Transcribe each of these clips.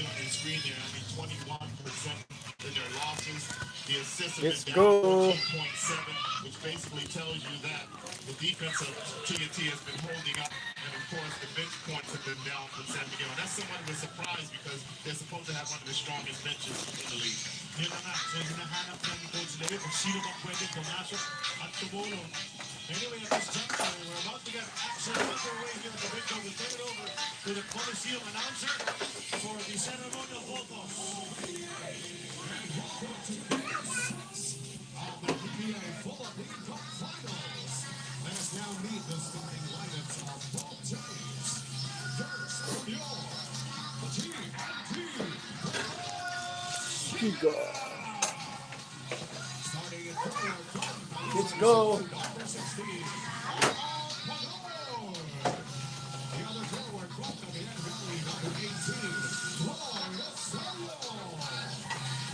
see it on your screen there. I mean, 21% in their losses. The assists have Let's been down go. 14.7, which basically tells you that the defense of TNT has been holding up. And of course, the bench points have been down for San Miguel. And that's somewhat of a surprise because they're supposed to have one of the strongest benches in the league. Yun na nga. So, hinahanap ng Coach Leo kung sino bang pwede pumasok at tumulong. Anyway, at this juncture, we're about to get action underway here at the window. We'll turn it over to the Coliseum announcer for the ceremonial photos. The PBA Full of League Cup Finals. Let us now meet the starting lineups of both teams. First, from your TNT. Kigo. Starting at forward from Let's go. number 16, Panalo. The other forward from the Valley, number 18,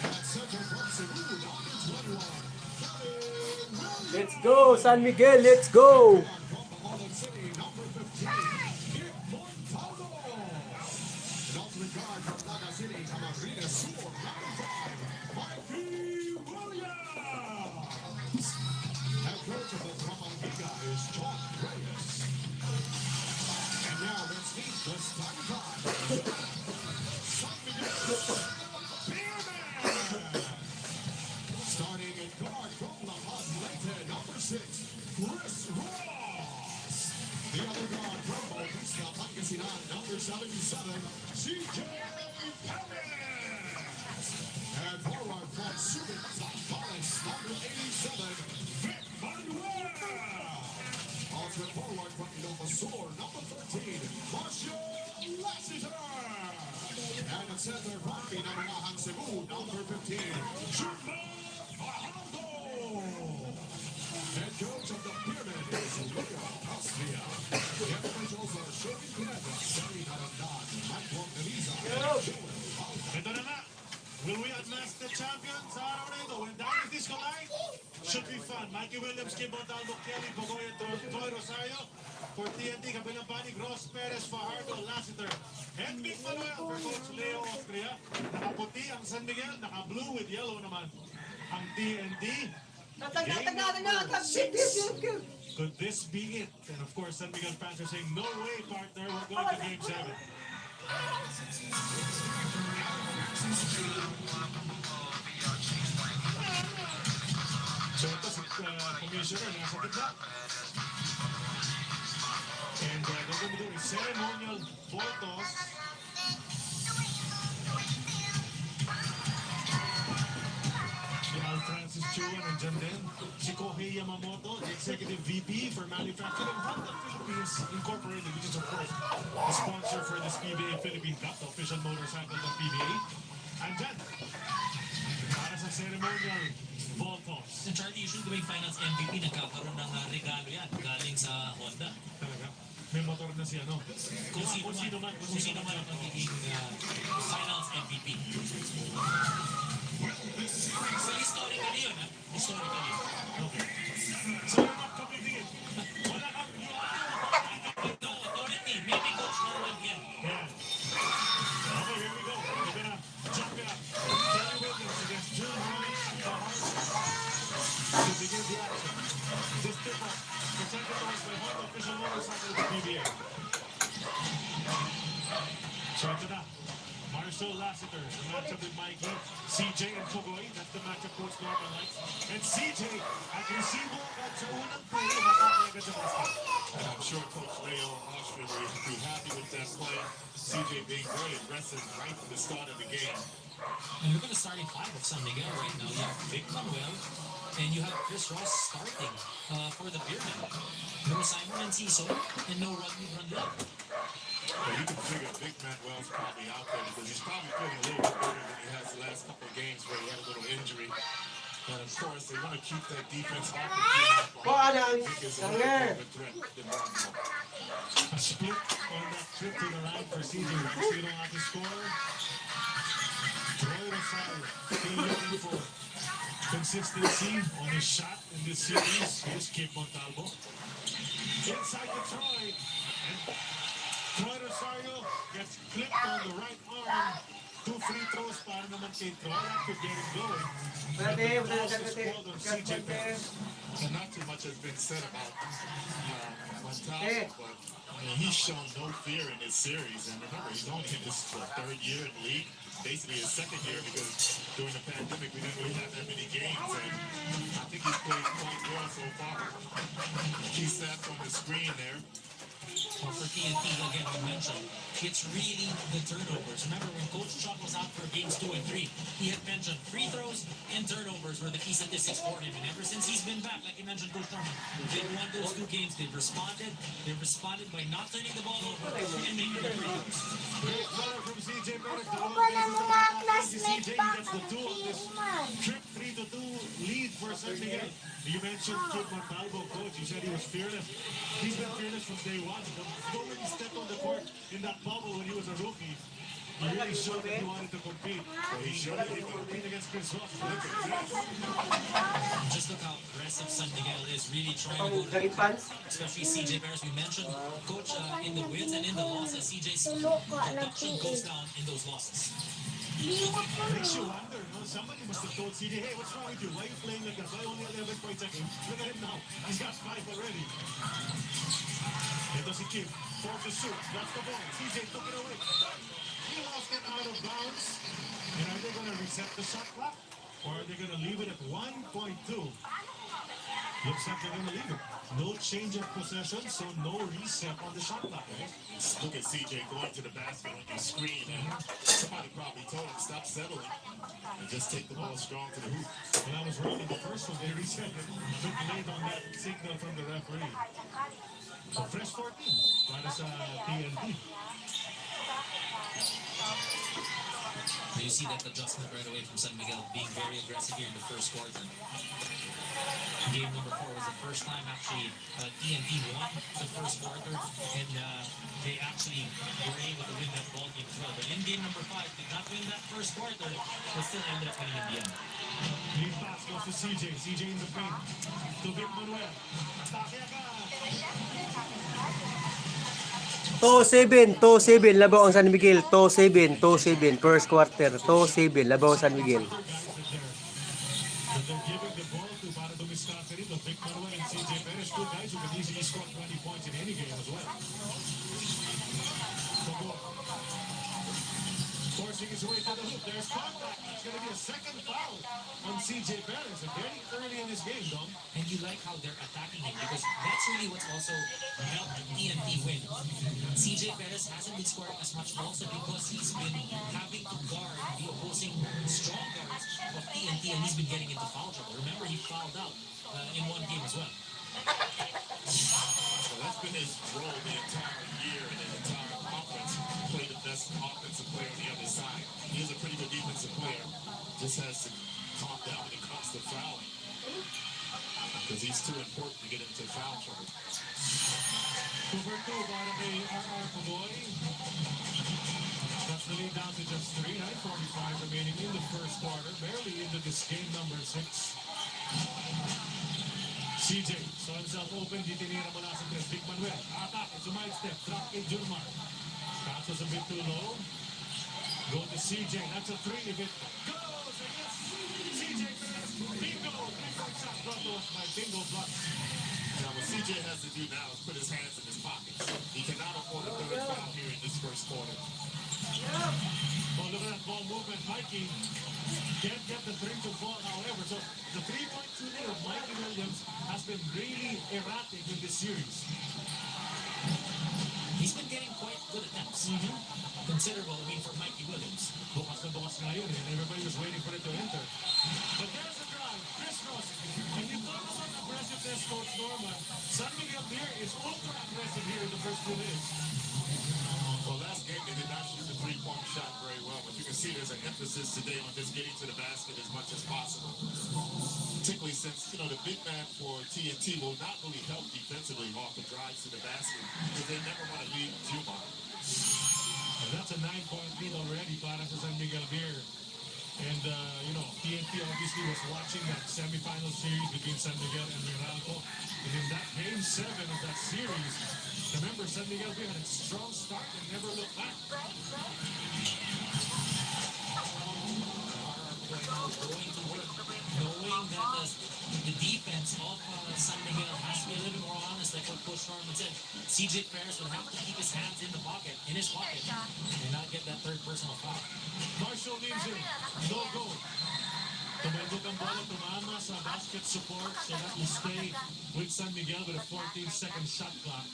at center from Cebu, number 21. Let's go, San Miguel. Let's go. Starting in guard from the hot left number 6, Chris Ross. The other guard from Bautista, Pangasinan, number 77, CJ Perez. And forward from Subic, Zambales, number 87, Vic Manuel. Ultimate forward from Ilocosur, number 13, Marcio Lassiter. And at center from Pinamanahan, Cebu, number 15, Jumbo. Head coach of the Pyramid is Leo Austria. The officials are Shirley Pineda, Sari Narandan, Michael Eliza, Ito na nga. Will we unmask the champion sa araw na ito? When dynasties collide, should be fun. Mikey Williams, Kim Montalvo, Kelly Bogoy, and Toy Rosario. For TNT, kabilang panig, Ross Perez, Fajardo, Lassiter, and Vic Manuel for Coach Leo Austria. Nakaputi ang San Miguel, naka-blue with yellow naman ang TNT. Could this be it? And of course, San Miguel fans are saying, no way, partner, we're going to Game 7. So ito si Commissioner nasa gitna. And they're going to be doing ceremonial photos. Si Al Francis Chua nandiyan din. Si Kohei Yamamoto, the Executive VP for Manufacturing Honda Philippines Incorporated, which is of course the sponsor for this PBA Philippine Cup, the official motorcycle ng PBA. Andyan, para sa ceremonial photos. Sa Charlie, usually tuwing finals MVP, nagkakaroon ng regalo yan galing sa Honda. Talaga. May motor na si ano. Kung sino man ang magiging finals MVP. Well, historically yun, ha? Historically. Okay. So you're not competing it. Wala kang Authority, maybe Coach Norman yan. Yeah. Okay, here we go. We're gonna jump it up. Kelly Williams against June Holly to begin the action. This tip-off presented to us by Honda official motorcycle of the PBA. So ito na. Marcel Lassiter, the matchup with Mikey, CJ and Fogoy, that's the matchup Coach Norman likes. And CJ, agresibo at sa unang play, makakagad sa basket. And I'm sure Coach Leo Austria will be happy with that play. CJ being very aggressive right from the start of the game. And look at the starting five of San Miguel right now. You have Vic Manuel, and you have Chris Ross starting for the Pyramid. No Simon and Ciso, and no Rodney Brandel. Well, you can figure Vic Manuel's probably out there because he's probably feeling a little bit better than he has the last couple of games where he had a little injury. And of course, they want to keep that defense off the field. Vic is a little more of a threat than Brandel. A split on that trip to the line for CJ. Sino ang ating scorer? Troy Rosario. Still looking for consistency on his shot in this series. Here's Kim Montalvo. Inside to Troy. And Troy Rosario gets clipped on the right arm free throws para naman kay Troy after getting going. Pwede, And the pwede pass sa is kate. called on Gas CJ pante. Perez. And not too much has been said about Eh. Panalo, but he's shown no fear in this series. And remember, he's only in his third year in the league, basically his second year, because during the pandemic we didn't really have that many games. And I think he's played quite well so far. Key stats on the screen there. Well, for TNT, again, we mentioned, it's really the turnovers. Remember, when Coach Chuck was out for games 2 and 3, he had mentioned free throws and turnovers were the key statistics for him. And ever since he's been back, like you mentioned, Coach Norman, they've won those 2 games. They've responded. They've responded by not turning the ball over and making the free throws. Great runner from CJ Perez. Ako na mga classmate CJ pa gets the 2 on this man. trip 3-2 lead for San Miguel. You mentioned Kid Montalvo, coach. You said he was fearless. He's been fearless from day one. The moment he stepped on the court in that bubble when he was a rookie, he really showed that he wanted to compete. So he showed that he could compete against Chris Ross. Look at this. Just look how aggressive San Miguel is, really trying to Ang go to gary pants. especially CJ Perez. We mentioned, Coach, in the wins and in the losses, CJ's Tulo ko production goes nagtiis. down in those losses. Liwat ko Makes you rin. wonder, no? Somebody must have told CJ, hey, what's wrong with you? Why are you playing like that? Why only 11 points a game? Look at him now. He's got 5 already. Ito si Kim. Forced to shoot. That's the ball. CJ took it away. He lost it out of bounds. And are they going to reset the shot clock? Or are they going to leave it at 1.2? Looks like they're going to leave it. No change of possession, so no reset on the shot clock, right? Look at CJ going to the basket on your screen, and somebody probably told him stop settling and just take the ball strong to the hoop. When I was reading the first one, they reset it. Took late on that signal from the referee. So fresh 14 para sa TNT. You see that adjustment right away from San Miguel, being very aggressive here in the first quarter. Game number 4 was the first time actually TNT won the first quarter, and they actually were able to win that ball game as well. But in game number 5, did not win that first quarter, but still ended up winning in the end. Lead pass goes to CJ. CJ in the paint. To Vic Manuel. Atake agad. 2-7 labaw ang San Miguel. 2-7 first quarter. 2-7 labaw ang San Miguel. That they're giving the ball to para dumiskarte rito. Vic Manuel and CJ Perez, 2 guys who can easily score 20 points in any game as well. Pagod. Forcing his way to the hoop. There's contact. It's going to be a second foul on CJ Perez. And very early in this game, Dom. And you like how they're attacking him, because that's really what's also helped TNT win. CJ Perez hasn't been scoring as much also because he's been having to guard the opposing strong guards of TNT, and he's been getting into foul trouble. Remember, he fouled out in one game as well. So that's been his role the entire year and the entire conference. Play the best offensive player on the other side. He is a pretty good defensive player. Just has to calm down when it comes to fouling, because he's too important to get into foul trouble. Over 2 para kay RR Paboy. That's the lead down to just 3. 9:45 remaining in the first quarter. Barely into this game number 6. CJ saw himself open. Di tinira mula sa press. Vic Manuel. Atake. Sumide step. Drop in Jurmar. Pass was a bit too low. Go to CJ. That's a 3. If it goes against CJ Perez. Bingo. 3-point shot. Brought to us by Bingo Plus. Now, what CJ has to do now is put his hands in his pockets. He cannot afford a third foul here in this first quarter. Oh, look at that ball movement. Mikey can't get the drink to fall, however. So the 3-point shooting of Mikey Williams has been really erratic in this series. He's been getting quite good attempts. Considerable, I mean, for Mikey Williams. Bukas na bukas nga yun, and everybody was waiting for it to enter. But there's a drive. Chris Ross. And you talk about aggressiveness, Coach Norman. San Miguel here is ultra aggressive here in the first 2 minutes. Well, last game they did not shoot the three-point shot very well, but you can see there's an emphasis today on just getting to the basket as much as possible. Particularly since, the big man for TNT will not really help defensively off the drives to the basket because they never want to leave Juma. And that's a 9-point lead already para sa San Miguel here. And, TNT obviously was watching that semifinal series between San Miguel and Meralco. And in that game 7 of that series, remember, San Miguel had a strong start and never looked back. the defense of San Miguel has to be a little bit more honest, like what Coach Norman said. CJ Perez will have to keep his hands in his pocket, and not get that third personal foul. Marshall leaves him. No go. Tumendo ang bola, tumama sa basket support, so that will stay with San Miguel with a 14-second shot clock.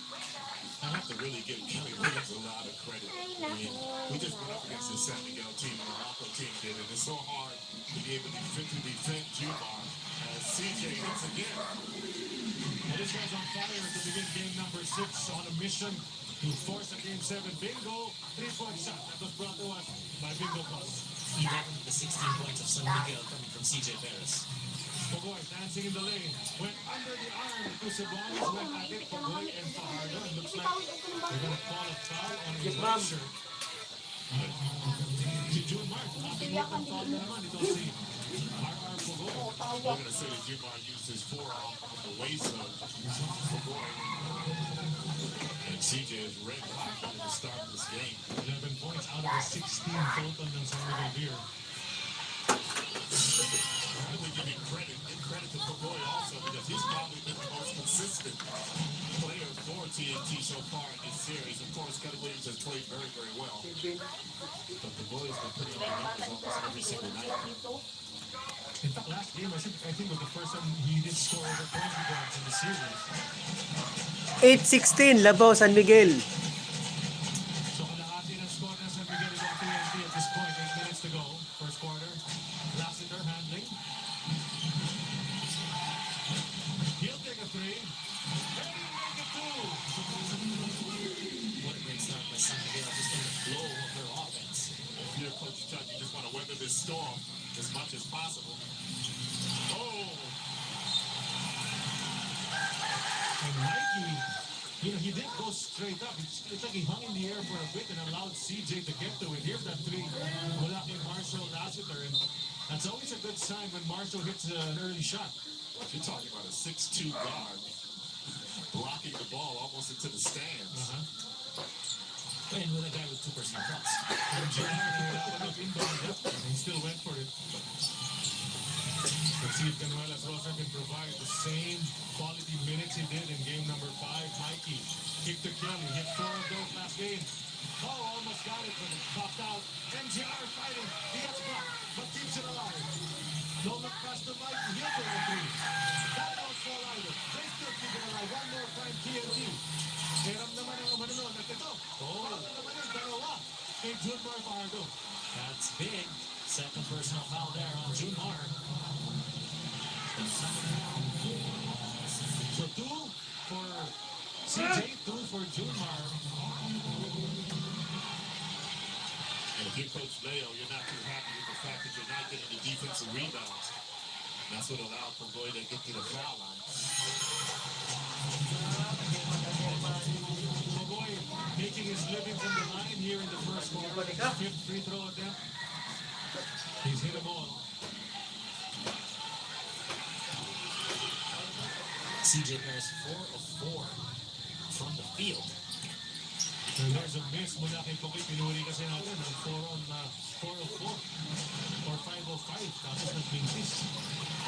I have to really give Kelly Williams a lot of credit. I mean, we just went up against the San Miguel team and the Morocco team did, and it's so hard to be able to defend Jumar as CJ hits again. Well, this guy's on fire to begin game number 6 on a mission to force a game 7 bingo 3-point shot. That was brought to us by Bingo Plus. 11 of the 16 points of San Miguel coming from CJ Perez. Pagoy dancing in the lane. Went under the arm to Ceballos. Went at it. Pagoy and Fajardo. It looks like they're going to call a foul on his right shirt. Si June Mark, nothing more than foul na naman. Ito si R.R. Pagoy. We're going to say that Jumar used his forearm on the waist of Pagoy. And CJ is red hot at the start of this game. 11 points out of the 16 total ng San Miguel Beer. I would give him credit. Give credit to Pagoy also because he's probably been the most consistent player for TNT so far in this series. Of course, Kelly Williams has played very, very well. But Pagoy has been putting on numbers almost every single night. In fact, last game, I think was the first time he did score over 20 points in the series. 8-16, Laban, San Miguel. So kalahati ng score ng San Miguel is on TNT at this point. 8 minutes to go. First quarter. Lassiter handling. He'll take a 3. And he'll make it 2. What a great start by San Miguel, just in the flow of their offense. If you're Coach Chuck, you just want to weather this storm as much as possible. Oh! And Mikey, he did go straight up. It's like he hung in the air for a bit and allowed CJ to get to it. Here's that 3 mula kay Marshall Lassiter. And that's always a good sign when Marshall hits an early shot. You're talking about a 6'2 guard blocking the ball almost into the stands. And with a guy with 2 personal fouls. And Jumar came out of inbound left and he still went for it. Let's see if Canuelas Rosa can provide the same quality minutes he did in game number 5. Mikey kicked to Kelly, hit 4 of those last game. Oh, almost got it, but it popped out. MGR fighting, he gets blocked, but keeps it alive. No look past the Mikey, he'll take a 3. That won't fall either. They still keep it alive. One more time, TNT. Hiram naman ang umanon at ito. Oh, naman yung dalawa kay Junmar Fajardo. That's big. Second personal foul there on Junmar. So 2 for CJ, 2 for Junmar. And if you're Coach Leo, you're not too happy with the fact that you're not getting the defensive rebounds. That's what allowed Pagoy to get to the foul line. Pagoy making his living from the line here in the first quarter. 5th free throw attempt. He's hit them all. CJ Perez 4 of 4 from the field. And there's a miss mula kay Pagoy. Pinuri kasi natin ng 4 of 4 or 5 of 5. Tapos nag-miss.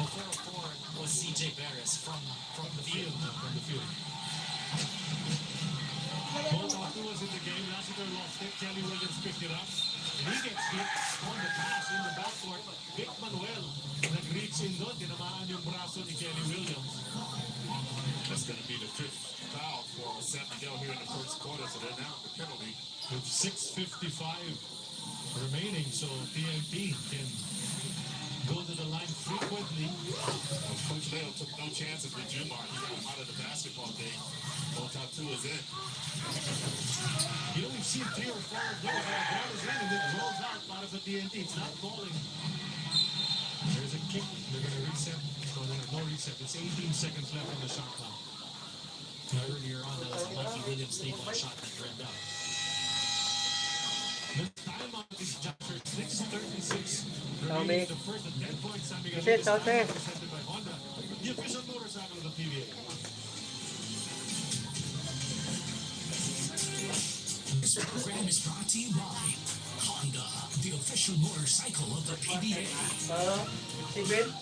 4 of 4 was CJ Perez from the field. From the field. Both was in the game. Lassiter lost it. Kelly Williams picked it up. And he gets hit on the pass in the backcourt. Vic Manuel nag-reach in doon. Tinamaan yung braso ni Kelly Williams. That's going to be the 5th foul for San Miguel here in the first quarter, so they're now at the penalty. With 6:55 remaining, so TNT can go to the line frequently. Coach Leo took no chances with Jumar. He got him out of the basketball game. Motown 2 is in. You know, we've seen 3 or 4 of those. Ball is in and it rolls out of the TNT. It's not falling. There's a kick. They're going to reset. So there's no reset. It's 18 seconds left in the shot clock. Earlier on, that was a Mikey Williams 3-point shot that ran down. The timeout is Joshua 6:36. Tommy. The first and 10 points. San Miguel Sit, is out there. presented by Honda, the official motorcycle of the PBA. This program is brought to you by Honda, the official motorcycle of the PBA. Steven?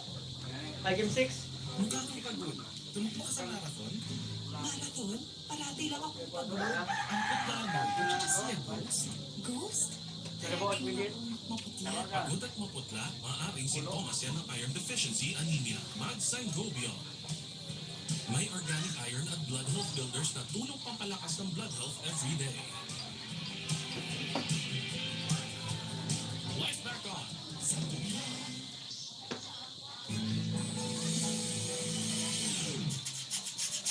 Ay, Game-6. Mukha kang pagod. Tumakbo ka sa marathon? Marathon? Parati lang ako pagod. Ang pagkano, did you just see a ghost? Ghost? Nagabukas, Miguel. Maputla. Pagod at maputla, maaaring sintomas yan ng iron deficiency anemia. Mag-Sangobion. May organic iron at blood health builders na tulong pampalakas ng blood health every day. Life back on.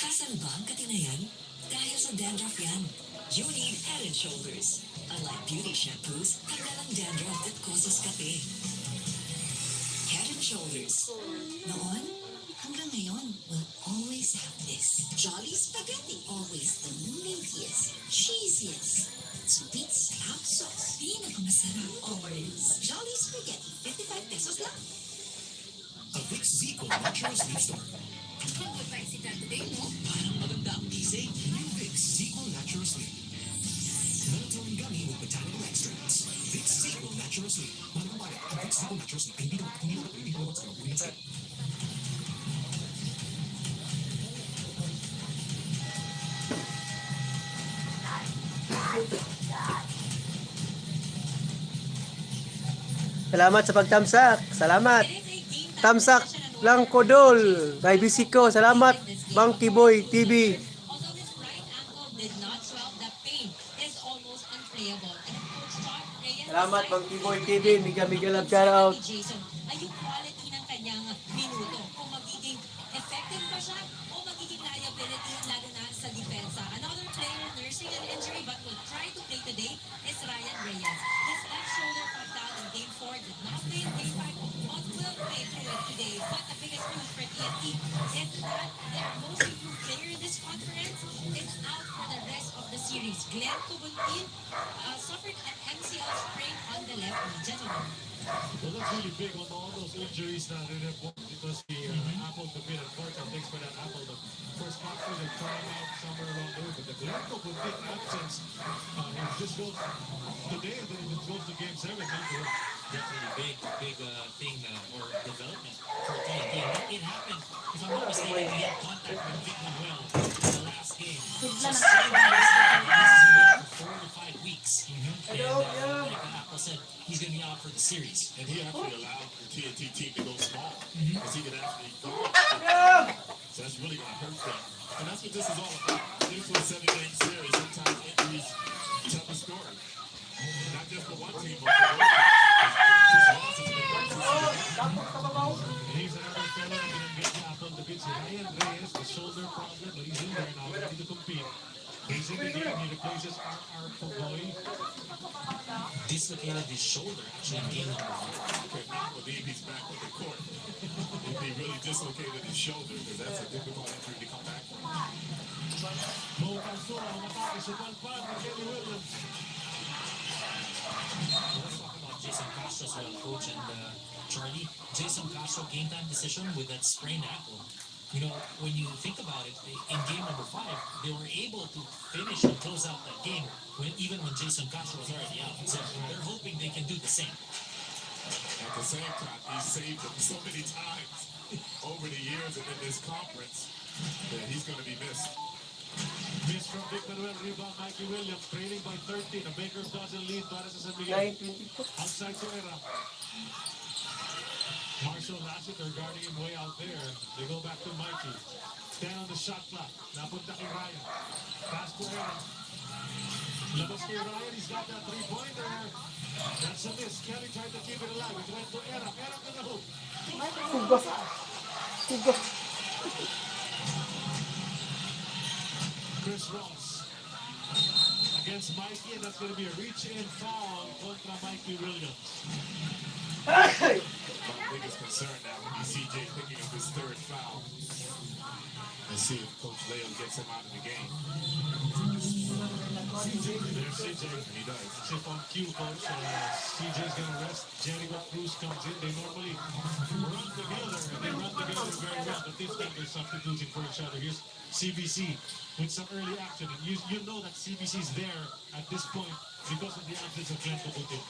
Asan ba ang katinayan? Dahil sa dandruff yan. You need Head and Shoulders. Unlike beauty shampoos, tanggal ang dandruff that causes kape. Head and Shoulders. Noon, hanggang ngayon, we'll always have this. Jolly Spaghetti. Always the meatiest, cheesiest, sweet sour sauce. Pinakamasarap always. Jolly Spaghetti. 55 pesos lang. A Vicks Zico Natural Sleep Store. Parang maganda ang gising. New Vicks Zico Natural Sleep. Melatonin gummy with botanical extracts. Vicks Zico Natural Sleep. Maraming bayan, ang Vicks Zico Natural Sleep ay hindi naman sa mga sleep. Salamat sa pagtamsak. Salamat. Tamsak lang kodol. Kay Bisiko. Salamat. Monkey Boy TV. Although his right ankle did not swell, the pain is almost unplayable. And Coach Todd Reyes Salamat, decided Monkey Boy to TV. Mega love sabi shout out. ni Jason ay yung quality ng kanyang minuto. Kung magiging effective pa siya o magiging liability lalo na sa depensa. Another player nursing an injury but will try to play today is Ryan Reyes. His left shoulder popped out in Game 4, did not play in Game 5, but will play through it today. But the biggest news for TNT is that their most improved player in this conference is out for the rest of the series. Glenn Kubuntin suffered an MCL sprain on the left knee. Gentlemen. Well, that's really big on all those injuries that they report because the Apple could be important. Thanks for that Apple. The first factor they're trying out somewhere along there. But the Glencoe could be absence. If this goes today, then if it goes to Game 7, maybe Definitely big thing or development for TNT. It happened, if I'm not mistaken, he had contact with Vic Manuel in the last game. So same this is for 4 to 5 weeks. And like Apple said, he's going to be out for the series. And he actually allowed the TNT team to go small because he could actually go. So that's really going to hurt them. And that's what this is all about. Into a 7-game series, sometimes injuries tell the story. Not just for one team, but for both teams. Just losses in the first season. And he's another fellow that didn't get the Apple to beat Ryan Reyes, the shoulder problem, but he's in there now, ready to compete. He's in the game, he replaces our Pogoy. Dislocated his shoulder actually in game number 1. Okay, now I believe he's back on the court. If he really dislocated his shoulder, because that's a difficult injury to come back from. Mo Cansura, umatake sa palpan ni Kelly Williams. Let's talk about Jason Castro as well, Coach and Charlie. Jason Castro game time decision with that sprained ankle. You know, when you think about it, in game number 5, they were able to finish and close out that game even when Jason Castro was already out. So they're hoping they can do the same. At the same time, he saved them so many times over the years and in this conference that he's going to be missed. Miss from Vic Manuel, rebound Mikey Williams, trailing by 13. A Baker's dozen lead para sa San Miguel. 9:22. Outside to Era. Marshall Lassiter guarding him way out there. They go back to Mikey. 10 on the shot clock. Napunta kay Ryan. Pass to Era. Labas kay Ryan. He's got that three-pointer. That's a miss. Kelly tried to keep it alive. It went to Era. Era to the hoop. Hugas. Hugas. Chris Ross against Mikey, and that's going to be a reach-in foul contra Mikey Williams. My biggest concern now when you see Jay picking up his third foul. Let's see if Coach Leo gets him out of the game. There's CJ. And he does. Chip on cue, Coach. CJ's going to rest. Jericho Cruz comes in. They normally run together, and they run together very well. But this time they're substituting for each other. Here's CBC with some early action. And you know that CBC is there at this point because of the absence of Glenn Kabutin.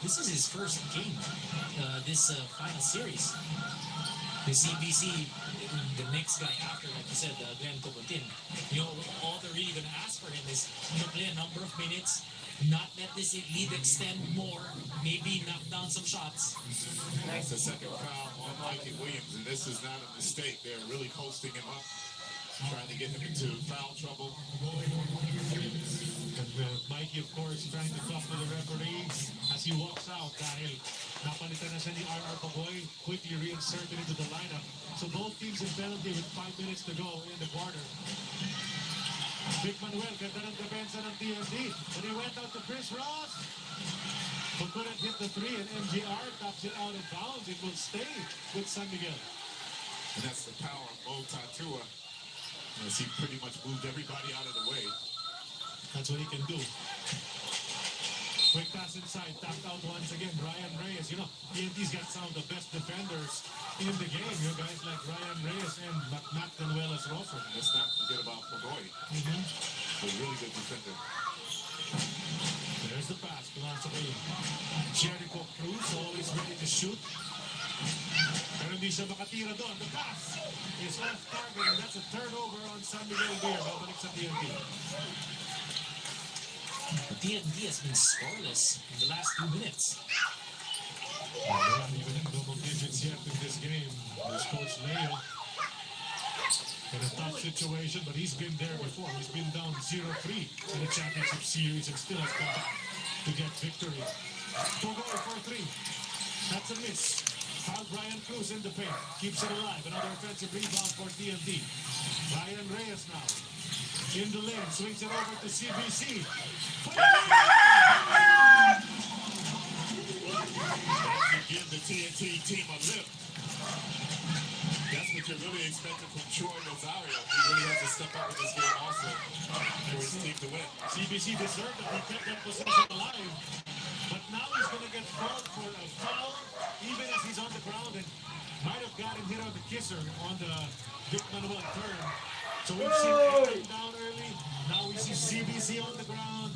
this is his first game, this final series. The CBC, the next guy after, like you said, Glenn Cobutin, all they're really going to ask for him is, play a number of minutes, not let this lead extend more, maybe knock down some shots. That's the second foul on Mikey Williams, and this is not a mistake. They're really posting him up, trying to get him into foul trouble. Mikey, of course, trying to talk to the referee as he walks out dahil napalitan na siya ni R.R. Pagoy, quickly reinserted into the lineup. So both teams in penalty with 5 minutes to go in the quarter. Vic Manuel, ganda ng depensa ng TNT. And he went out to Chris Ross, who couldn't hit the three, and MGR taps it out of bounds. It will stay with San Miguel. And that's the power of Mo Tatua, as he pretty much moved everybody out of the way. That's what he can do. Quick pass inside, tapped out once again. Ryan Reyes, TNT's got some of the best defenders in the game. Guys like Ryan Reyes and Manuelas Rosso. Let's not forget about Pagoy. A really good defender. There's the pass. Jericho Cruz, always ready to shoot. Pero hindi siya makatira doon. The pass is off target, and that's a turnover on San Miguel Beer. Babalik sa TNT. TNT has been scoreless in the last 2 minutes. They're not even in double digits yet in this game. There's Coach Leo in a tough situation, but he's been there before. He's been down 0-3 in the championship series and still has come back to get victory. Pagoy for 3. That's a miss. Foul Brian Cruz in the paint. Keeps it alive. Another offensive rebound for TNT. Ryan Reyes now. In the lane, swings it over to CBC. To give the TNT team a lift. That's what you're really expecting from Troy Rosario. He really has to step up in this game also for his team to win. CBC deserved it. He kept that position alive. But now he's going to get called for a foul, even as he's on the ground, and might have gotten hit on the kisser on the Vic Manuel turn. So we've seen Aaron down early. Now we see CBC on the ground.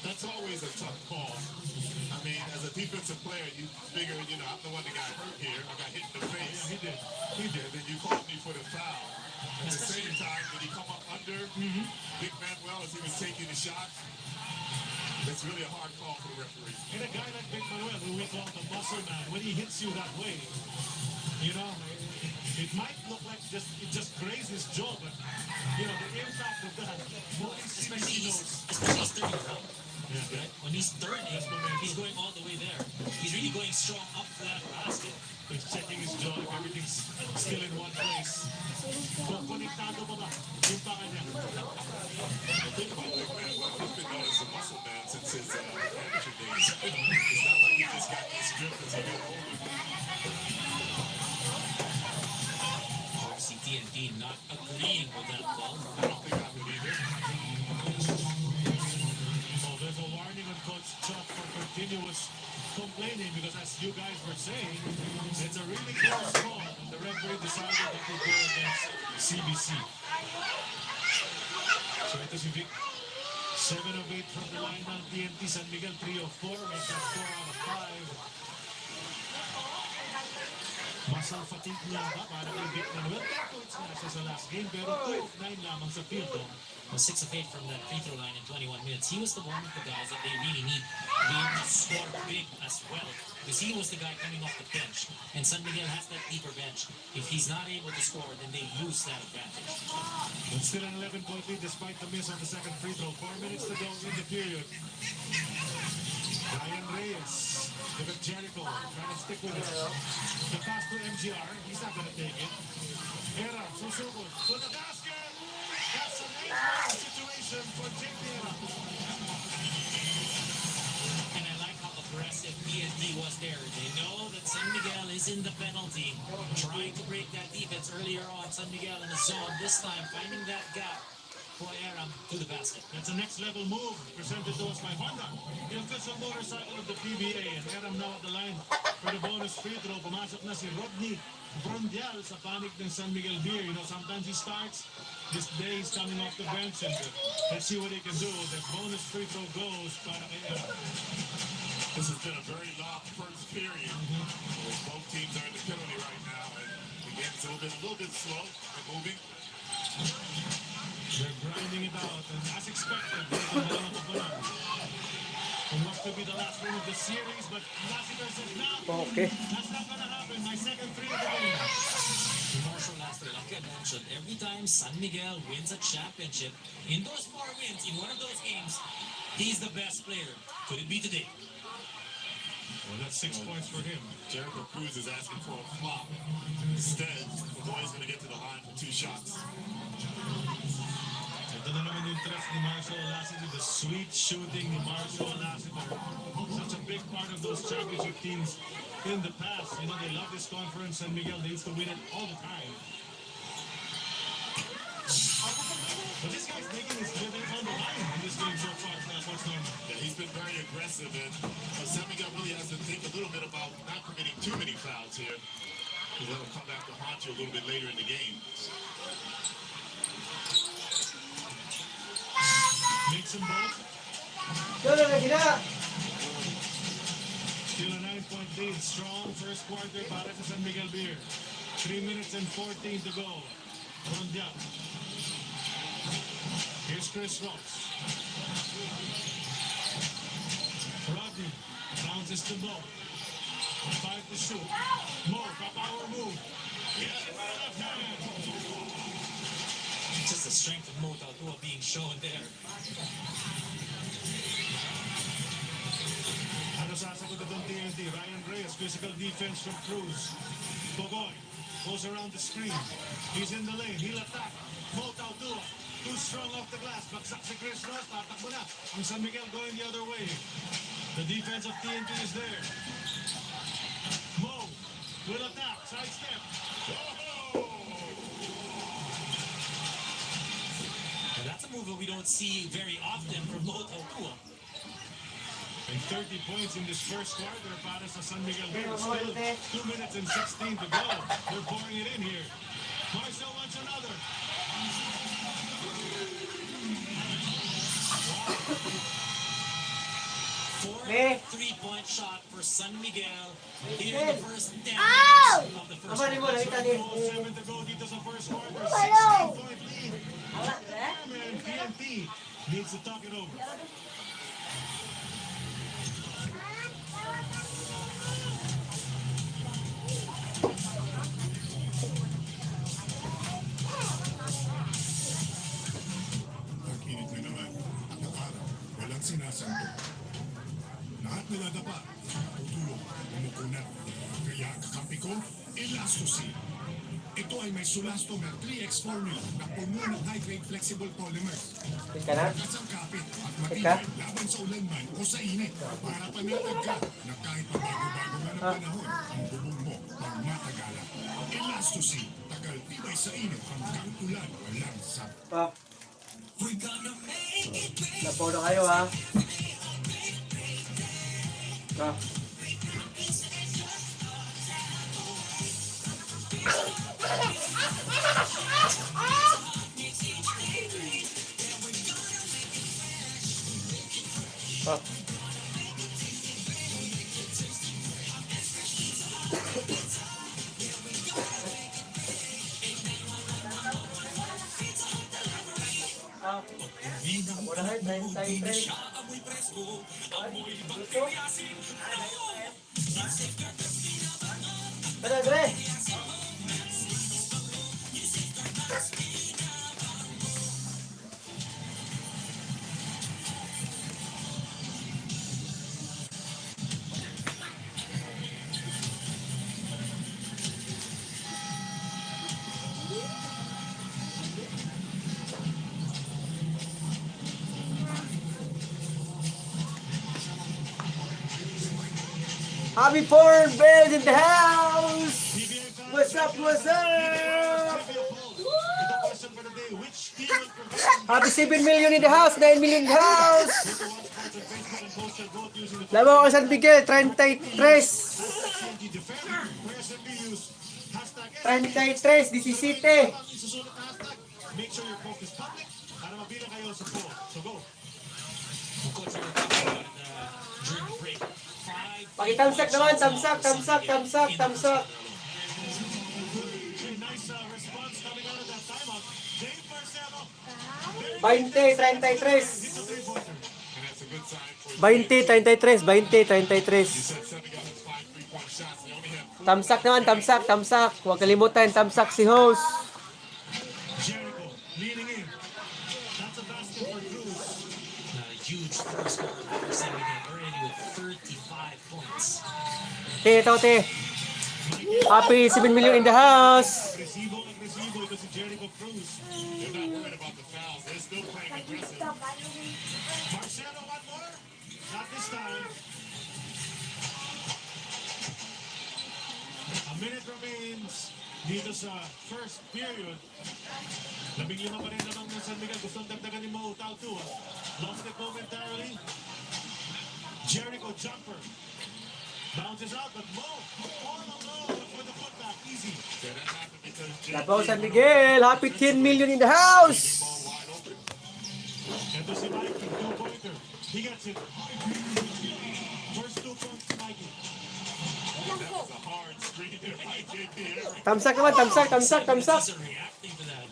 That's always a tough call. I mean, as a defensive player, you figure, I'm the one that got hurt here. I got hit in the face. Yeah, he did. He did. Then you called me for the foul. At the same time, did he come up under Vic Manuel as he was taking the shot? It's really a hard call for the referee. And a guy like Vic Manuel, who we call the muscle man, when he hits you that way, it might look like it just grazed his jaw, but the impact of that, Especially knows. he's turning around. Yeah. Right? When he's turning, he's going all the way there. He's really going strong up for that basket. He's checking his jaw if everything's still in one place. Kung konektado pa ba yung paka niya? Think about Vic Manuel. He's been known as a muscle man since his amateur days. It's not like he just got this grip as he got older. Obviously, TNT not agreeing with that call. I don't think I would either. So there's a warning on Coach Chuck for continuous complaining because, as you guys were saying, it's a really close call, and the referee decided that we go against CBC. So ito si Vic. 7 of 8 from the line ng TNT. San Miguel 3 of 4. Make that 4 out of 5. Muscle fatigue niya ba para kay Vic Manuel? 10 points nga siya sa last game, pero 2 of 9 lamang sa field goal. 6 of 8 from that free throw line in 21 minutes. He was the one of the guys that they really need to be able to score big as well. Because he was the guy coming off the bench. And San Miguel has that deeper bench. If he's not able to score, then they lose that advantage. But still an 11-point lead despite the miss on the second free throw. 4 minutes to go in the period. Ryan Reyes, look at Jericho, trying to stick with it. The pass to MGR, he's not going to take it. Era, susugod, to the basket! That's an 8-point situation for JP Era. And I like how aggressive PNT was there. They know that San Miguel is in the penalty. Trying to break that defense earlier on. San Miguel in the zone. This time finding that gap for Aram to the basket. That's a next level move presented to us by Honda, the official motorcycle of the PBA. And Aram now at the line for the bonus free throw. Pumasok na si Rodney Brondial sa panik ng San Miguel Beer. You know, sometimes he starts, this day he's coming off the bench, and let's see what he can do. The bonus free throw goes para kay This has been a very long first period. Both teams are in the penalty right now, and the game's a little bit slow and moving. They're grinding it out, and as expected, and what could be the last win of the series, but Lassiter says now, Okay. that's not gonna happen. My second three of the game. Marshall Laster, like I mentioned, every time San Miguel wins a championship, in those 4 wins, in one of those games, he's the best player. Could it be today? Well, that's 6 points for him. Jericho Cruz is asking for a flop. Instead, the boys going to get to the line for 2 shots. Ito na naman yung tres ni Marshall Lassiter, the sweet shooting ni Marshall Lassiter. Such a big part of those championship teams in the past. You know, they love this conference, and Miguel, they used to win it all the time. But this guy's making his living on the line in this game so far. Yeah, he's been very aggressive, and San Miguel really has to think a little bit about not committing too many fouls here, because that'll come back to haunt you a little bit later in the game. Makes them both. Yun ang lagi na. Still a 9-point lead. Strong first quarter para sa San Miguel Beer. 3 minutes and 14 to go. Rondia. Here's Chris Ross. Rodney bounces to Mo. 5 to shoot. Mo, power move. Yeah, left hand. Just the strength of Mo Taltua being shown there. Ano sasagot itong TNT? Ryan Reyes, physical defense from Cruz. Bogoy goes around the screen. He's in the lane. He'll attack. Mo Taltua. Too strong off the glass. Bagsak si Chris Ross. Tatakbo na. Ang San Miguel going the other way. The defense of TNT is there. Mo will attack. Side step. And that's a move that we don't see very often from Mo Taltua. And 30 points in this first quarter para sa San Miguel Beer. Still 2 minutes and 16 to go. They're pouring it in here. Marcel wants another. Eh. 3-point shot for San Miguel here in the first 10 Ow! minutes of the first Ama ni mo, nakita ni. 2:07 to go dito sa first quarter. Hello. 16-point lead. And PNT needs to talk it over. Nakinig na naman. Ang araw, walang sinasanto. Lahat naladapa. Tutulong, umukunat. Kaya kakampi ko, elastosin. Ito ay may sulastong na 3X formula na puno ng high-grade flexible polymers. Teka na. Kasang kapit at matibay laban sa ulan man o sa init para panatag ka na kahit pabago-bago na ng panahon, ang bubong mo pag matagalan. Elastosin, tagal tibay sa init hanggang ulan walang sap. Pa. Lapaw na kayo ha. Pa. Pa. Murahan, tayo. Tara, Dre! Happy Porn Bears in the house! What's up, what's up? Happy 7 million in the house, 9 million in the house! Laban ko San Miguel, 33! 33, 17. Ang isusulat na hashtag, make sure your poke is public para mabilang kayo sa poll. So go. Coach, we were talking about it during the break. Pakitamsak naman, tamsak. Okay, nice response coming out of that timeout. Dave Marcelo, 20, 33. hits a three-pointer. And that's a good sign for 20, 33, 20, 33. said Senegal has 5 3-point shots. They only had 4. Tamsak naman, tamsak. Huwag kalimutan, tamsak si host. Jericho leading in. That's a basket for Cruz. Huge first goal for Senegal already with 35 points. Te. Happy 7 million in the house. Agresivo ito si Jericho Cruz. They're not worried about the fouls. They're still playing aggressive. Marcelo, one more. Not this time. A minute remains dito sa first period. 15 pa rin naman ng San Miguel. Gustong dagdagan ni Mo Tao 2. Lost it momentarily. Jericho jumper. Bounces out, but Mo all alone for the putback. Easy. Yeah, that happened because Labaw San Miguel. Happy 10 million in the house. wide open. Ito si Mikey, two-pointer. He gets it. First 2 points to Mikey. That was a hard screen there by JP Eric. Tamsak naman, tamsak. He's reacting to that.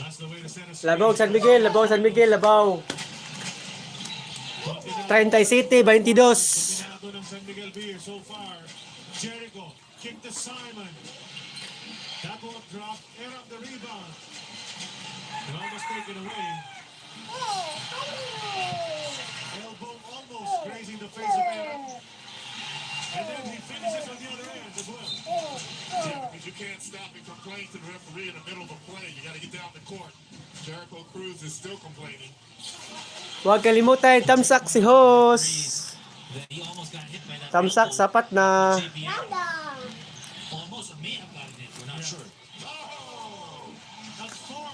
That's the way to set a Labaw San Miguel. 37, 22. Pinado ng San Miguel Beer so far. Jericho, kick to Simon. That will drop. Air up the rebound. And almost taken away. Elbow almost grazing the face of Aaron. And then he finishes on the other end as well. Yeah, because you can't stop and complain to the referee in the middle of a play. You got to get down the court. Jericho Cruz is still complaining. Huwag kalimutan, tamsak si host. He almost got hit by that. Tamsak, sapat na. JBL. Almost may have gotten it. We're not sure. Oh! That's four.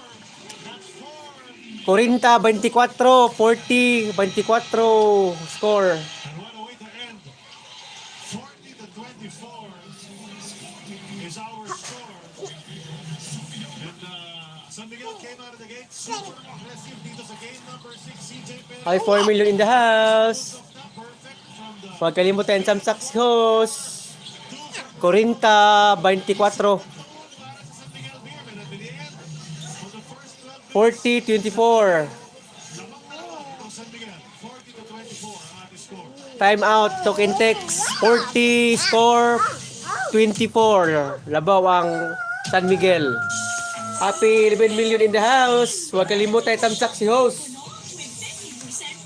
That's four. 40, 24, 40, 24 score. And what a way to end. 40 to 24 is our score. And San Miguel came out of the gate super aggressive dito sa game number 6. CJ Perez. High 4 million in the house. Not perfect from the Huwag kalimutan, tamsak si host. 40, 24. para sa San Miguel Beer. And at the end, for the first 12 minutes, 40, 24. ng San Miguel, 40 to 24 ang ating score. Time out, token text. 40, score 24. Labaw ang San Miguel. Happy 11 million in the house. Huwag kalimutan, tamsak si host.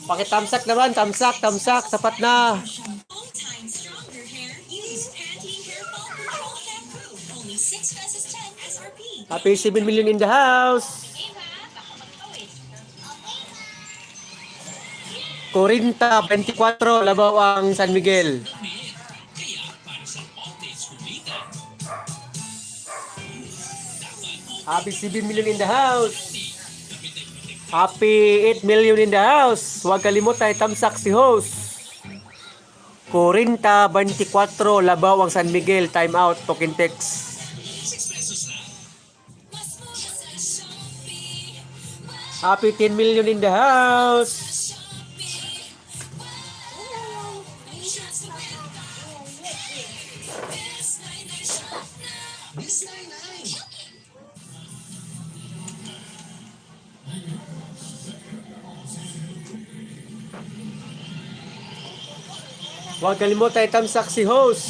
Pakitamsak naman, tamsak. Sapat na. Long-time stronger hair. Use Pantene Hair Fall Control Shampoo. Only 6 pesos 10 SRP. Happy 7 million in the house. 40, 24. Labaw ang San Miguel. Kaya para sa all-days kumita, Happy 7 million in the house. Happy 8 million in the house. Huwag kalimutan, tamsak si host. 40, 24. Labaw ang San Miguel. Time out, token text. 6 pesos na. Mas mura sa Shopee. Happy 10 million in the house. Shopee. Wow. May chance to win. Best 99 shop na. Best 99. Huwag kalimutan, tamsak si host.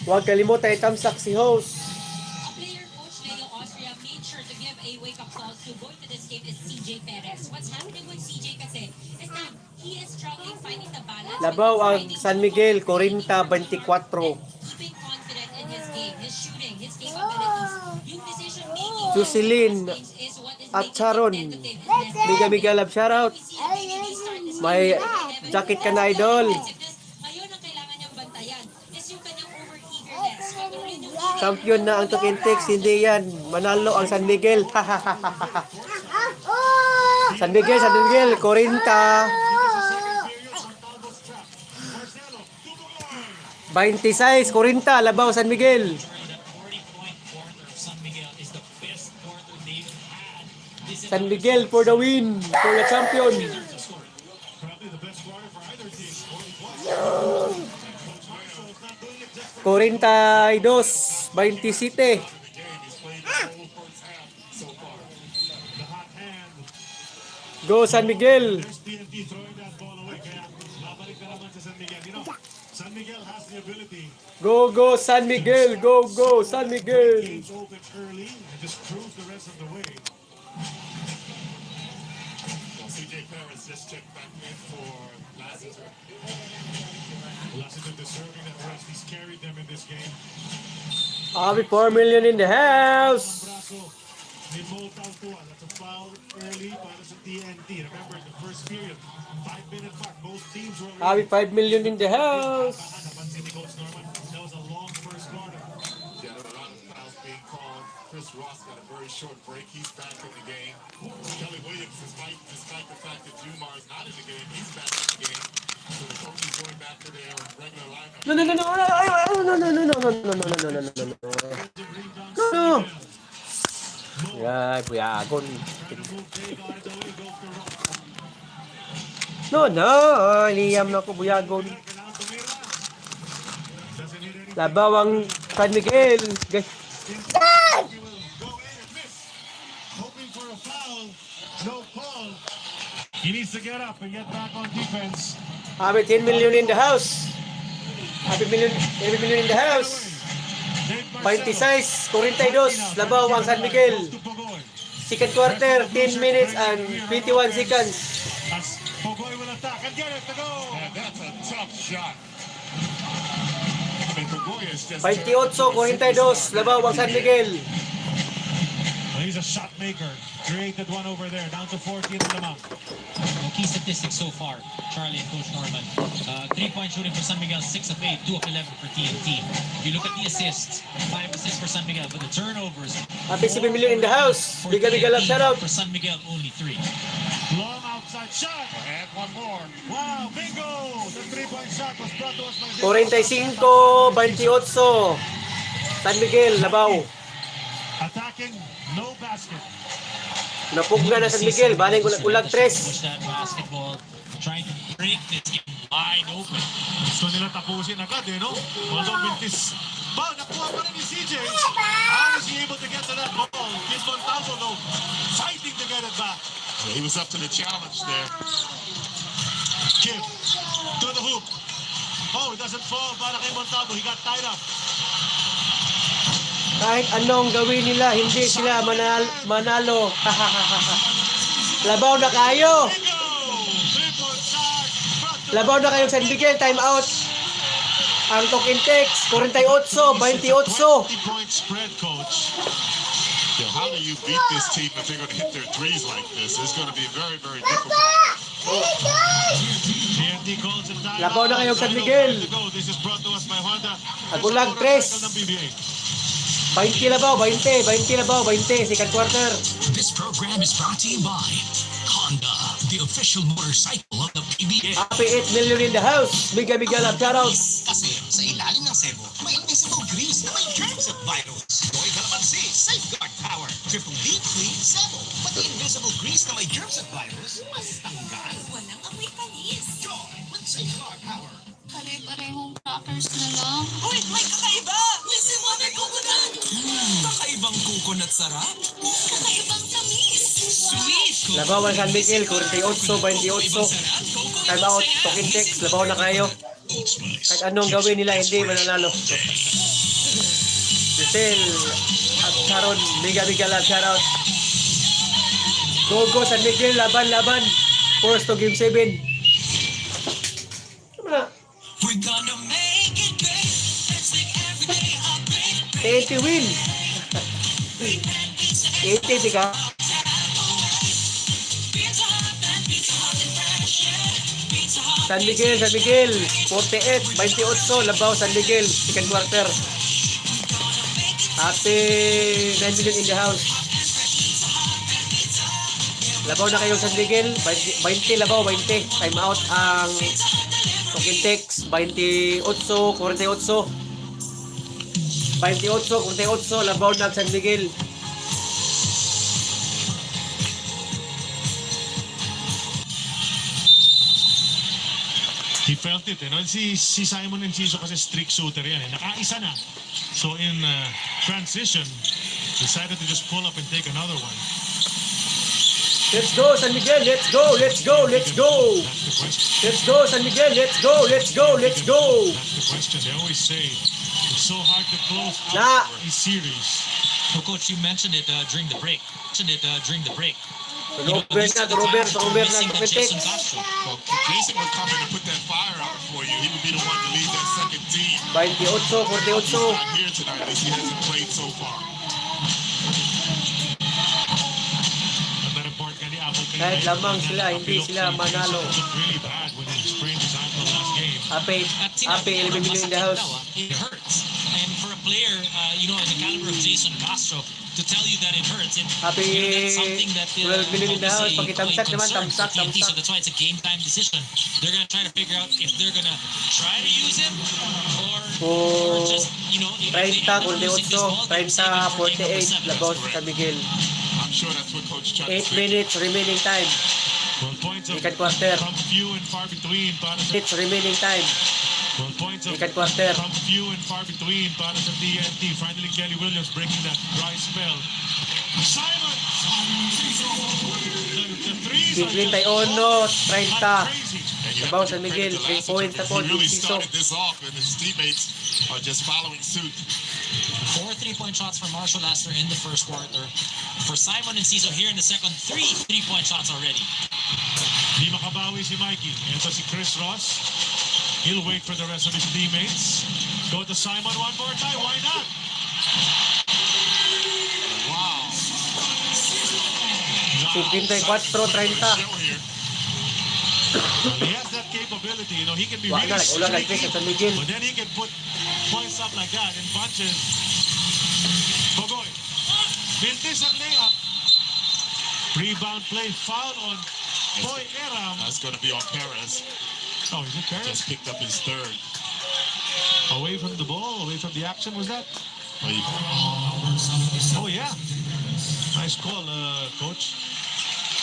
Huwag kalimutan, tamsak si host. A player coach Leo Austria made sure to give a wake-up call to going to this game is CJ Perez. What's happening with CJ kasi is that he is struggling finding the balance. Labaw ang between San Miguel, 40, 24. keeping confident in his game, his shooting, his capabilities. Yung decision-making. Jocelyn is what is at making Sharon. it tentative in his game. Biga love shoutout. We see a maybe they start this May game. jacket ka na, idol. Ngayon ang kailangan niyang bantayan is yung kanyang over-eagerness. Kontrolin yung eagerness. Champion na ang token text, hindi yan. Manalo ang San Miguel. San Miguel, 40. 26, 40, Labaw, San Miguel. That 40-point quarter of San Miguel is the best quarter they've had. This San Miguel for the win, for the champion. Probably the best quarter for either team. 40 points. Coach Marshall's not doing it just for 42, 27. The game, he's played the whole first half so far. the hot hand. Go San Miguel. There's TNT throwing that ball away. Kaya babalik na naman sa San Miguel. You know, San Miguel has the ability. Go, go San Miguel. Go, go San Miguel. Games open early and just cruise the rest of the way. Well, CJ Paris just checked back in for Lassiter. Lassiter deserving that rest. He's carried them in this game. Abi 4 million in the house. Braso ni Mo Tautua. That's a foul early para sa TNT. Remember, in the first period, 5-minute mark, both teams were Abi 5 million in the house. Napansin ni Coach Norman, that was a long first quarter. Yeah, there were a lot of fouls being called. Chris Ross got a very short break. He's back in the game. Kelly Williams, despite the fact that Jumar is not in the game, he's back in the game. So the coach is going back to their regular lineup. No, no, no, no, no, no, no, no, no, no, no, no, no, no, no, no, no. No. Ay, buyagon. No, no, Liam na ko buyagon. Labaw ang San Miguel. Guys. Go in and miss. Hoping for a foul. No call. He needs to get up and get back on defense. Abi 10 million in the house. Abi million, 11 million in the house. 26, 42, Labaw ang San Miguel. Second quarter, 10 minutes and 21 seconds. As Pogoy will attack and get it to go. And that's a tough shot. I mean, Pagoy is just 28, 42, Labaw ang San Miguel. Well, he's a shot maker. Created one over there, down to 40 in the lamang. Well, key statistics so far, Charlie and Coach Norman. 3-point shooting for San Miguel, 6 of 8, 2 of 11 for TNT. If you look at the assists, 5 assists for San Miguel, but the turnovers, Abi 7 million in the house. for Biga-biga lang TNT, shout out. for San Miguel, only 3. Long outside shot. and one more. Wow, bingo! The three-point shot was brought to us by 45, 28. San Miguel, Labaw. attacking, no basket. Napugna na San Miguel, baling ulag 3. Push that basketball, trying to break this game wide open. Gusto nila tapusin agad no? Although Bintis, nakuha pa rin ni CJ. How was he able to get to that ball? Kid Montalvo, though, fighting to get it back. So he was up to the challenge there. Kim, to the hoop. Oh, it doesn't fall para kay Montalvo. He got tied up. Kahit anong gawin nila, hindi sila manalo. Labaw na kayo. Bingo! Three-point shot. Brought to Labaw na kayo San Miguel, time out. Ang token text, 48, 28. 20-point spread, coach. Yeah, how do you beat this team if they're going to hit their threes like this? It's going to be very, very difficult. TNT calls it time. Labaw na kayo San Miguel. This is brought to us by Honda. Agulag, tres. Ng PBA. 20 Labaw, 20 Labaw, 20, second quarter. This program is brought to you by Honda, the official motorcycle of the PBA. Happy 8 million in the house. Biga-biga lang, shout out. Kasi sa ilalim ng sebo, may invisible grease na may germs at virus. Goy Calamansi, Safeguard Power. Triple D Clean Sebo. Pati invisible grease na may germs at virus, mas tanggal. Walang amoy panis. Joy with Safeguard Power. Pare-parehong crackers na lang. Uy, may kakaiba! Listen mo, may coconut! Kakaibang coconut sarap. Kakaibang tamis. Sweet! Labaw ang San Miguel, 48, 28. Time out, token text, labaw na kayo. Kahit anong gawin nila, hindi mananalo. Giselle at Sharon, biga-biga lang, shout out. Go, go, San Miguel, laban. Force to game 7. We're gonna make it big. Let's make every day a big 80 win. 80 di ka. San Miguel, 48, 28, Labaw, San Miguel, second quarter. Happy 9 million in the house. Labaw na kayo San Miguel, 20 Labaw, 20. Time out ang Quintex, 28, 48. 28, 48, labaw ng San Miguel. He felt it, eh, no? Si Simon Enciso kasi strict shooter yan, eh. Nakaisa na. So in transition, decided to just pull up and take another one. Let's go, San Miguel! Let's go! Let's go! Let's go! That's the question. Let's go, San Miguel! Let's go! Let's go! Let's go! That's the question. They always say it's so hard to close Nah. out these series. Well, Coach, you mentioned it during the break. Robert na, Robert Missing na, that Jason Quintex. Castro. Well, Jason would come in and put that fire out for you. He would be the one to lead that second team. 28, 48. He's not here tonight as he hasn't played so far. Another part nga ni Apple kay Kahit Mike lamang na sila, hindi nakapilok sila si manalo. Jason. Looked really bad when he sprained his ankle last game. Happy 11 million in the house. It hurts. And for a player, the caliber of Jason Castro, to tell you that it hurts, Happy that's something that 12 million in the house. obviously Pagkitamsak naman, concern for tamsak, TNT. So tamsak. that's why it's a game time decision. They're gonna try to figure out if they're gonna try to use him or just if they 30, end up losing this ball, 48, they're saving for game 48, number 7. labaw sa San Miguel. I'm sure that's what Coach Chuck 8 minutes remaining time. Well, points have Second quarter. come few and far between para sa Minutes remaining time. Well, points have Second quarter. come few and far between para sa TNT. Finally, Kelly Williams breaking that dry spell. Simon! The threes are 51, just 30. crazy. And you Labaw have to San give Miguel, credit to 3 points na Lassiter. po, He really Enciso. started this off and his teammates are just following suit. 4 3-point shots for Marshall Laster in the first quarter. For Simon and Ciso here in the second, 3 3-point shots already. Di makabawi si Mikey. Ito si Chris Ross. He'll wait for the rest of his teammates. Go to Simon one more time. Why not? Wow. 54, 30. Show here. Well, he has that capability. He can be Wala really na, ulan streaky, sa San Miguel. but then he can put points up like that in bunches. Bogoy. Bintis ang layup. Rebound play, foul on Boy Eram. That's going to be on Perez. Oh, is it Perez? Just picked up his third. Away from the ball, away from the action, was that? Well, Oh, yeah. Nice call, Coach.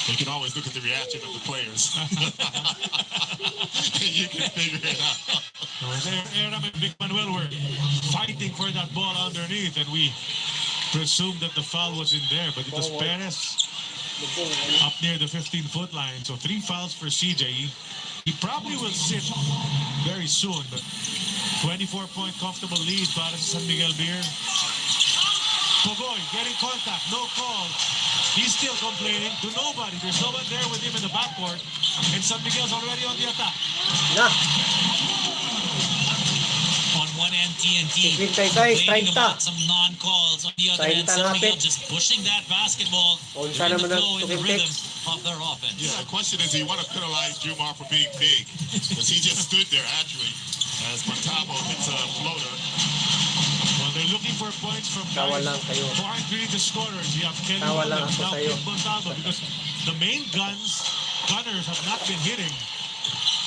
you can always look at the reaction of the players. You can figure it out. Eram and Vic Manuel were fighting for that ball underneath, and we presumed that the foul was in there, but it was Perez up near the 15-foot line. So 3 fouls for CJ. He probably will sit very soon, but 24-point comfortable lead para sa San Miguel Beer. Pogoy getting contact, no call. He's still complaining to nobody. There's no one there with him in the backcourt, and San Miguel's already on the attack. Na, On one end, TNT 56, complaining 30. about some non-calls. On the other end, 30 San Miguel lapit. just pushing that basketball. Kung They're saan in the naman ang flow, in the rhythm tukintex. of their offense. Yeah, the question is, do you want to penalize Jumar for being big? Because he just stood there, actually, as Montavo hits a floater. Well, they're looking for points from Tawa guys lang kayo. who aren't really the scorers. You have Kelly Tawa lang Williams, ako now sa'yo. Kid Montalvo, because the main gunners have not been hitting.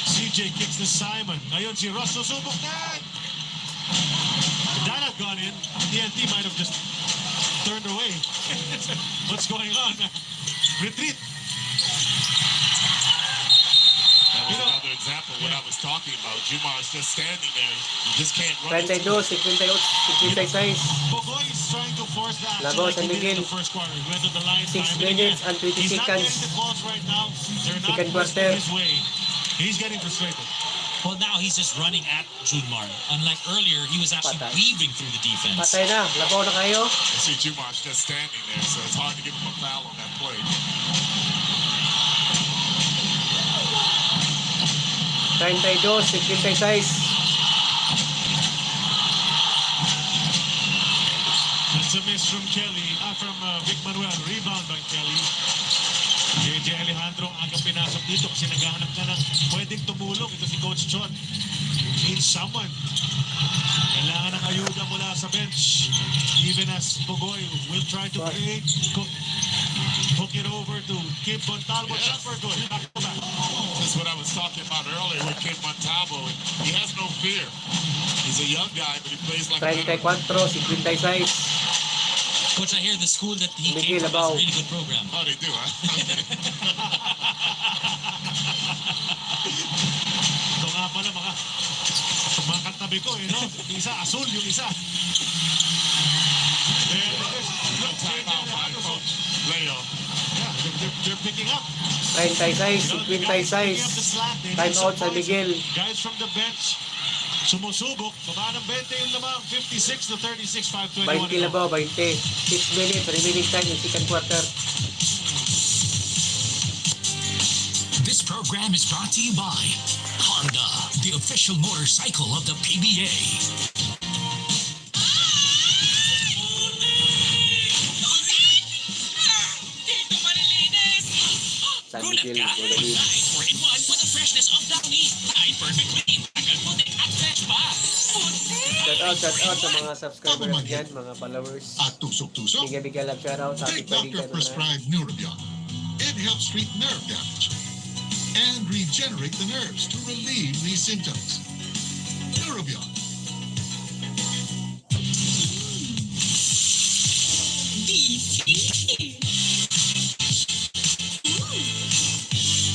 CJ kicks to Simon. Ngayon si Ross susubok na. If that had gone in, TNT might have just turned away. What's going on? Retreat. That was another example of what I was talking about. Jumar's just standing there. You just can't run into 32, him. 56. Bogoy is trying to force the action Laban like San he did in Miguel. the first quarter. He went to the line 6 time and minutes again. and 20 He's not seconds. getting the calls right now. They're not Second forcing quarter. his way. He's getting frustrated. Well, now he's just running at Junmar. Unlike earlier, he was actually Patay. weaving through the defense. Patay na, labaw na kayo. You see Jumar's just standing there, so it's hard to give him a foul on that play. 32, 56. That's a miss from Kelly, from Vic Manuel. Rebound by Kelly. JJ Alejandro ang agang pinasok dito kasi naghahanap ka ng pwedeng tumulong. Ito si Coach Chot. Needs someone. Kailangan ng ayuda mula sa bench. Even as Bogoy will try to create. Hook it over to Kim Montalvo. Shot for good. Back to back. That's what I was talking about earlier with Kid Montalvo. He has no fear. He's a young guy, but he plays like a veteran. 34, 56. Coach, I hear the school that he Miguel came from has Laban. a really good program. Oh, they do, huh? Ito nga pala mga katabi ko no? Yung isa, asul yung isa. No timeout by Coach Leo. Yeah, they're picking up. 36, Picking up the 56. slack. They need Time some out San points. Miguel. Guys from the bench, sumusubok. Baba ng 20 yung lamang. 56 to 36, 5:21. 20 Labaw, 20. 6 minutes remaining time in second quarter. This program is brought to you by Honda, the official motorcycle of the PBA. San Miguel, magaling. 4-in-1 with the freshness of Downy. Ay, perfect clean. Tagal puti at fresh pa. Shout out sa mga subscribers dyan, mga followers. At tusok-tusok, Bigyan love shout out. Happy take Friday ka naman. doctor-prescribed Neurobion. It helps treat nerve damage and regenerate the nerves to relieve these symptoms. Neurobion.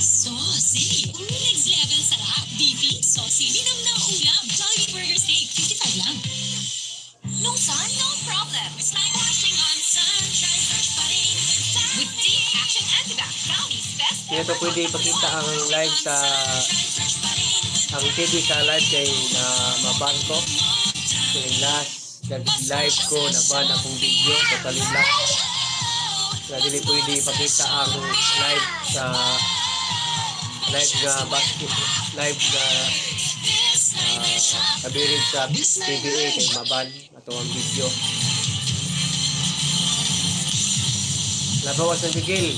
Saucy. Next level sarap. Beefy, saucy. Linam na ulam. Jollibee Burger Steak. 55 lang. No sun, no problem. It's like washing on sunshine. Fresh pa rin with deep action antibac. Brownie's best Hindi ito pwede ipakita ang live sa ang TV sa live kay na maban ko. So yung last live ko na ban akong video totally black. Kaya hindi pwede ipakita ang live sa live na basket live na kabirig sa PBA kay maban ato ang video. Labaw San Miguel.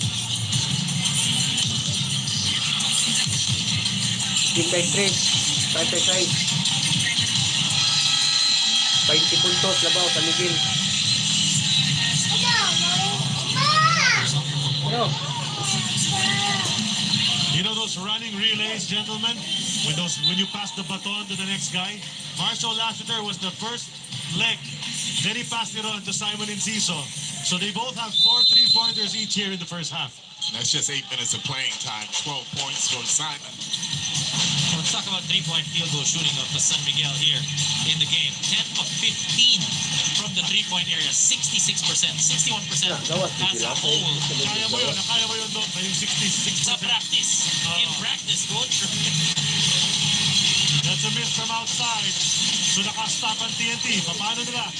53, 36. 20 puntos Labaw San Miguel. Ano? You know those running relays, gentlemen? When you pass the baton to the next guy? Marshall Lassiter was the first leg. Then he passed it on to Simon Enciso. So they both have 4 3-pointers each here in the first half. That's just 8 minutes of playing time. 12 points for Simon. Let's talk about 3-point field goal shooting of the San Miguel here in the game. 10 of 15 from the 3-point area. 66%, 61% as a whole. Kaya mo yun doon. Yung 66%. Sa practice. In practice, coach. That's a miss from outside. So nakastop ang TNT. Paano nila?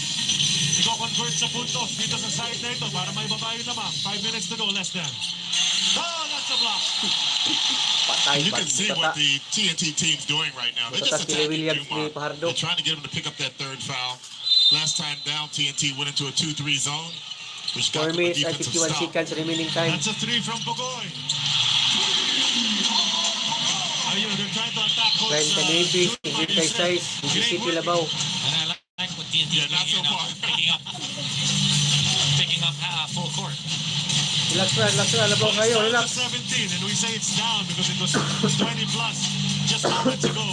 Iko-convert sa puntos dito sa side na ito para may babae naman. 5 minutes to go, less than. Oh, that's a block. Patay You pa. can see what the TNT team's doing right now. They're just Kili attacking Williams ni Dumar. Pajardo. They're trying to get him to pick up that third foul. Last time down, TNT went into a 2-3 zone, which 4 got them a minutes and defensive 51 stop. seconds remaining time. That's a 3 from Bogoy. Ayun, they're trying to attack Coach. 30 Navy, 56, 17 Labaw. And I like what TNT is Yeah, not so doing now. far. Picking up full court. Relax na, Labaw kayo, relax. 17, and we say it's down because it was 20 plus just moments ago.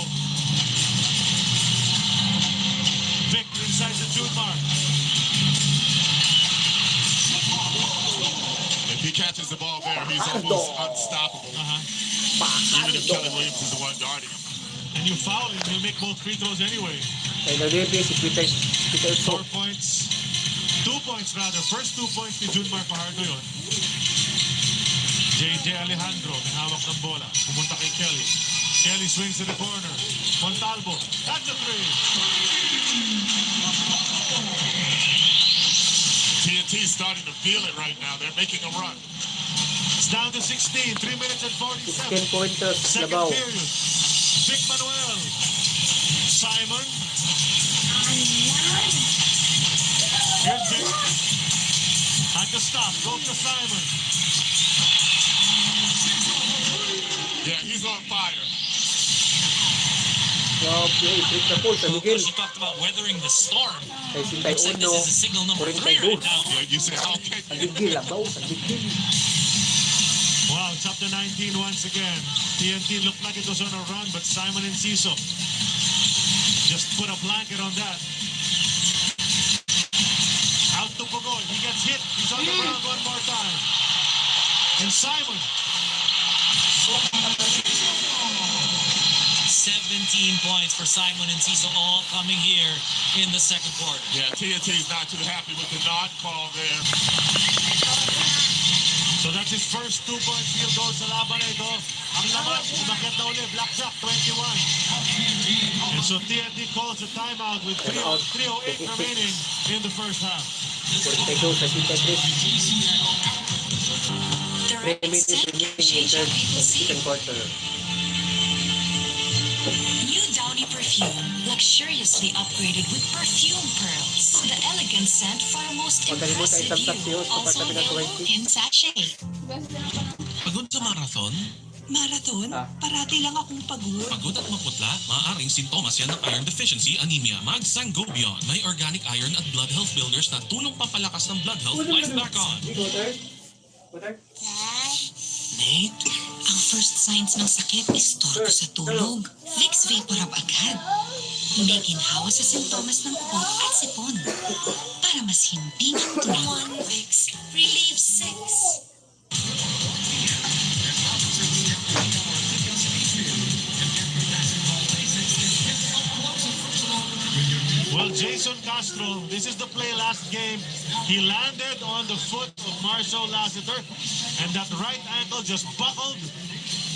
Vic inside the June mark. If he catches the ball there, he's almost unstoppable. Even if Kelly Williams is the one guarding him. And you foul him, he'll make both free throws anyway. Kay Navy, si Peter 4 points. 2 points rather. First 2 points ni Junmar Fajardo yun. JJ Alejandro, may hawak ng bola. Pumunta kay Kelly. Kelly swings to the corner. Montalvo, that's a 3. TNT's starting to feel it right now. They're making a run. It's down to 16. 3 minutes and 47. 16 pointers, Second Labaw. period. Vic Manuel. Simon. Here's Vic. At the stop. Goes to Simon. Yeah, he's on fire. Okay, trick na po, San Miguel. Coach, you talked about weathering the storm. Kay Looks like this is a signal number 3 right now. Yeah, you said, okay. San Miguel, Labaw, San Miguel. Wow, it's up to 19 once again. TNT looked like it was on a run, but Simon Enciso just put a blanket on that. Out to Pugoy. He gets hit. He's on the ground one more time. And Simon. 17 points for Simon and Enciso, all coming here in the second quarter. Yeah, TNT's not too happy with the non-call there. So that's his first 2-point field goal sa laban na ito. Ang Laban, umakyat na ulit, blackjack, 21. And so TNT calls a timeout with 3:08 remaining in the first half. 42 sa The 3 minutes extent remaining in change the how people see second quarter. New Downy perfume, luxuriously upgraded with perfume pearls. The elegant scent for a most Huwag kalimutan impressive i-thumbs up you. yun sa Also pagkatabi ng available 20. in sachet. Pagod sa marathon? Marathon? Parati lang akong pagod. Pagod at maputla, maaaring sintomas yan ng iron deficiency anemia. Mag-Sangobion. May organic iron at blood health builders na tulong pampalakas ng blood health. Life back on. Nate, ang first signs ng sakit is torko sa tulog. Vicks Vaporub agad. May ginhawa sa sintomas ng uot at sipon. Para mas himping ang tulog. One Vicks Relief 6. Well, Jason Castro, this is the play last game. He landed on the foot of Marcel Lassiter, and that right ankle just buckled.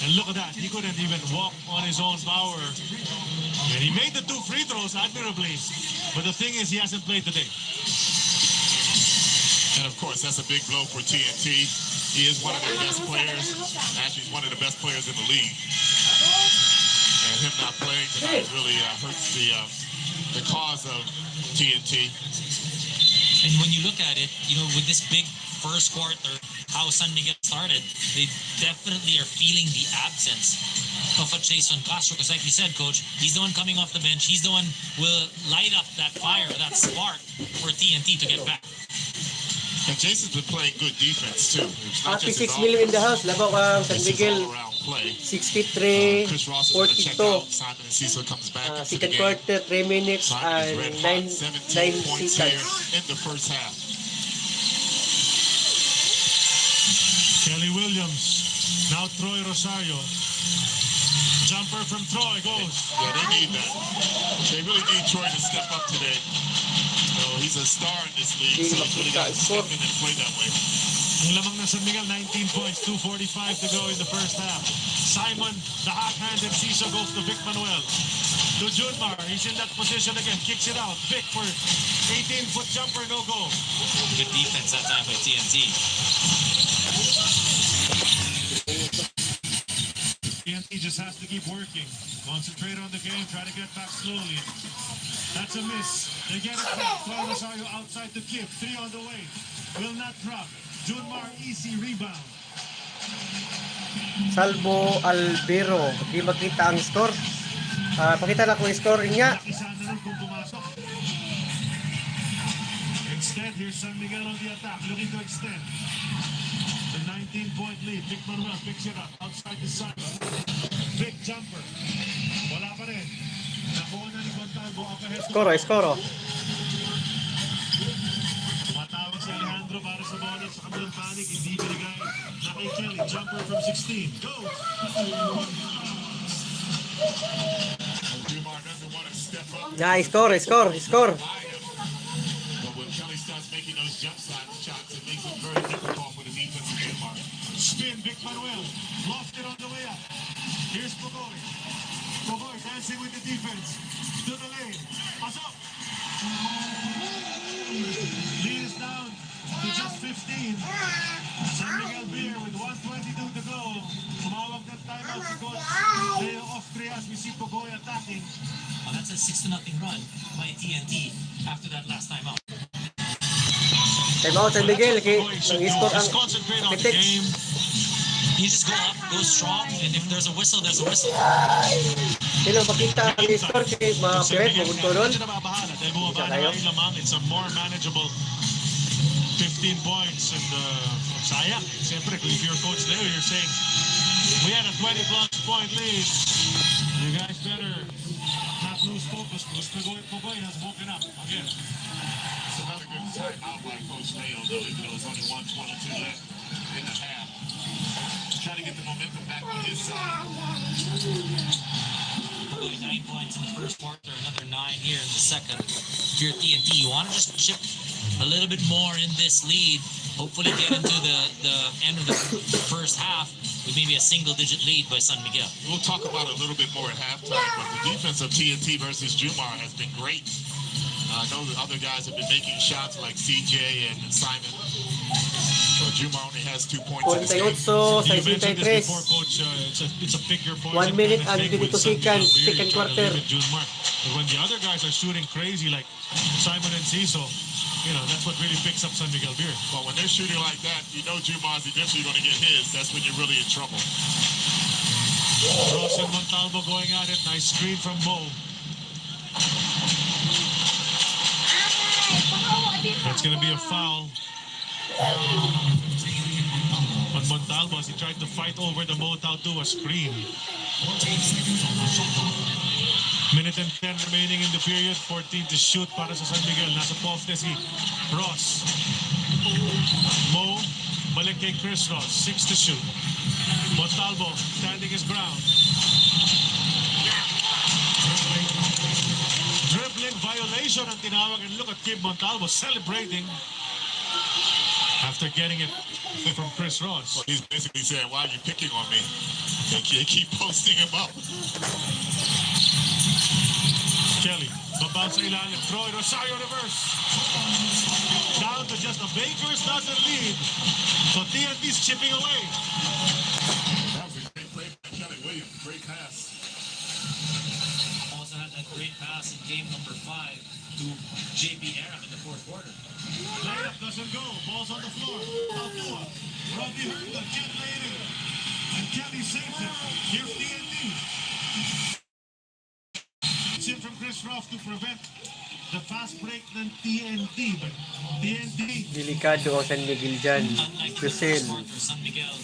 And look at that, he couldn't even walk on his own power. And he made the 2 free throws admirably. But the thing is, he hasn't played today. And of course, that's a big blow for TNT. He is one of their best players. Actually, he's one of the best players in the league. And him not playing tonight really hurts the cause of TNT. And when you look at it, with this big first quarter, how San Miguel started, they definitely are feeling the absence of a Jason Castro. Because like you said, Coach, he's the one coming off the bench. He's the one will light up that fire, that spark for TNT to get back. And Jason's been playing good defense too. It's not Happy just his 6 million in the house. Labaw ang San it's his Miguel. all-around play. 63, Chris Ross is going to check 42. out. Simon Enciso comes back into the Second game. quarter, 3 minutes Simon is and red 9 hot, 17 points here seconds. in the first half. Kelly Williams, now Troy Rosario. Jumper from Troy goes. Yeah, they need that. They really need Troy to step up today. He's a star in this league, so he's really got to step in and play that way. Ang lamang na San Miguel, 19 points, 2:45 to go in the first half. Simon, the hot-handed Ciso goes to Vic Manuel. To Junmar, he's in that position again, kicks it out. Vic for 18-foot jumper, no go. Good defense that time by TNT. TNT just has to keep working. Concentrate on the game, try to get back slowly. That's a miss. They get it back. Troy Rosario outside the kick. 3 on the way. Will not drop. Junmar, easy rebound. Salvo Albero. Di makita ang score. Pakita lang kung score niya. Nakisana nun kung pumasok. Instead, here's San Miguel on the attack, looking to extend. The 19-point lead. Vic Manuel picks it up outside the side. Big jumper. Wala pa rin. Nakuha na ni Montalvo up ahead. Skoro. Tumatawag si Alejandro para sa bonus sa kabilang panig. Hindi binigay na kay Kelly. Jumper from 16. Go! Dumar doesn't want to step up. Score. But when Kelly starts making those jump shots, it makes it very difficult for the defense of Dumar. Spin, Vic Manuel. Lost it on the way up. Here's Pugoy. Pugoy dancing with the defense. To the lane. Pasok! Lead is down to just 15. San Miguel Beer with 1:22 to go. Tumawag ng timeout si Coach Leo Ostrias. We see Pugoy attacking. Well, that's a 6-0 run by TNT after that last time out. Time out San Miguel. Nag-score ang Just concentrate on the Pitex. game. You just go up, go strong, and if there's a whistle, there's a whistle. Sino makita ang score kay mga pwede magunto doon. Medyo nababahala dahil bumaba na lang lamang. It's a more manageable 15 points and sayang. Siyempre, if you're Coach Leo, you're saying, we had a 20-plus point lead. You guys better not lose focus because Pagoy has woken up again. It's another good timeout by Coach Leo, though, even though there's only 1:22 left in the half. Trying to get the momentum back on his side. Pagoy 9 points in the first quarter, another 9 here in the second. If you're TNT, you want to just chip a little bit more in this lead. Hopefully get into the end of the first half with maybe a single-digit lead by San Miguel. We'll talk about it a little bit more at halftime, but the defense of TNT versus Jumar has been great. I know the other guys have been making shots like CJ and Simon. So Jumar only has 2 points in this game. 48, You mentioned this 63. before, Coach. It's a pick your poison 1 minute kind of and thing with 22 San Miguel seconds, Beer. You second try to quarter. limit Jumar. But when the other guys are shooting crazy like Simon and Ciso, you know, that's what really picks up San Miguel Beer. But when they're shooting like that, you know Jumar's eventually going to get his. That's when you're really in trouble. Ross and Montalvo going at it. Nice screen from Mo. That's going to be a foul on Montalvo as he tried to fight over the Motown to a screen. Minute and 10 remaining in the period. 14 to shoot para sa San Miguel. Nasa poste si Ross. Mo, balik kay Chris Ross. 6 to shoot. Montalvo standing his ground. Dribbling violation ang tinawag, and look at Kim Montalvo celebrating after getting it from Chris Ross. Well, he's basically saying, why are you picking on me? They keep posting him up. Kelly, babaw sa ilalim. Troy Rosario reverse. Down to just a Baker's dozen lead. So TNT's chipping away. That was a great play by Kelly Williams. Great pass. Also had a great pass in game number 5 to JP Aram in the fourth quarter. Layup doesn't go. Ball's on the floor. Papua. Robbie Herndon can't lay it in. And Kelly saves it. Here's TNT. It's in from Chris Ruff to prevent the fast break ng TNT. But TNT, Delikado ang San Miguel dyan. Crucel. San Miguel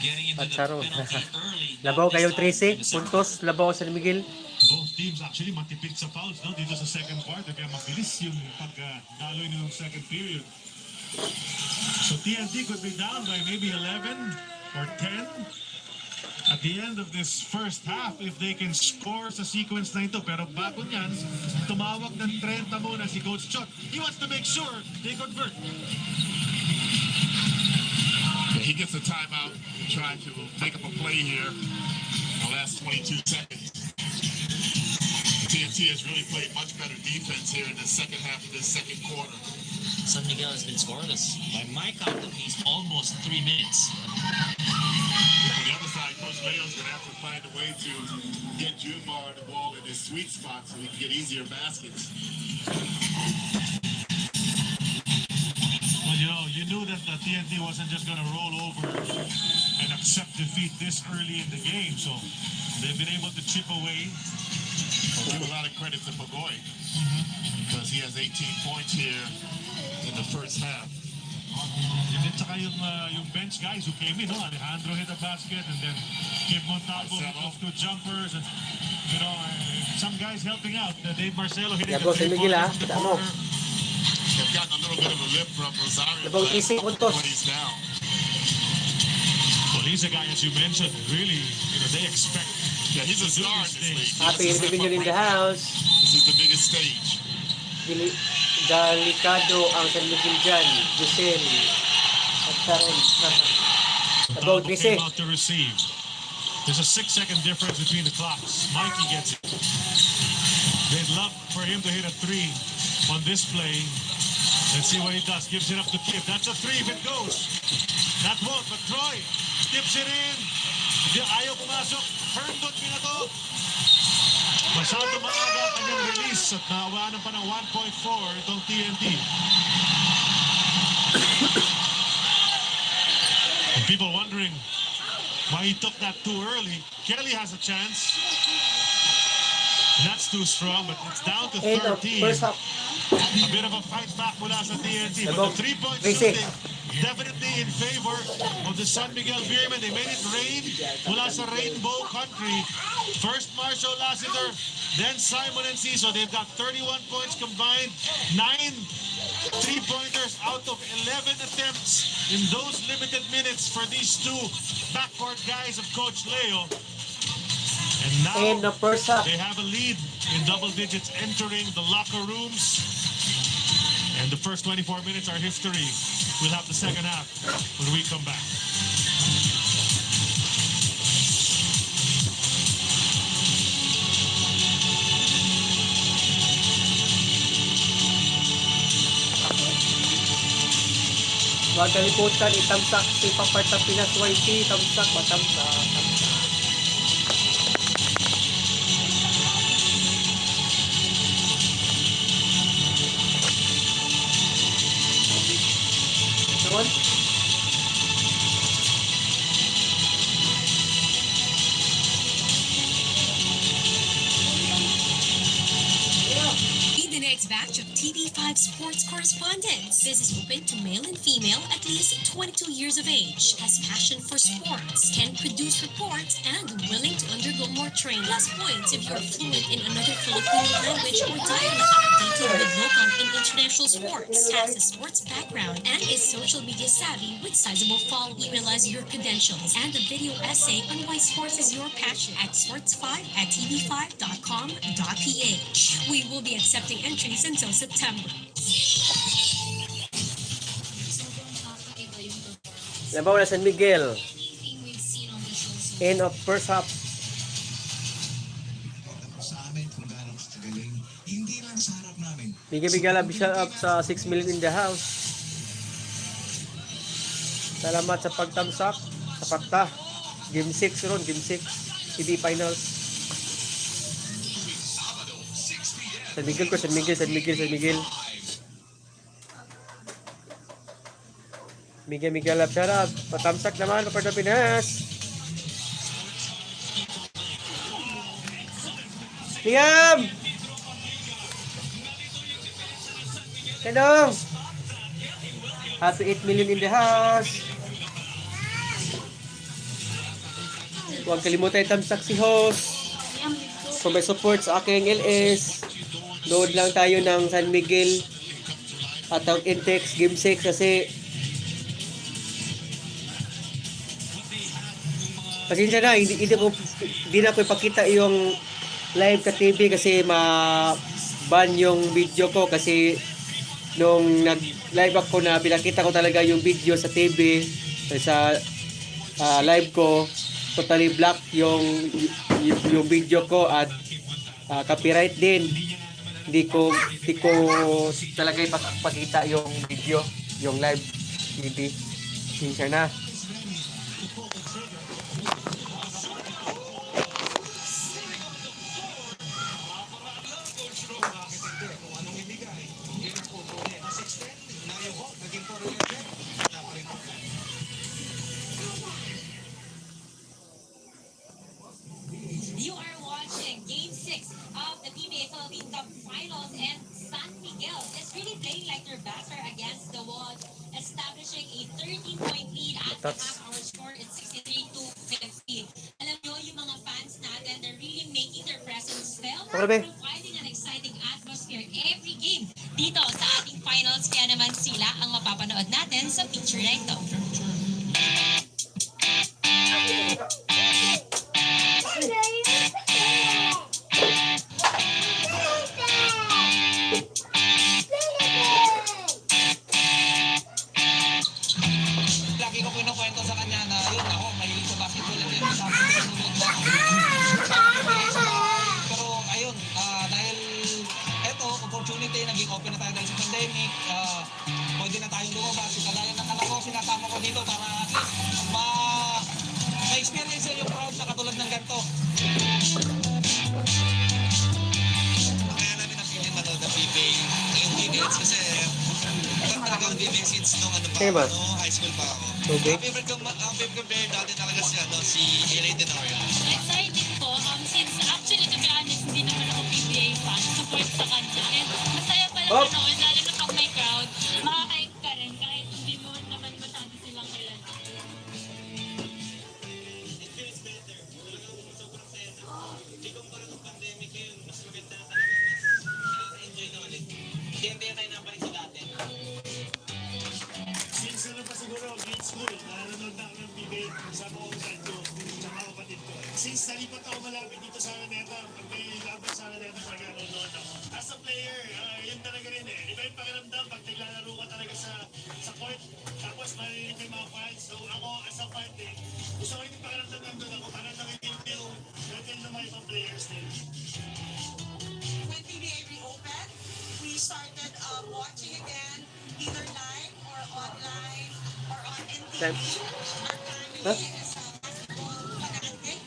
getting into At the Charo. penalty early. Labaw Not kayo this time 13 in the second puntos. Labaw San Miguel. both teams actually matipid sa fouls, no? Dito sa second quarter, kaya mabilis yung pagdaloy ng second period. So TNT could be down by maybe 11 or 10 at the end of this first half if they can score sa sequence na ito. Pero bago niyan, tumawag ng 30 muna si Coach Chot. He wants to make sure they convert. He gets a timeout, trying to make up a play here in the last 22 seconds. TNT has really played much better defense here in the second half of this second quarter. San Miguel has been scoreless. By my count, at least almost 3 minutes. On the other side, Coach Leo's going to have to find a way to get Jumar the ball in his sweet spot so he can get easier baskets. Well, you knew that the TNT wasn't just going to roll over and accept defeat this early in the game. So they've been able to chip away. I'll give a lot of credit to Pagoy because he has 18 points here in the first half. And then saka yung bench guys who came in, no? Alejandro hit a basket and then Kim Montalvo hit off 2 jumpers and some guys helping out. Dave Marcelo hitting Yago, si Miguel, ha? Kita mo. They've gotten a little bit of a lift from Rosario Labang isip puntos. when he's down. Well, he's a guy, as you mentioned, really, they expect. Yeah, he's a star in this league. Happy This is Reunion in the right now. house. This is the biggest stage. Delikado ang San Miguel dyan. Giselle. At Sharon. Labaw Montalvo came 13. out to receive. There's a 6-second difference between the clocks. Mikey gets it. They'd love for him to hit a 3 on this play. Let's see what he does. Gives it up to Kip. That's a 3 if it goes. That won't, but Troy tips it in. Ayaw pumasok. Herndon pinato. Masyado maaga ang kanyang release at naawaan pa ng 1.4 itong TNT. And people wondering why he took that too early. Kelly has a chance. That's too strong, but it's down to 8 of 13. first half. A bit of a fight back mula sa TNT. But Labaw the 3-point 13. shooting definitely in favor of the San Miguel Beermen. They made it rain mula sa Rainbow Country. First Marshall Lassiter, then Simon and Ciso. They've got 31 points combined, 9 3-pointers out of 11 attempts in those limited minutes for these two backcourt guys of Coach Leo. And now In the first half. they have a lead in double digits entering the locker rooms. And the first 24 minutes are history. We'll have the second half when we come back. Huwag kalimutan itamsak si PAPART ng Pinas YT. Tamsak, matamsak. Come on. Be the next batch of TV5 sports correspondents. This is open to male and female at least 22 years of age, has passion for sports, can produce reports, and willing to undergo more training. Plus points if you're fluent in another Filipino language or dialect, dated with local and international sports, has a sports background, and is social media savvy with sizable following. Email us your credentials and a video essay on why sports is your passion at sports5@tv5.com.ph. We will be accepting entries until September. Laban na San Miguel. End of first half. Sa amin kung gaano kagaling, hindi lang sa harap namin. Bigay-bigay lang shout out sa 6 million in the house. Salamat sa pagtamsak. Sa pakta. Game-6 ron. Game-6. PBA Finals. San Miguel ko. San Miguel. San Miguel. San Miguel. Miguel up. Shout out. Patamsak naman. Paparto Pinas. Liam! Kanong! Happy 8 million in the house. Huwag kalimutan itamsak si host. Kung may support sa aking LS, load lang tayo ng San Miguel at ang Intex Game-6 kasi pasensya na, hindi na ko ipakita yung live ka TV kasi ma-ban yung video ko kasi nung nag-live ako na pinakita ko talaga yung video sa TV sa live ko, totally black yung video ko at copyright din. Hindi ko talaga ipakita yung video, yung live TV. Pasensya na. You are watching Game-6 of the PBA Philippine Cup Finals, and San Miguel is really playing like their backs are against the wall, establishing a 13-point lead at the half. Our score is 63-50. Alam nyo, yung mga fans natin, they're really making their presence felt, providing an exciting atmosphere every game dito sa ating finals. Kaya naman sila ang mapapanood natin sa picture na ito. Lagi ko kinukwento sa kanya na yun ako, mahilig sa basketball at yun sa akin sunod na. Pero ayun, dahil eto, opportunity, naging open na tayo dahil sa pandemic, pwede na tayong lumabas. Kalaya ng anak ko, sinasama ko dito para at least ma-experience yung crowd na katulad ng ganito. Kaya namin napili manood ng PBA ngayong minutes kasi ito talaga ang PBA since nung high school pa ako. Okay. Ang favorite kong player dati talaga si A-Ray Tenorio. Exciting po, since actually to be honest, hindi naman ako PBA fan, support sa kanya. And masaya pala manood, lalo na pag may crowd, makakain ka rin kahit hindi mo naman sa mga utan ko, tsaka kapatid ko. Since nalipat ako malapit dito sa Araneta, pag may laban sa Araneta, nagkakaroon ako. As a player, yun talaga rin eh. Iba yung pakiramdam pag naglalaro ka talaga sa court, tapos marinig yung mga fans. So ako, as a fan eh, gusto ko yung pakiramdam nandun ako para nakikinig yung ng mga ibang players din. When PBA reopened, we started watching again, either live or online or on NTV. Time. Our family Huh? is basketball fanatic.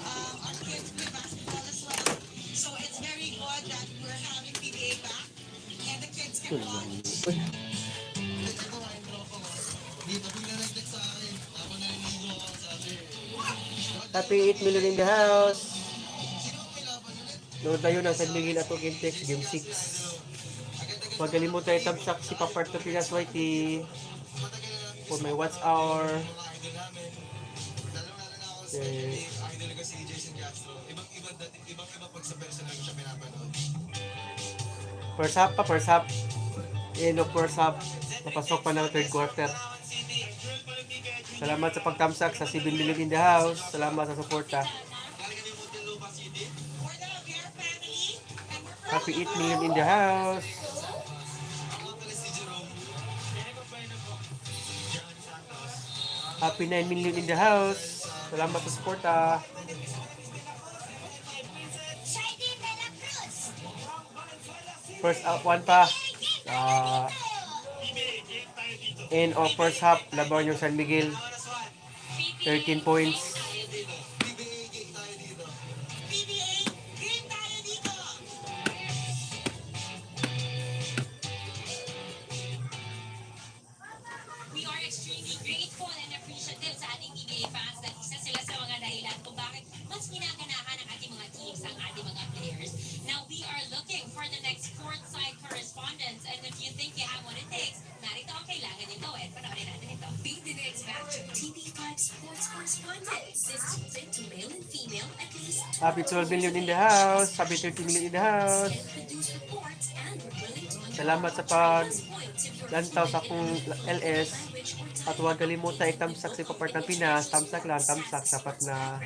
Our kids play basketball as well. So it's very good that we're having PBA back and the kids can watch. Dito bigla nag-text sa akin. Habang naliligo ako, sabi. Happy 8 million in the house. Sino ang may laban ulit? Nood tayo ng San Miguel ato Game-6, Game-6. Huwag kalimutan tamsak si PAPART to Pinas YT. For my watch hour. Mga idol namin. Lalo-lalo na ako sa idol ko si Jason Castro. Ibang-iba pag sa personal ko siya pinapanood. First half. End of first half. Napasok pa ng third quarter. Salamat sa pagtamsak sa 7 million in the house. Salamat sa suporta. Happy 8 million in the house. Happy 9 million in the house. Salamat sa suporta. First out, one pa. End of first half, laban yung San Miguel. 13 points. We are extremely grateful and appreciative sa ating PBA fans na isa sila sa mga dahilan kung bakit mas ginaganahan ng ating mga teams ang ating mga players. Now, we are looking for the next courtside correspondence, and if you think you have what it takes, narito ang kailangan nyo gawin. Panoorin natin ito. Be the next batch of TV5 sports correspondents. This is open to male and female at least Happy 12 million in the house. Happy 13 million in the house. and produce reports and we're willing to Salamat sa paglantaw sa akong LS. At huwag kalimutan itamsak si PAPART ng Pinas. Tamsak lang, tamsak. Sapat na.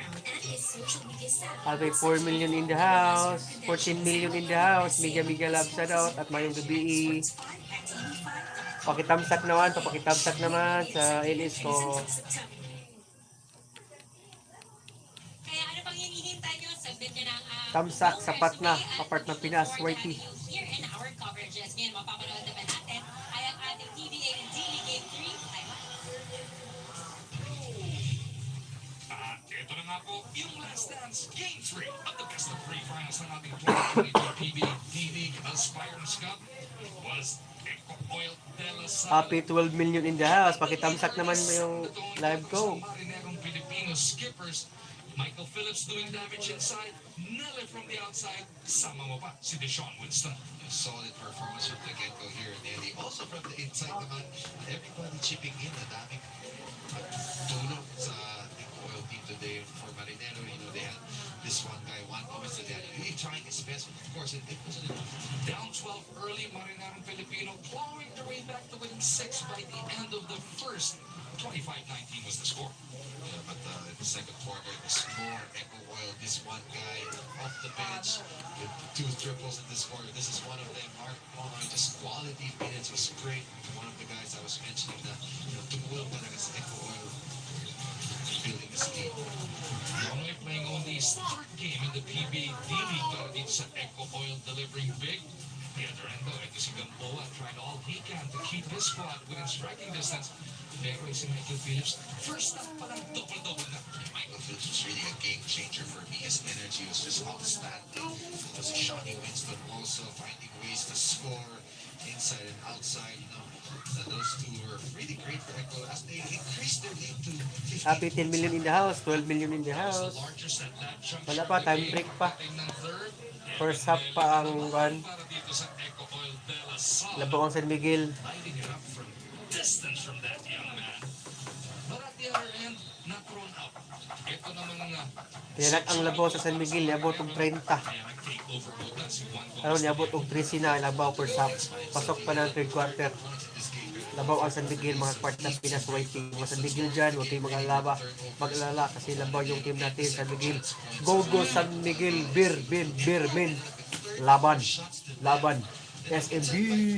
Happy 4 million in the house. 14 million in the house. Mega love shout out. At mayong gabi. Pakitamsak naman sa LS ko. Kaya ano pang hinihintay nyo? Submit nyo ng Tamsak, sapat na. PAPART ng Pinas, YT. Here in our coverages. Ngayon, mapapanood naman natin ay ang ating PBA and Daily Game 3. Ito na nga po, yung Last Dance Game 3 at the best of 3 finals ng ating 2022 PBA D-League Aspirants Cup was Eco Oil de la Salle. Happy 12 million in the house. Pakitamsak naman mo yung live ko. Marinerong Filipino skippers. Michael Phillips doing damage inside. Nelly from the outside. Sama mo pa si Deshaun Winston. A solid performance from the get-go here, Nelly. Also from the inside naman, everybody chipping in. Ang daming tulong sa oil team today for Marinero. You know, they had this one guy, one moment that they had really trying his best. Of course, it wasn't enough. Down 12 early, Marinerong Filipino clawing their way back to winning 6 by the end of the first. 25-19 was the score. Yeah, but in the second quarter, the score, Echo Oil, this one guy off the bench with 2 triples in this quarter. This is one of them. Mark Palmer, just quality minutes was great. One of the guys I was mentioning that, tumulong talaga sa Echo Oil building this team. Only playing only his third game in the PBA D-League para dito sa Echo Oil delivering big. The other end though, ito si Gamboa tried all he can to keep his squad within striking distance. Pero si Michael Phillips, first half pa lang double-double na. Michael Phillips was really a game changer for me. His energy was just outstanding. It was Shawnee Winston also finding ways to score inside and outside. Those two were really great for Echo as they increased their lead to 50. Happy 10 million in the house. 12 million in the house. Wala pa, time break pa. First half pa ang one. Labang ang San Miguel. Distance from that young man. But at the other end, not thrown out. Ito naman ang Kaya ang labaw sa San Miguel, niabot og 30. take over mode na si Juan Ano, niabot og 13 na, labaw first half. Pasok pa ng third quarter. Labaw ang San Miguel, mga kwarta Pinas waiting. Mga San Miguel dyan, huwag kayong mag-alala kasi labaw yung team natin, San Miguel. Go, go, San Miguel, bir, min. Laban, SMB.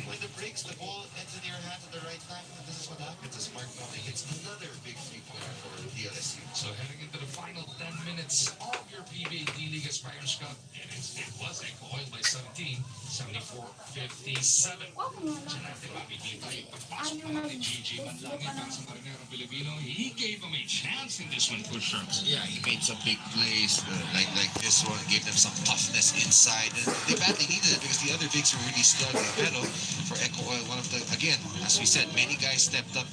When the breaks, the ball ends in your hands at the right time. And this is what happens. As Mark Nothing hits another big three-pointer for DLSU. So heading into the final 10 minutes of your PBA D-League Aspirants Cup, and it was Echo Oil by 17, 74-57. Diyan natin makikita yung pagpasok naman ni Gigi Manlangit para sa Marinero Pilipino. He gave him a chance in this one, Coach Sharks. Yeah, he made some big plays like this one, gave them some toughness inside. And they badly needed it because the other bigs were really struggling. Pero for Echo Oil, one of the, again, as we said, many guys stepped up.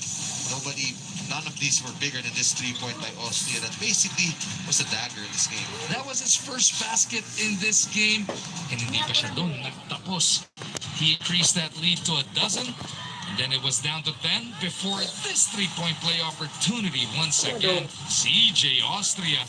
None of these were bigger than this 3-point by Austria. That basically was a dagger in this game. That was his first basket in this game. And hindi pa siya doon nagtapos. He increased that lead to 12. And then it was down to 10 before this 3-point play opportunity. Once again, CJ Austria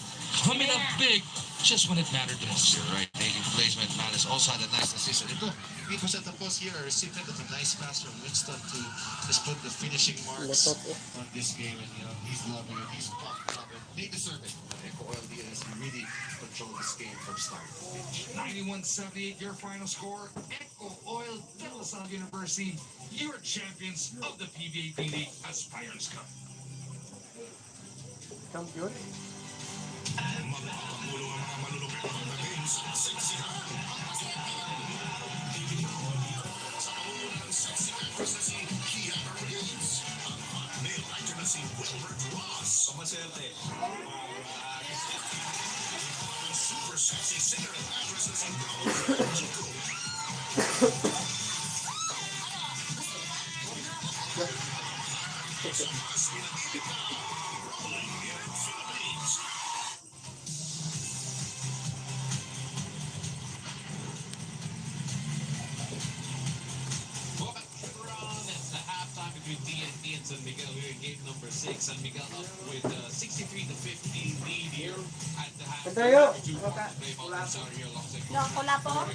coming up big just when it mattered the most. You're right. Making placement matters. Also had a nice assist. Ito, 8% of post here received it. It's a nice pass from Winston to just put the finishing marks on this game. And, he's loving it. He's pumped up it. They deserve it. Echo Oil DS really controlled this game from start to finish. 91-78, your final score. Echo Oil, De La Salle University, your champions of the PBA D-League Aspirants Cup. Champion. Magpapagulo ang mga malulupit ng games sa seksihan. Sa pangunguna ng sexy actress na si Kiara Reeves. Ang hot male actor na si Wilbert Ross. Pamaserte. Ang super sexy singer and actress na si Paolo Chico. Sa mas pinatitig na rolling here in Philippines. It's the halftime between DNT and San Miguel here in game number 6. San Miguel up with 63-15 lead here at the half. Tayo. Play Baltasar here alongside Wala po.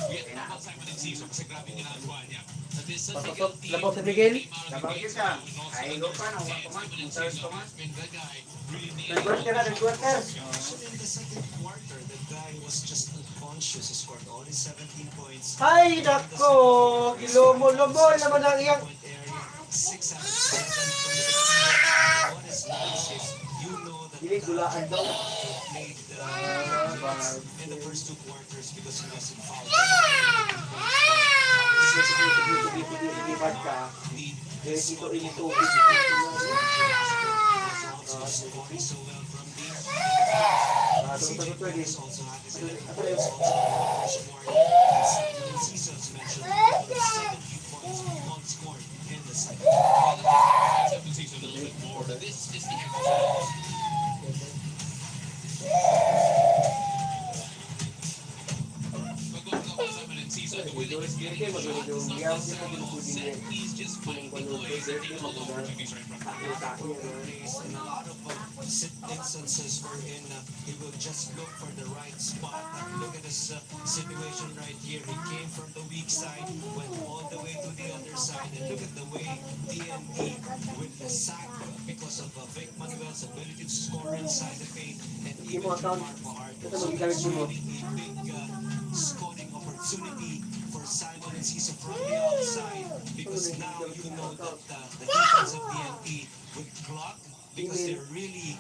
we had Laban Simon and Cesar kasi grabe yung ginagawa niya. At this San Miguel team Labaw San Miguel. Labaw ka. Ay, go pa na. Been the guy really nailed Nag-work ka na, nag-worker. In the second quarter, the guy was just unconscious. He scored only 17 points. Ay, nako! Ilomo-lomo naman ang iyang... Point area, 6 out of 7 What is nice is you know that Hindi, gulaan daw. played in the first 2 quarters because he was in foul. Sige, bad ka. Kaya dito inito. Scoring so well from deep. Tagot-tagot ko din. Also had his Ako na yun. Seasons mentioned 70 points unscored in the second. Seven season a little bit more. This is the exercise. Simon and Cesar, the way that he's getting the shot is not necessarily all set. He's just finding ways to take all opportunities right from Plays in a lot of instances wherein he will just look for the right spot. Look at this situation right here. He came from the weak side, went all the way to the other side, and look at the way TNT with the sack because of Vic Manuel's ability to score inside the paint, and even Mark Mahart. So it's really a big scoring opportunity for Simon and Cesar from the outside, because now you know that the defense of TNT would clock because they're really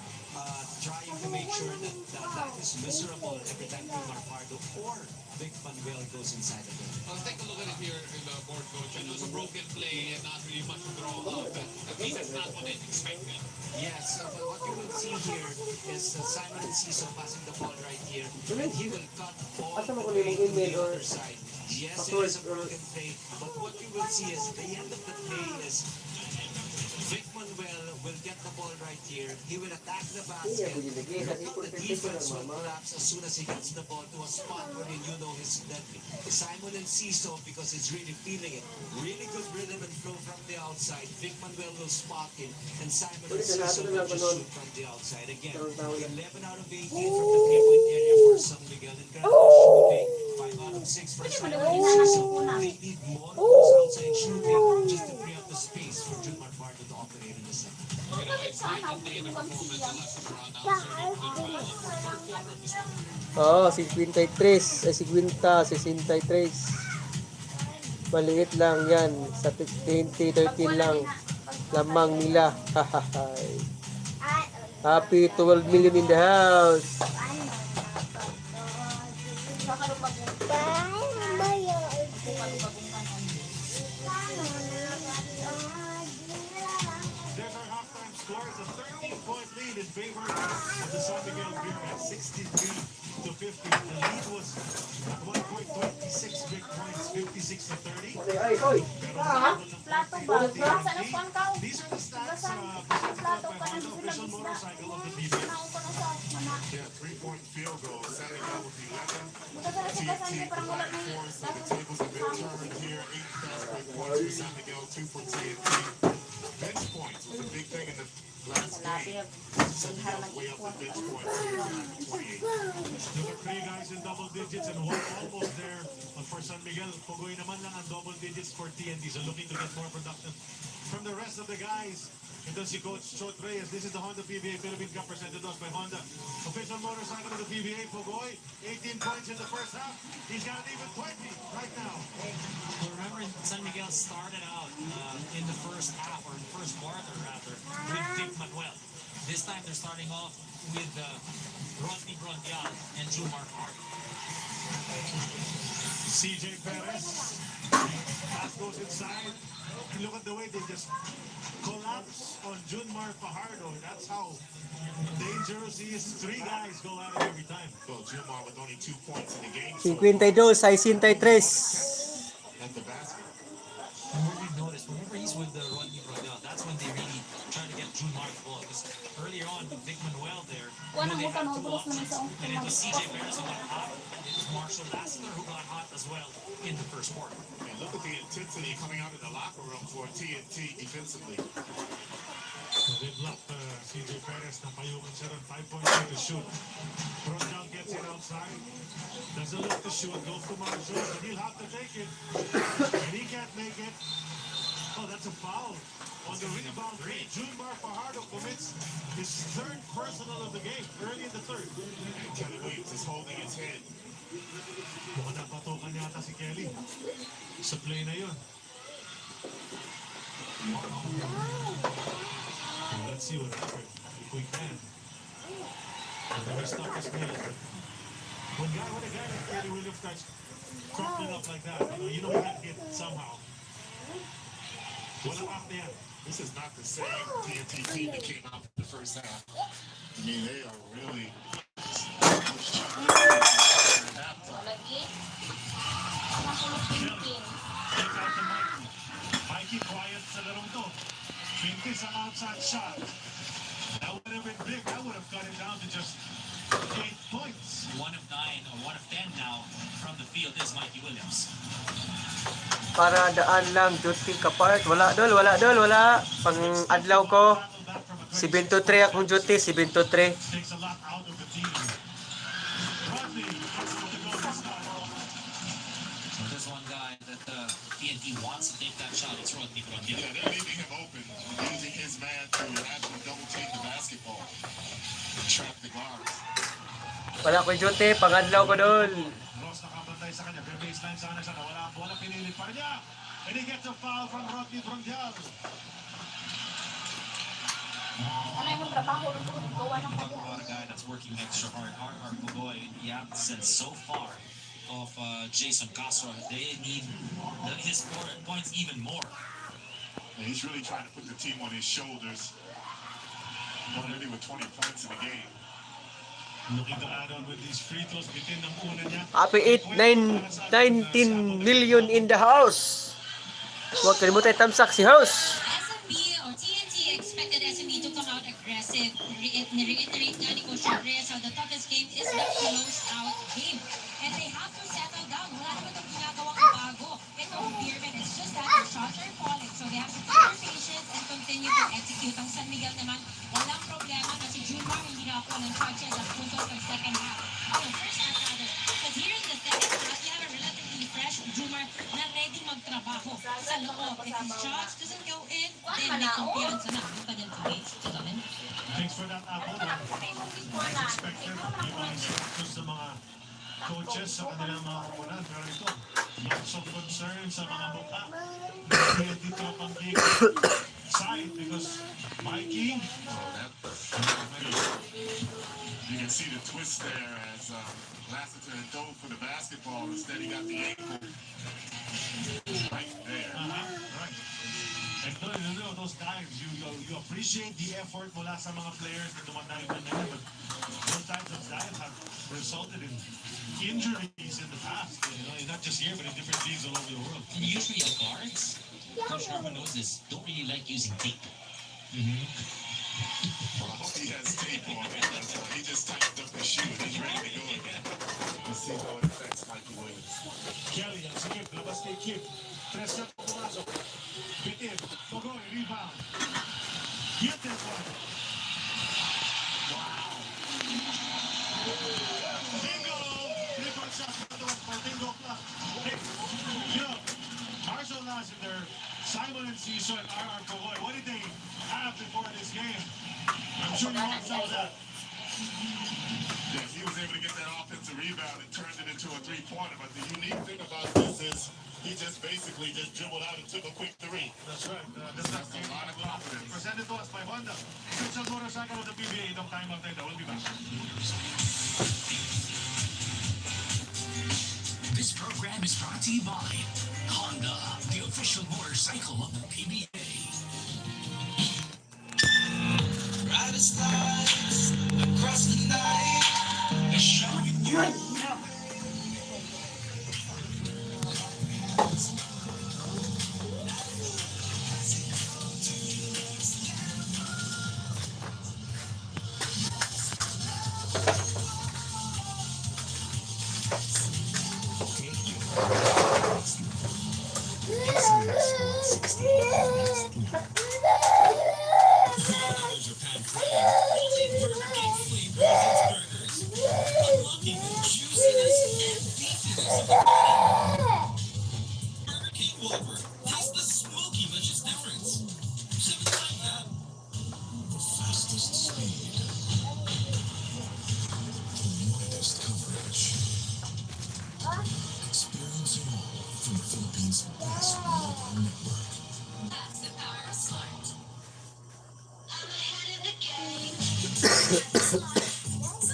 trying to make sure that life is miserable every time Mark Pardo or Vic Manuel goes inside the game. Well, take a look at it here in the board, coach. And it was a broken play and not really much to draw out. But at least that's not what they expected. Yes, but what you will see here is Simon and Cesar passing the ball right here, and he will cut all the way to the other side. Yes, it is a broken play, but what you will see is the end of the play is Vic Manuel will get the ball right here. He will attack the basket. But the defense will collapse as soon as he gets the ball to a spot wherein you know he's deadly. Simon and Ciso, because he's really feeling it. Really good rhythm and flow from the outside. Vic Manuel will spot him, and Simon and Ciso will just shoot from the outside. Again, 11 out of 18 from the 3-point area for San Miguel. Incredible shooting 5 out of 6 for San Miguel. So they need more of those outside shooting just to free up the space for Junmar Fajardo to operate in the second. You know, it's great that they in the performance the last round out serving the trial for third quarter of this one. Oh, 53, 63. Maliit lang yan. Sa 2013 lang. Lamang nila. Happy 12 million in the house. There's our halftime score. It's a 13-point lead in favor of the San Miguel Beer at 63-50. The lead was at one point 26 big points, 56-30. These are the stats presented by Panalo, official motorcycle of the PBA. Yeah, 3-point field goal. San Miguel with 11. TNT provided 4, so the tables have been turned here. 8 fast break points for San Miguel, 2 for TNT. Bench points was a big thing in the last game. San Miguel's way up the bench points, 29-28. There were 3 guys in double digits and 1 almost there for San Miguel. Pugoy naman lang ang double digits for TNT, so looking to get more productive from the rest of the guys. Ito si Coach Chot Reyes. This is the Honda PBA Philippine Cup presented to us by Honda. Official motorcycle of the PBA, Pugoy. 18 points in the first half. He's got an even 20 right now. Well, remember, San Miguel started out in the first half, or in the first quarter rather, with Vic Manuel. This time they're starting off with Rodney Brondial and Junmar Fajardo. CJ Perez. Pass goes inside. And look at the way they just collapse on Junmar Fajardo. That's how dangerous he is. 3 guys go at it every time. Well, Junmar with only 2 points in the game. 52-63. At the basket. And what we've noticed, whenever he's with Rodney Brondial, that's when they really try to get Junmar the ball. Because earlier on with Vic Manuel there, they had 2 options. And it was CJ Perez who got hot. It was Marshall Lassiter who got hot as well in the first quarter. And look at the intensity coming out of the locker room for TNT defensively. So they blocked CJ Perez. Napayukan siya ron. 5 points to shoot. Brondial gets it outside. Doesn't look to shoot. Goes to Marshall. But he'll have to take it. And he can't make it. Oh, that's a foul. On the rebound, Junmar Fajardo commits his 3rd personal of the game, early in the 3rd. And Kelly Williams is holding his head. Mukhang napatokan yata si Kelly sa play na yun. So let's see what happens if we can. The stuff is nailed. When a guy like Kelly Williams starts crumpling up like that, you know he got hit somehow. Walang up yan. This is not the same TNT team that came out in the first half. I mean, they are really Mikey quiet sa larong to. Pintis ang outside shot. That would have been big. That would have cut it down to just 8 points. 1 of 9 or 1 of 10 now from the field is Mikey Williams. Para daan lang duty kapart. Wala dol. Pang adlaw ko 7-3 akong duty, 7-3. Takes a lot out of the team. Rodney gets to go this time. So there's one guy that TNT wants to take that shot. It's Rodney Brondial. Yeah, they're leaving him open, using his man to actually double team the basketball and trap the guards. Wala ko duty, pang adlaw ko dol. Ross nakabantay sa kanya. Pero baseline sana siya. Nawala ang bola. Pinilit pa niya. And he gets a foul from Rodney Brondial. Talk about a guy that's working extra hard. Our boy in the absence so far of Jason Castro. They need his points even more. And he's really trying to put the team on his shoulders. Already with 20 points in the game. Looking to add on with these free throws. Bitin ng una niya. Happy 19 million in the house. Huwag kalimutan tamsak si house. SMB or TNT expected SMB to come out aggressive. Reiterate nga ni Coach Reyes how the toughest game is the closed out game. And they have to settle down. Wala naman itong ginagawang bago. Itong Beerman, it's just that the shots are falling. So they have to keep their patience and continue to execute. Ang San Miguel naman, walang problema na si Junmar hindi nakakuha ng charge at puntos ng second half. Oh, first half rather. Because here in the second half, you have Well, if his shots doesn't go in, then may kumpiyansa na ang kanyang teammates. Thanks for that, Apple. As expected, yung mga instructors sa mga coaches sa kanilang mga koponan. Pero ito, lots of concern sa mga mukha. Dahil dito ang pang-game side because Mikey, You can see the twist there as Lassiter had dove for the basketball. Instead, he got the ankle right there. right. And those dives, you appreciate the effort mula sa mga players na dumadayo na nila, but those types of dives have resulted in injuries in the past. You know, not just here, but in different leagues all over the world. And usually the guards, Coach Norman knows this, don't really like using tape. Well, I hope he has tape on it. He just tightened up his shoe and he's ready to go again. Let's see how it affects Mikey Williams. Kelly, ang sikip, labas kay Kip. Tres na pumasok. Bitin, Pogoy, rebound. Hit that one. Wow. Bingo! Triple shot for Bingo Club. Hey, you know, Marshall Lassiter, Simon and Ciso, and R.R. Pogoy, what did they have before this game? I'm sure you want some of that. Yes, he was able to get that offensive rebound and turned it into a three-pointer. But the unique thing about this is he just basically just dribbled out and took a quick three. That's right. That's a lot of confidence. Presented to us by Honda. Special motorcycle of the PBA. Itong time out tayo. We'll be back. This program is brought to you by Honda, the official motorcycle of the PBA. Brightest lights across the night are showing you.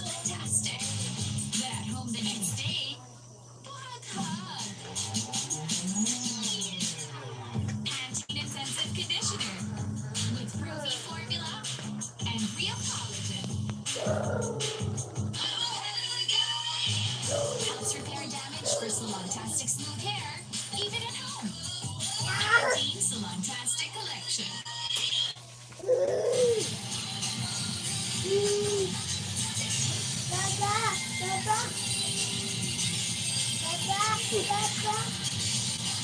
Fantastic. At home the next day, anti-intensive conditioner with Provi formula and real collagen. Helps repair damage for salon-tastic smooth hair, even at home. Team Salon-tastic Collection.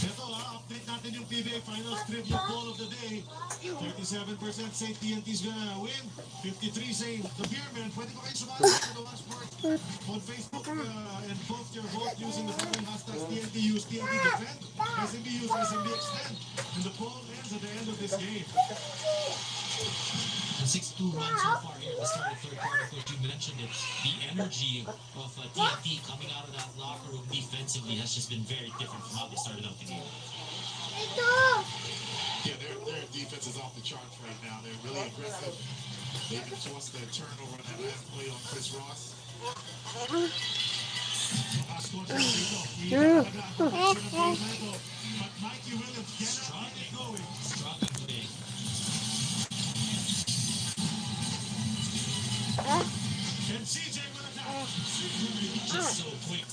Ito update natin yung PBA Finals Trivia Poll of the Day. 37% say TNT's gonna win. 53 say the Beermen. Pwede ko kayo sumali sa The One Sport on Facebook and post your vote using the following hashtags TNT use TNT defend, SMB use SMB extend. And the poll ends at the end of this game. The 6-2 run so far here at the start of third quarter, Coach, you mentioned it. The energy of TNT coming out of that locker room defensively has just been very different from how they started out the game. Yeah, their defense is off the charts right now. They're really aggressive. They even forced their turnover on that last play on Chris Ross. But Mikey Williams cannot get it going. Struggling today. And CJ with a touch. Just so quick.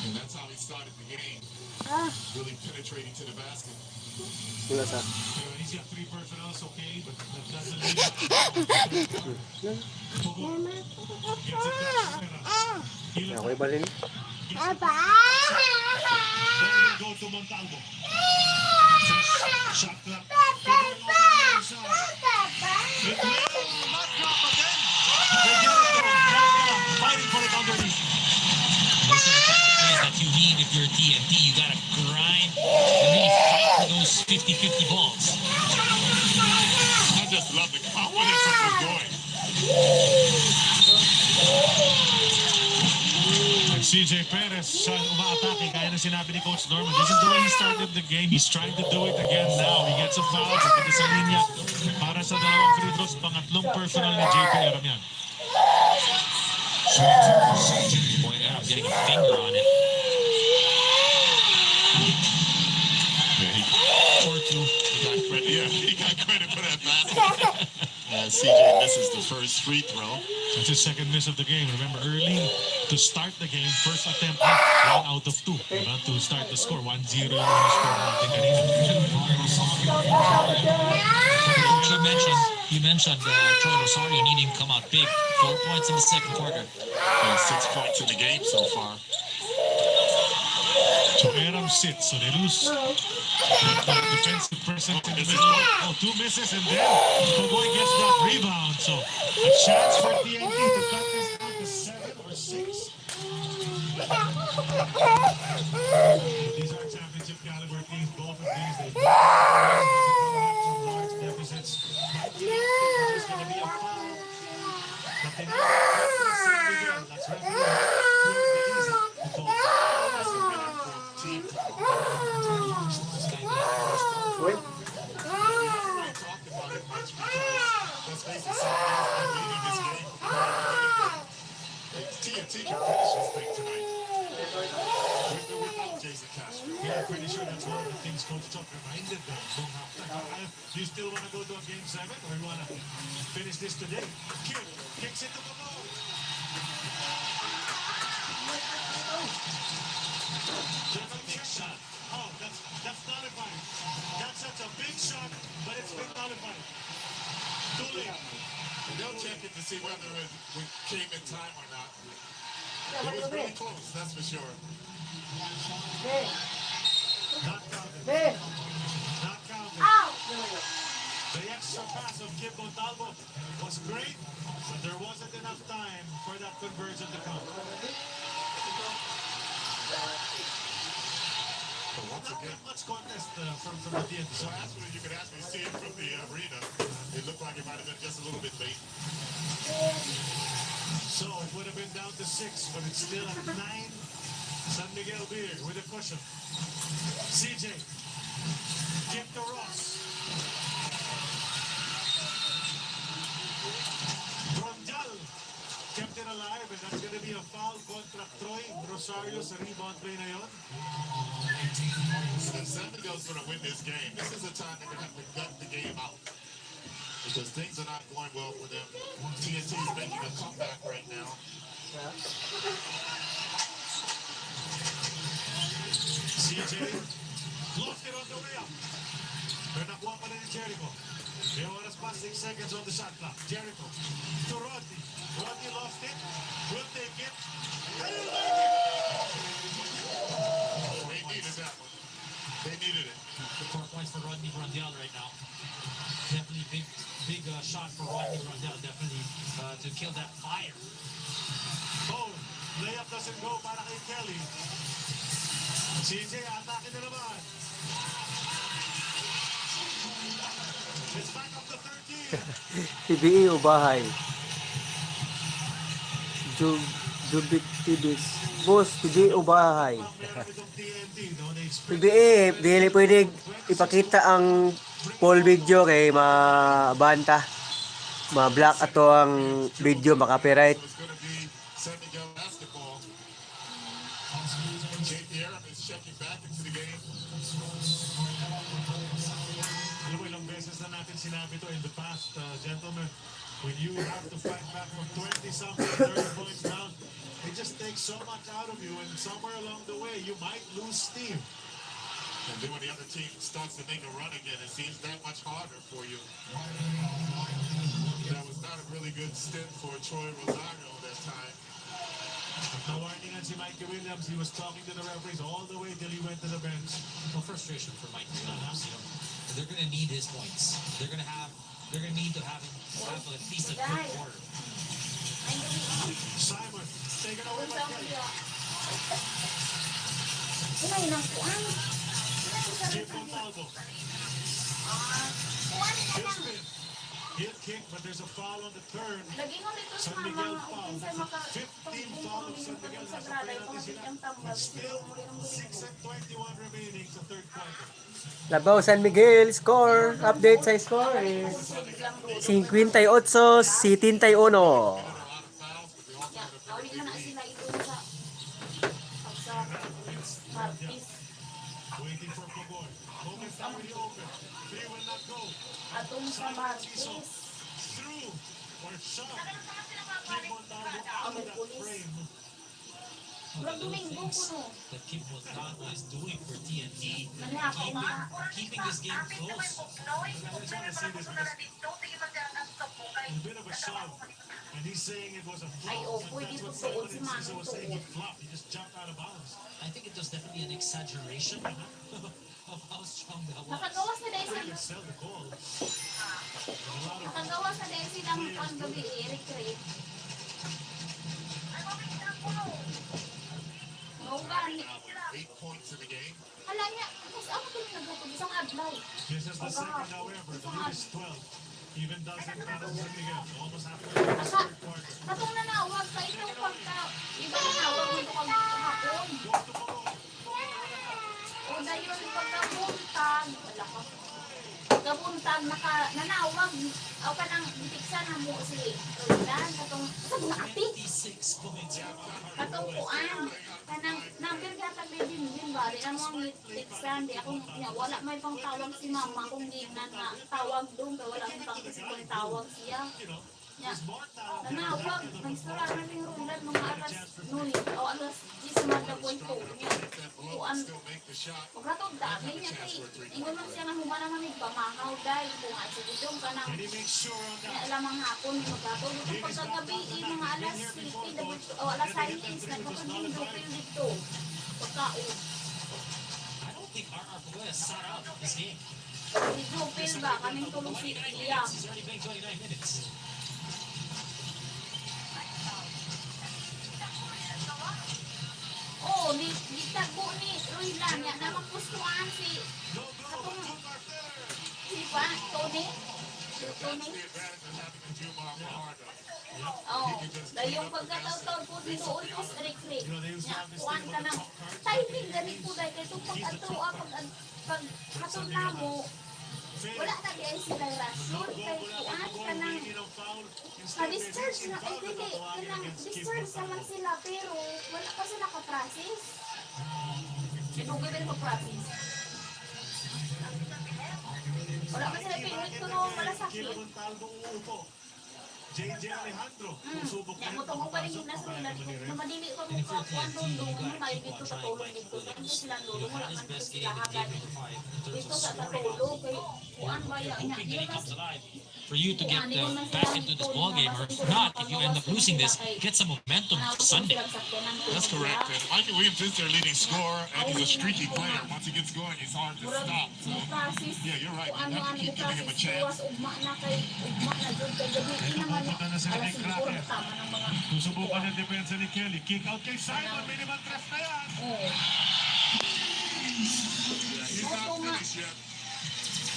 And that's how he started the game. Really penetrating to the basket. Wala sa. He's got 3 personnels, okay, but that doesn't mean gets it back. Ako ibalin. Go to Montalvo. Shot clock. It will not drop again. They get it. Fighting for it underneath. Those are the type of plays that you need game if you're TNT. You gotta grind and really fight for those 50-50 balls. I just love the confidence of Pagoy. And CJ Perez siya umaatake kaya na sinabi ni Coach Norman. This is the way he started the game. He's trying to do it again now. He gets a foul. Pagkita sa linya para sa dalawang free throws. Pangatlong personal ni JP Aram yan. Boy, Aram getting a finger on it. Or two. He got credit for that pass. CJ misses the first free throw. That's his second miss of the game. Remember, early to start the game, first attempt, 1 out of 2. Diba? To start the score, 1-0 yung score natin kanina. You mentioned Troy Rosario needing to come out big. 4 points in the second quarter. 6 points in the game so far. So Aram sits, so they lose the defensive presence in the middle. Oh, 2 misses, and then Pagoy gets that rebound. So a chance for TNT to cut this down to 7 or 6. These are championship caliber teams. Both of these, they some large deficits. Might be there's going to be a foul, but they know that's referee. TNT can finish this thing tonight. Without Jason Castro. Yeah, I'm pretty sure that's one of the things Coach Chuck reminded them. Do you still want to go to a Game 7 or you want to finish this today? Q kicks it to the ball. Big shot. Oh, that's nullified. That's such a big shot, but it's been nullified. Too late. They'll check it to see whether it came in time or not. It was really close, that's for sure. Not counted. Not counted. The extra pass of Kim Montalvo was great, but there wasn't enough time for that conversion to come. Once again, much contest from the end. So actually, you could actually see it from the arena. It looked like it might have been just a little bit late. So it would have been down to 6, but it's still at 9. San Miguel Beer with a cushion. CJ, give to Ross. Ronjal kept it alive, and that's going to be a foul contra Troy Rosario sa rebound play na yun. San Miguel's going to win this game. This is a time they're going to have to gut the game out, because things are not going well for them. TNT is making a comeback right now. CJ lost it on the way up. Pero nakuha pa rin ni Jericho. May oras pa, 6 seconds on the shot clock. Jericho to Rodney. Rodney lost it. Will take it. And he'll make it. They needed that one. They needed it. 4 points for Rodney Brondell right now. Definitely big shot for Rodney Brondell. Definitely to kill that fire. Oh, layup doesn't go para kay Kelly. CJ, atake na naman. It's back up to 13. PBA o bahay? Jubik Tibis. Boss, PBA o bahay? PBA, dili pwede ipakita ang full video kay mabanta. Ma-block ato ang video, ma-copyright. Sinabi to in the past, gentlemen, when you have to fight back from 20-something, 30 points down, it just takes so much out of you, and somewhere along the way, you might lose steam. And then when the other team starts to make a run again, it seems that much harder for you. That was not a really good stint for Troy Rosario that time. Nawarningan si Mikey Williams. He was talking to the referees all the way till he went to the bench. No frustration for Mikey Williams. You know, they're going to need his points. They're going to need to have at least a good quarter. Simon, taken away by Kelly. may nakuan. Jim Montalvo. Here's spin. Heel kick, but there's a foul on the turn. Lagi ko dito San sa Miguel mga foul. kinsa That's maka 15 foul of San Miguel. Nasa penalty sila. But still, 6:21 remaining sa third quarter. Labaw San Miguel, score. Update sa score is 58-71. Awit man na sila ito sa Martis. Waiting for Pagoy. Momentarily open. Three will not go. Atong sa Martis. Through or shot. Kim Montalvo out of that frame. One of the Domingo things ko no. that Kim Montalvo is doing for TNT, Nangyako nga. keeping this game close. I just want to see this because a bit of a shove. And he's saying it was a flop. Ay, oh, But pwede that's po what tuod Simon si and Manong Cesar was saying. He tuod. flopped. He just jumped out of bounds. I think it was definitely an exaggeration of how strong that was. Nakagawas na dahil They sila. can sell the goal. Nakagawas na dahil silang kuan gabi Eric Ray. Maugan. 8 points in the game. Hala niya, kasi ako din nagutog isang adlaw. This is the second, however. The lead is 12. Even doesn't matter San Miguel. Almost halfway through the third quarter. Katong nanawag sa inyong pagka, iba nanawag dito kang kahapon. O dayon pagkabuntag, wala ka. Pagkabuntag, nanawag, o ka nang bitiksan na mo si Roland, katong, sa mga ati, 26 points. katong kuan, kanang, number gatag na din ba, di na mo ang bitiksan, di ako, niya, wala may pang tawag si mama, kung di na tawag doon, kaya wala may pang tawag siya. Ya, nanawag, nagsara na ni Roland mga alas 9 o alas 10 madagway po niya. Kuan, pagkatog dami niya kay, ingon man siya nga humana man may pamahaw dahil kung nga sige doon ka nang, And he makes sure on niya that. alam ang hapon, magkatog ito pagkagabi, mga alas 7 o alas 6, nagkatog dupil dito. Pagkaon, I don't think RR Pugliese sat out this game. si dupil ba, kaming tulong si Iya. He's already playing 29 minutes. Oh, di tagbo ni Roland niya na magpustuan si katong si pa Tony. Tony. Oh, dayong pagkataw-taw po dito ulos rekre. Nya kuan ka nang timing gani po dai kay tong pag-adto pag katong namo. Wala na diay sila rason kay kuan ka nang ka-discharge na ay dili kanang discharge naman sila pero wala pa sila ka-process. Sinugay ba mag-process? Wala pa sila pinit ko no malasakit. Kim Montalvo uupo. JJ Alejandro. Susubok Ya na mo tong pa rin na sa nila na madili ko mo kuan doon may dito sa tulong dito. Ano sila dulo wala man sila hagan. Dito sa katulog kay kuan ba ya Hoping that he niya. comes alive for you to get back into this ball game, or if not, if you end up losing this, get some momentum for Sunday. That's correct. And Mikey Williams is their leading scorer, and he's a streaky player. Once he gets going, it's hard to stop. So, yeah, you're right. You have to keep giving him a chance. Ugma na kay ugma na jud kay gabi naman. Punta na sila Alas kay 5 Kraken. tama ng mga Susubukan ng depensa ni Kelly. Kick out kay Simon. Minimal tres na yan. He's not finished yet.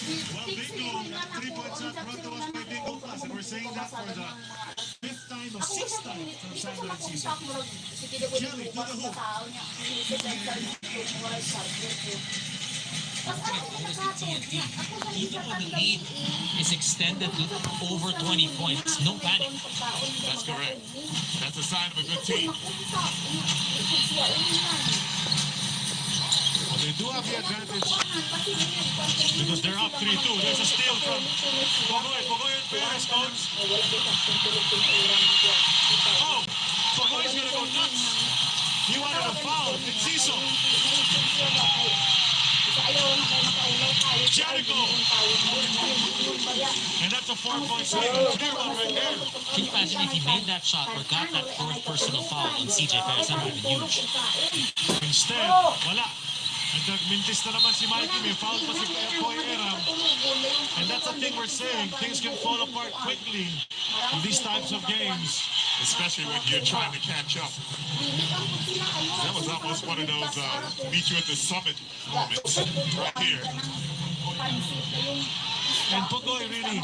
Well, Bingo, 3 points up front to us by Bingo Plus. And we're saying that for the 5th time or 6th time from Simon and Cesar. Kelly to the hoop. Even when the lead is extended to over 20 points, no panic. That's correct. That's a sign of a good team. Well, they do have the advantage because they're up 3-2. There's a steal from Pogoy. Pogoy and Perez, coach. Oh, Pogoy's gonna go nuts. He wanted a foul. It's Ciso. Jericho. And that's a 4-point swing. Clear one right there. Can you imagine if he made that shot or got that fourth personal foul on CJ Perez? That would have been huge. Instead, wala. Nagmintis na naman si Mikey. May foul pa si Koy Eram. And that's the thing we're saying. Things can fall apart quickly in these types of games. especially when you're trying to catch up. That was almost one of those meet you at the summit moments right here. And Pogoy really,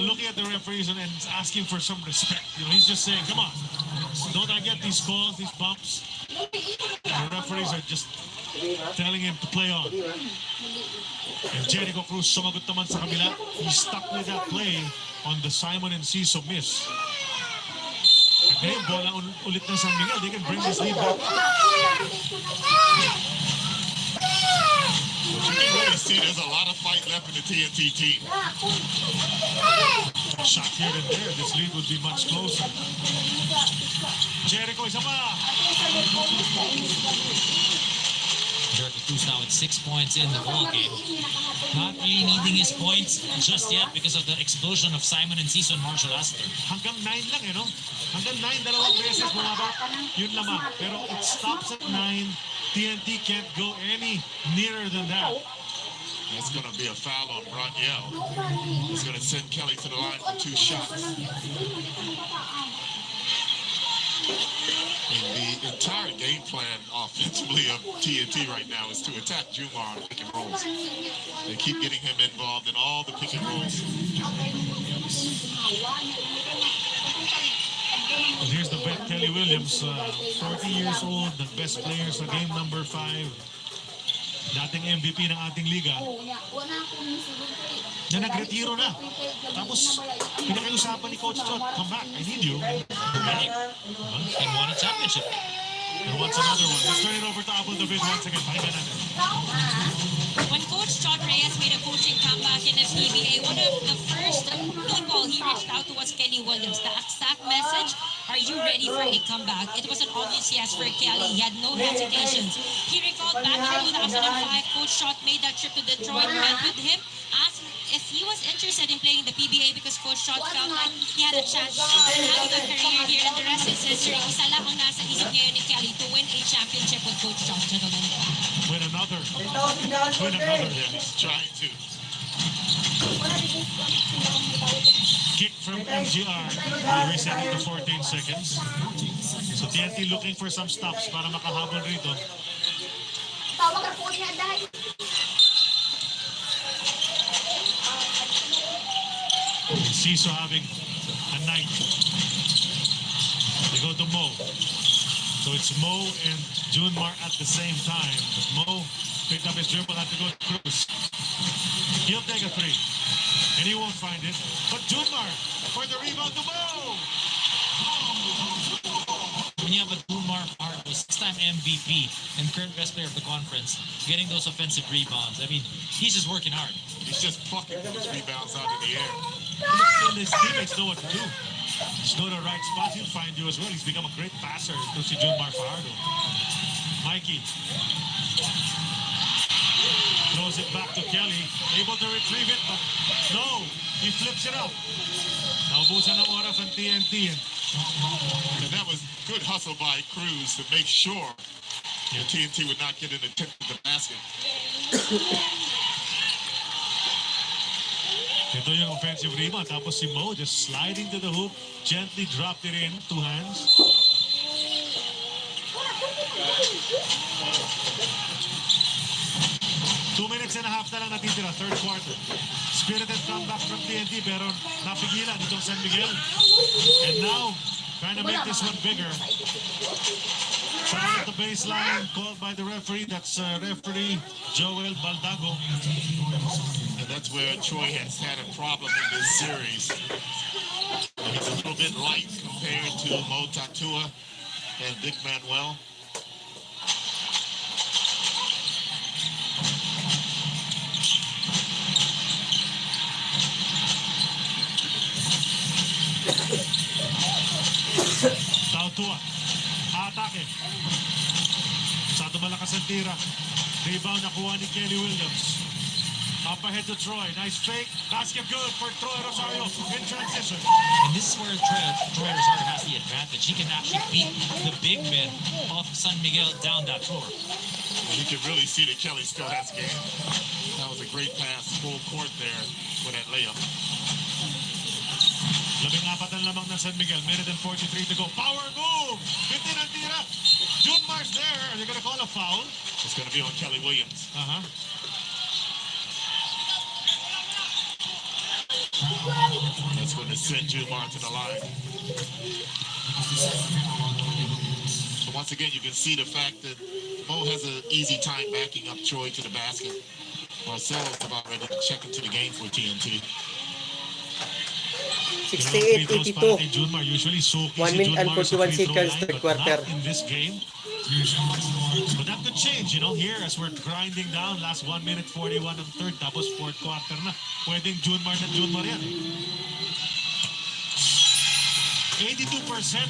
looking at the referees and asking for some respect. He's just saying, come on, don't I get these calls, these bumps? The referees are just telling him to play on. And Jericho Cruz sumagot naman sa kabila. He stuck with that play on the Simon and Ciso miss. Ngayon, bola ulit ng San Miguel. They can bring this lead back. You can really see there's a lot of fight left in the TNT team. Shot here and there, this lead would be much closer. Jericho, isa pa! Jericho Cruz now at 6 points in the ball game. Not really needing his points just yet because of the explosion of Simon and Ciso and Marshall Astor. Hanggang 9 lang no? Hanggang 9, dalawang beses bumaba. Yun lamang. Pero it stops at 9. TNT can't go any nearer than that. That's going to be a foul on Broniel. It's going to send Kelly to the line for 2 shots. And the entire game plan offensively of TNT right now is to attack Jumar on pick and rolls. They keep getting him involved in all the pick and rolls. Well, here's the vet, Kelly Williams, 40 years old, the best player sa game number 5. Dating MVP ng ating liga. Na nagretiro na. Tapos, pinakiusapan ni Coach Chot, come back, I need you. And won a championship. And wants another one. Let's turn it over to Apple David once again. Pakinggan natin. When Coach Chot Reyes made a coaching comeback in the PBA, one of the first people he reached out to was Kelly Williams. The exact message, are you ready for a comeback? It was an obvious yes for Kelly. He had no hesitations. He recalled back in 2005, Coach Chot made that trip to Detroit, met with him, asked if he was interested in playing the PBA because Coach Chot felt like he had a chance of having a career here, and the rest is history. Isa lang ang nasa isip ngayon ni Kelly to win a championship with Coach Chot, gentlemen. Win another. Yeah, he's trying to. Kick from MGR. Reset it to 14 seconds. So TNT looking for some stops para makahabol rito. Ciso having a night. They go to Mo. So it's Mo and Junmar at the same time. But Mo picked up his dribble at the go to Cruz. He'll take a 3. And he won't find it. But Junmar for the rebound to Mo. When you have a Junmar Fargo, 6-time MVP and current best player of the conference, getting those offensive rebounds, I mean, he's just working hard. He's just plucking those rebounds out in the air. And his teammates know what to do. Just go to the right spot, he'll find you as well. He's become a great passer to si Junmar Fajardo. Mikey throws it back to Kelly. Able to retrieve it, but no, he flips it up. Naubusan ng oras ang TNT. And that was good hustle by Cruz to make sure the TNT would not get an attempt at the basket. Ito yung offensive rebound. Tapos si Mo just sliding to the hoop, gently dropped it in, 2 hands. Two minutes and a half na lang natitira, third quarter. Spirited comeback from TNT pero napigilan itong San Miguel. And now, trying to make this one bigger. Foul at the baseline called by the referee. That's referee Joel Baldago. And that's where Troy has had a problem in this series. He's a little bit light compared to Mo Tatua and Vic Manuel. Tatua, atake. Masyado malakas ang tira. Rebound nakuha ni Kelly Williams. Up ahead to Troy. Nice fake. Basket good for Troy Rosario in transition. And this is where Troy Rosario has the advantage. He can actually beat the big men of San Miguel down that floor. And you can really see that Kelly still has game. That was a great pass, full court there for that layup. 14 ang lamang ng San Miguel. Minute and 43 to go. Power move! 15 ang tira. Junmar's there. They're gonna call a foul. It's going to be on Kelly Williams. That's going to send Jumar to the line. So once again, you can see the fact that Mo has an easy time backing up Troy to the basket. Marcelo's about ready to check into the game for TNT. 68-82. 1 minute and 41 seconds, third quarter. In this game. But that could change, you know, here as we're grinding down. Last 1 minute 41 ang third, tapos fourth quarter na. Pwedeng Junmar na Junmar yan. 82%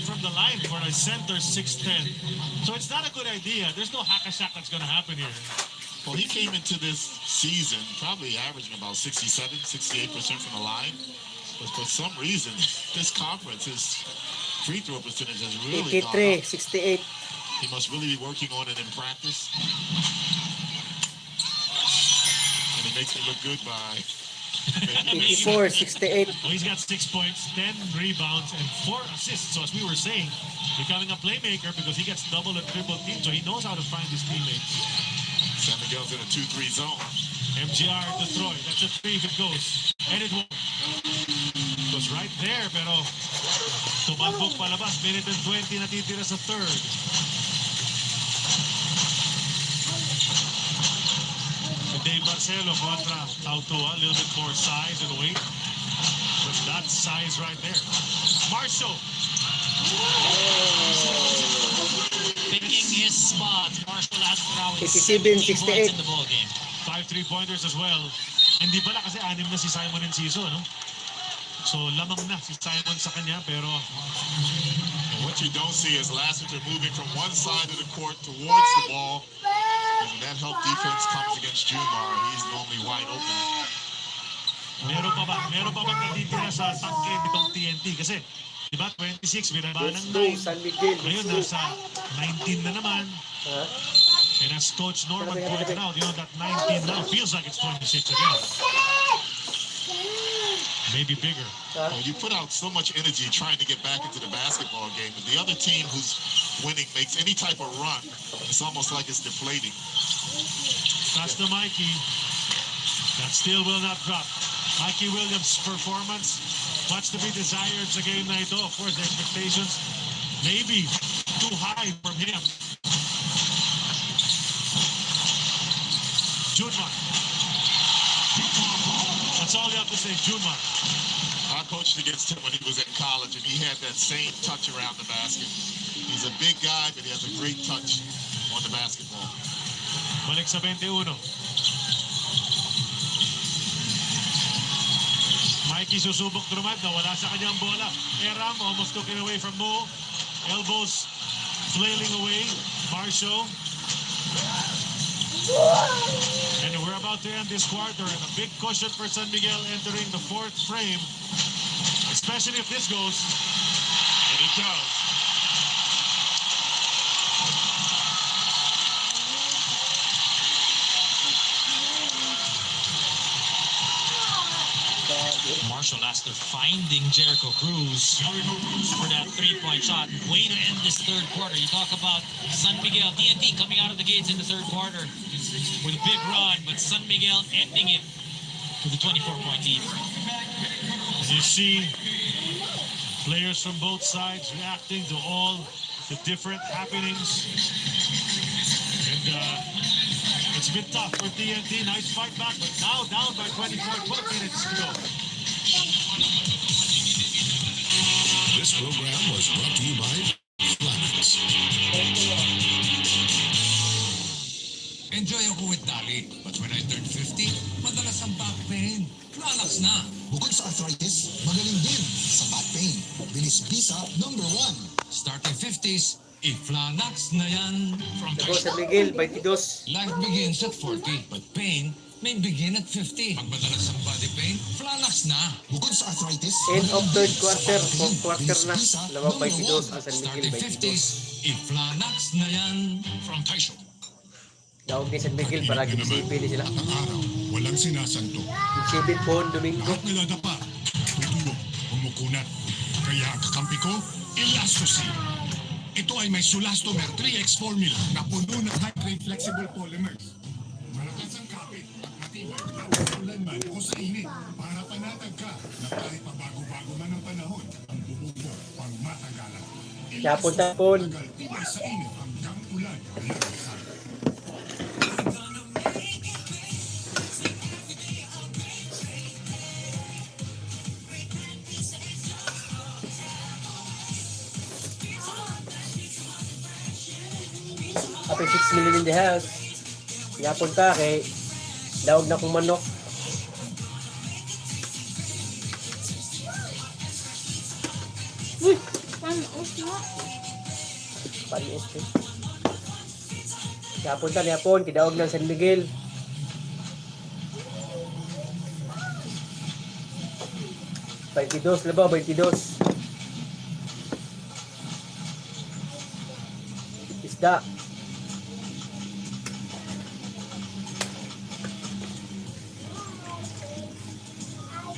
from the line for a center 6'10". So it's not a good idea. There's no hack-a-shack that's going to happen here. Well, he came into this season probably averaging about 67, 68% from the line. But for some reason, this conference, his free throw percentage has really 83, gone up. 68. He must really be working on it in practice. And it makes me look good by 84, 68. Well, he's got 6 points, 10 rebounds, and 4 assists. So as we were saying, becoming a playmaker because he gets double and triple team, so he knows how to find his teammates. San Miguel's in a 2-3 zone. MGR to Troy. That's a 3 if it goes. And it won't. It was right there, pero tumalbog palabas. Minute and 20 natitira sa third. Dave Marcelo contra Tautua. A little bit more size and weight. But that's size right there. Marshall. Picking his spot. Marshall has now 87, 17 points in the ball game. 5 3-pointers as well. Hindi pala kasi 6 na si Simon Enciso, no? So lamang na si Simon sa kanya, pero And what you don't see is Lassiter moving from one side of the court towards the ball. And that help defense comes against Jumar. He's normally wide open. meron pa ba? Meron pa bang natitira sa tangke nitong TNT? Kasi, di ba, 26, binaba ng 9. San Miguel. Ngayon, nasa 19 na naman. And as Coach Norman pointed out, you know, that 19 now feels like it's 26 again. Maybe bigger. Well, you put out so much energy trying to get back into the basketball game. If the other team who's winning makes any type of run, it's almost like it's deflating. That's the Mikey. That still will not drop. Mikey Williams' performance, much to be desired sa game na ito. Of course, the expectations maybe too high from him. Junmar. That's all you have to say, Junmar. I coached against him when he was in college, and he had that same touch around the basket. He's a big guy, but he has a great touch on the basketball. Balik sa 21. Mikey susubok drive na wala sa kanyang bola. Eram almost took it away from Mo. Elbows flailing away. Marshall. And we're about to end this quarter, and a big cushion for San Miguel entering the fourth frame, especially if this goes. And it does. Marshall after finding Jericho Cruz for that three-point shot. Way to end this third quarter. You talk about San Miguel, TNT coming out of the gates in the third quarter with a big run, but San Miguel ending it with a 24-point lead. You see players from both sides reacting to all the different happenings. And it's been tough for TNT. Nice fight back, but now down by 24, 12 minutes to go. This program was brought to you by Flanax. Enjoy ako with Dali, but when I turned 50, madalas ang back pain. Flanax na. Bukod sa arthritis, magaling din sa back pain. Bilis bisa number 1. Starting 50s, i-Flanax na yan. From Ako San Miguel, 22. Life begins at 40, but pain may begin at 50. Pag madalas ang body pain, Flanax na. Bukod sa arthritis, End of third quarter, fourth quarter na. Lamang 22 ang San Miguel, Starting 50s, 22. i-Flanax na yan. From Taisho. Daog ni San Miguel, paraging sipin sila. ang araw, walang sinasanto. Sipin po, Domingo. Lahat naladapa, tutulog, pumuko kunat. Kaya ang kakampi ko, Elastosin. Ito ay may Sulastomer 3X formula na puno ng high-grade flexible polymers. Malakas ang kapit at matibay na ulan man o sa init para panatag ka na kahit pabago-bago man ang panahon, ang bubog mo pang matagalan. Tapon-tapon. Tagal tibay sa init hanggang ulan lalasan. Happy 6 million in the house. Yapon ka kay daog na kong manok. Uy, panos nga. Panis eh. Yapon ta, yapon. Kidaog ng San Miguel. $22, labaw, $22. Isda.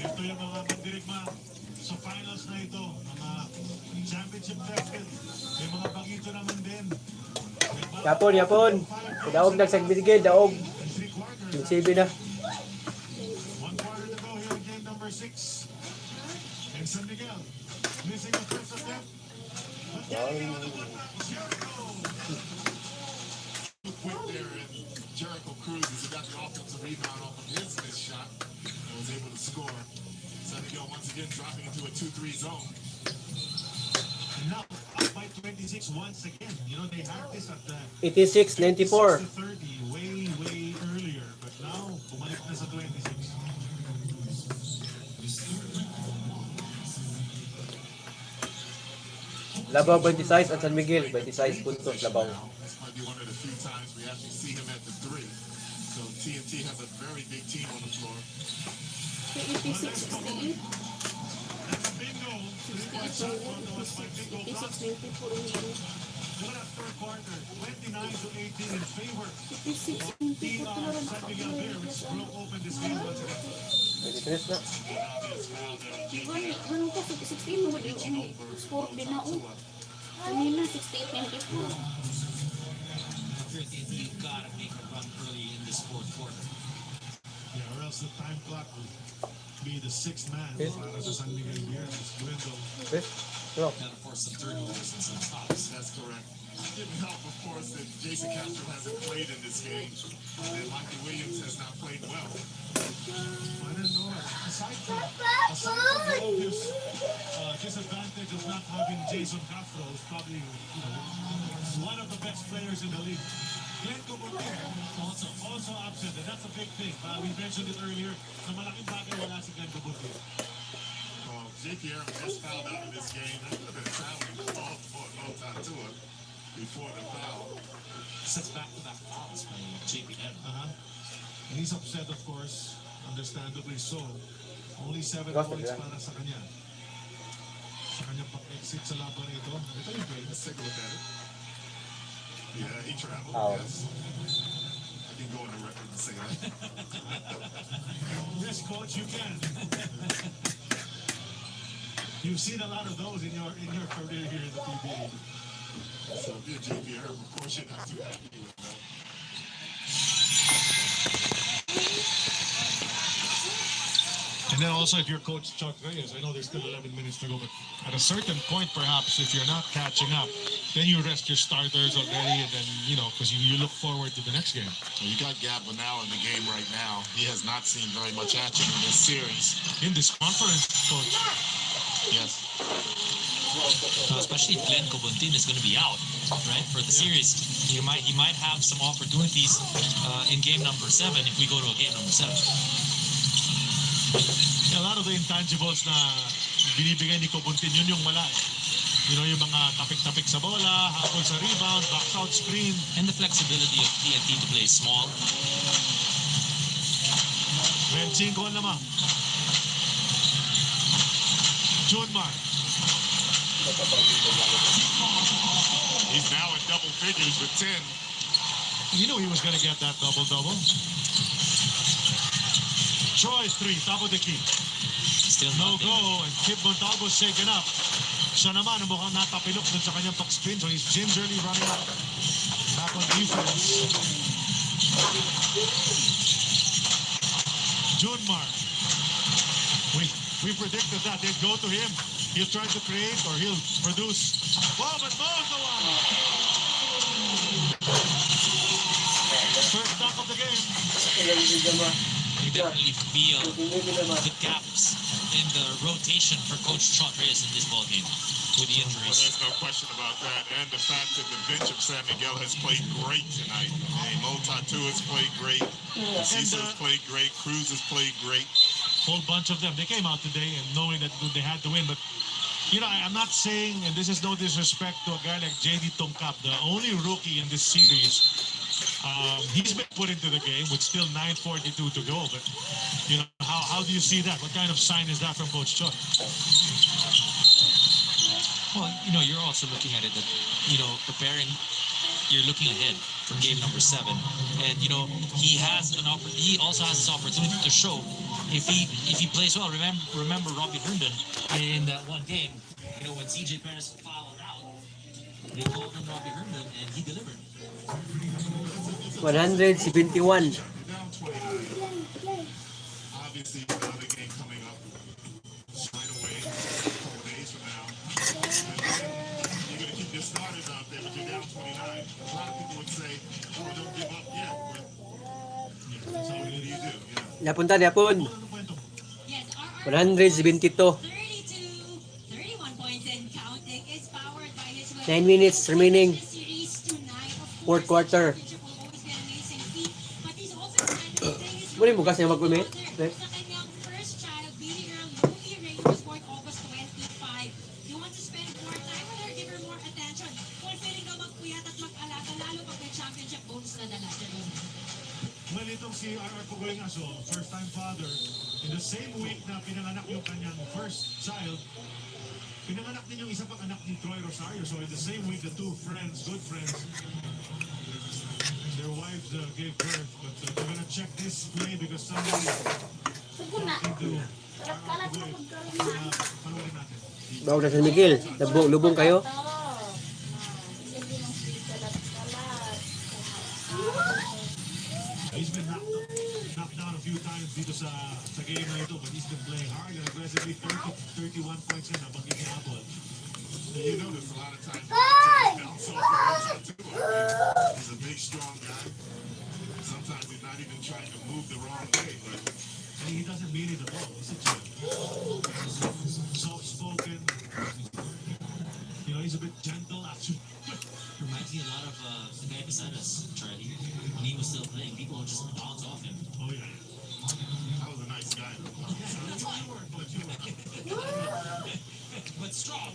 Ito yung mga mandirigma sa finals na ito, mga championship bracket. May mga bagito naman din. Yapon, yapon. Kidaog ng San Miguel, daog. Yung 7 na. 1 quarter to go here in game number 6. And San Miguel missing the first attempt. But getting another one back. Jericho. Quick there, and Jericho Cruz as he got the offensive rebound off of his missed shot and was able to score. San Miguel once again dropping into a 2-3 zone. Now up by 26 once again. You know, they had this at the 86-94. 30, way earlier. But now, bumalik na sa 26. Labaw 26 at San Miguel 26 puntos labaw. This might be one of the few times we actually see him at the 3. So TNT has a very big team on the floor. 86-68. Bingo. 86-94. What a third quarter. 29-18 in favor. 86-94 na rin San Miguel there, which broke open this game once again. 23 na. Ganun ka, 16 mo din yung sport din na o. Kanina, 68-94. You gotta make a run early in this fourth quarter. Yeah, or else the time clock will be the sixth man para sa San Miguel here. It's dwindled. Gotta force some turnovers and some stops. That's correct. It didn't help, of course, that Jason Castro hasn't played in this game, and Mikey Williams has not played well. I don't know. Aside from the obvious disadvantage of not having Jason Castro, who's probably one of the best players in the league. Glenn Coburn also absent, and that's a big thing. We mentioned it earlier, na malaking bagay wala si Glenn Coburn. JPR just fouled out of this game. That could have been traveling the ball for Tatua before the foul. Sets back-to-back fouls by JPM. And he's upset, of course, understandably so. Only 7 points para sa kanya. Sa kanya pag-exit sa laban ito. Ito yung game. Let's take a look at it. Yeah, he traveled, Oh. yes. I can go on the record and say that. Yes, coach, you can. You've seen a lot of those in your career here in the PBA. So if you're JPR, of course you're not too happy with that. And then also, if you're Coach Chuck Reyes, I know there's still 11 minutes to go, but at a certain point, perhaps, if you're not catching up, then you rest your starters already, and then, because you look forward to the next game. Well, you got Gab Panalo in the game right now. He has not seen very much action in this series. In this conference, Coach. Yes. Especially if Glenn Cobuntin is going to be out, right, for the series. He might have some opportunities in game number 7 if we go to a game number 7. A lot of the intangibles na binibigay ni Cobuntin, yun yung wala. Yung mga tapik-tapik sa bola, habol sa rebound, box out screen. And the flexibility of TNT to play small. Benching ko naman. Junmar. He's now in double figures with 10. You knew he was going to get that double-double. Troy's 3, top of the key. Still no nothing. go, and Kip Montalvo shaken up. Siya naman ang mukhang natapilok dun sa kanyang topspin, so he's gingerly running up back on defense. Junmar. We predicted that. They'd go to him. He'll try to create or he'll produce. Wow, but Mo's the one. First knock of the game. You definitely feel the gaps in the rotation for Coach Chot Reyes in this ball game with the Well, injuries. there's no question about that. And the fact that the bench of San Miguel has played great tonight. Hey, Mo Tatu has played great. Cecil has played great. Cruz has played great. Whole bunch of them. They came out today and knowing that they had to win. But, you know, I'm not saying, and this is no disrespect to a guy like JD Tongkap, the only rookie in this series. He's been put into the game with still 9:42 to go. But, you know, how do you see that? What kind of sign is that from Coach Chot? Well, you know, you're also looking at it that, you know, preparing, you're looking ahead for game number 7. And, you know, he also has this opportunity to show if he plays well. Remember Robbie Herndon in that one game, you know, when CJ Perez fouled out, they called him Robbie Herndon and he delivered. 171. Down 29. Obviously, another game coming up right away, a couple days from now. And you're going to keep your starters out there, but you're down 29. A lot of people would say, oh, don't give up yet. But that's all you do. Yeah. Napunta na yapon. Yes, 172. 31 points and counting is powered by his 9 minutes remaining. series tonight. Of Fourth quarter. championship will always be an amazing feat, but he's also saying his Muli bukas niya mag-umi. sa kanyang first child, baby girl Louie Ray, was born August 25. He wants to spend more time with her, give her more attention. Fulfilling daw magpuyat at mag-alaga, lalo pag may championship bonus na dala. Well, itong si R.R. Pugoy nga, so first-time father, in the same week na pinanganak yung kanyang first child, pinanganak din yung isa pang anak ni Troy Rosario. So in the same week, the two friends, good friends, their wives gave birth. But we're gonna check this play because somebody talking to R.R. Pugoy. Panoorin natin. Bawag na San Miguel. Lubong kayo. He's been knocked down a few times dito sa game na ito, but he's been playing hard and aggressively. 31 points in, nabanggit ni Apple. You notice a lot of times bounce off the too. He's a big, strong guy. Sometimes he's not even trying to move the wrong way, but he doesn't mean it at all. He's a champ. Soft-spoken. You know, he's a bit gentle actually. Reminds me a lot of the guy beside us, Charlie. When he was still playing, people would just bounce off him. Oh, yeah. that was a nice guy. That's my word, but you But strong.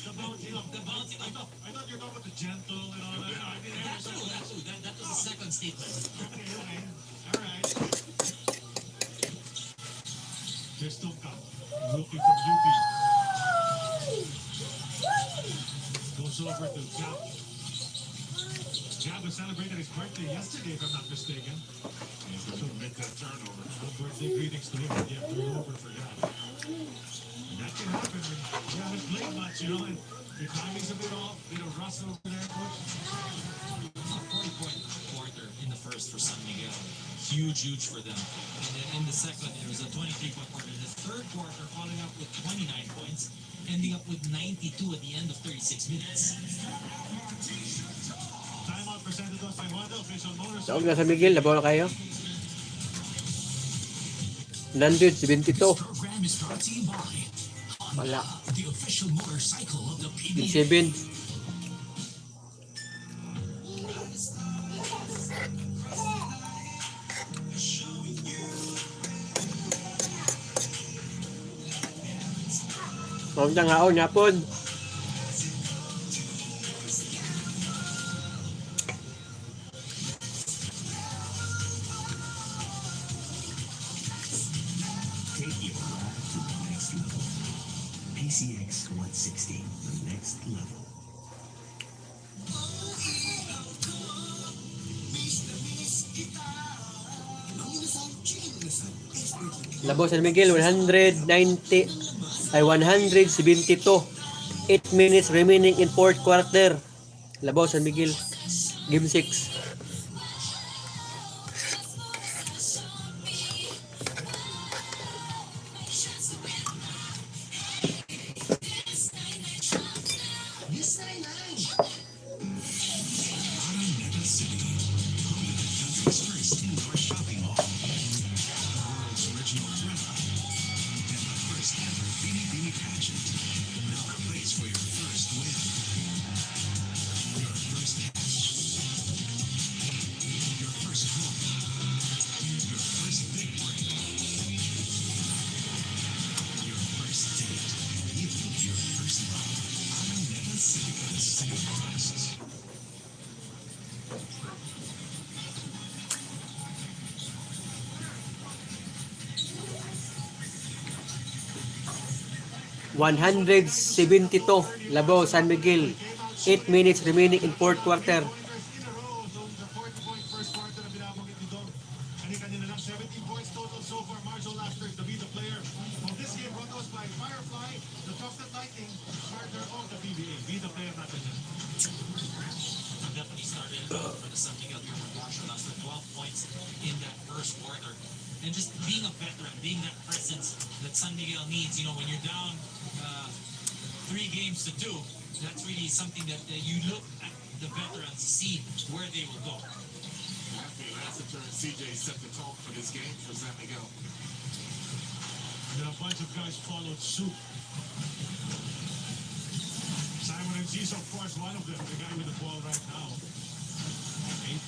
the bouncing up. I thought you were talking about the gentle and all that. That's true. That was the second statement. Okay. All right. There's Tongkap, rookie from UP. Goes over to Jab. Jab was celebrating his birthday yesterday, if I'm not mistaken. He's going to make that turnover. Birthday greetings to him. Yeah, turnover for Jab. That can happen when you haven't played much, you know, and your timing's a bit off, bit of rustle over there, coach. A 40-point quarter in the first for San Miguel. Huge for them. And then in the second, it was a 23-point quarter. In the third quarter, following up with 29 points, ending up with 92 at the end of 36 minutes. Timeout presented to us by Wanda, official motorcycle. Bawag na San Miguel. Labaw na kayo. 172. Program is brought to you by Wala. the official motorcycle of the PBA. 7. Huwag nang haon yapon. Take your ride to the next level. PCX 160, the next level. Ang inasal, chicken inasal, expertly Labaw San Miguel 190 ay 172. 8 minutes remaining in fourth quarter. Labaw San Miguel. Game-6. Araneta City, home of the country's first indoor shopping mall, the world's original thriller, and the first ever Bini Bini pageant. Now a place for your first win, your first cash, your first home, your first big break, your first date, even your first love. Araneta City, the city of firsts. 172. Labaw San Miguel. 8 minutes remaining in fourth quarter. In a row, so the 40-point first quarter na binabanggit ni Dom. Kanina lang 17 points total so far. Marshall Laster, the be the player of this game brought us by Firefly, the trusted lightning partner of the PBA. Be the player natin yan. Definitely started for the San Miguel here with Marshall Laster, 12 points in that first quarter. And just being a veteran, being that presence that San Miguel needs, you know, when you're down 3 games to 2, that's really something that you look at the veterans, see where they will go. Happy Lassiter and CJ set the tone for this game for San Miguel. And then a bunch of guys followed suit. Simon and Zizo, of course, one of them, the guy with the ball right now.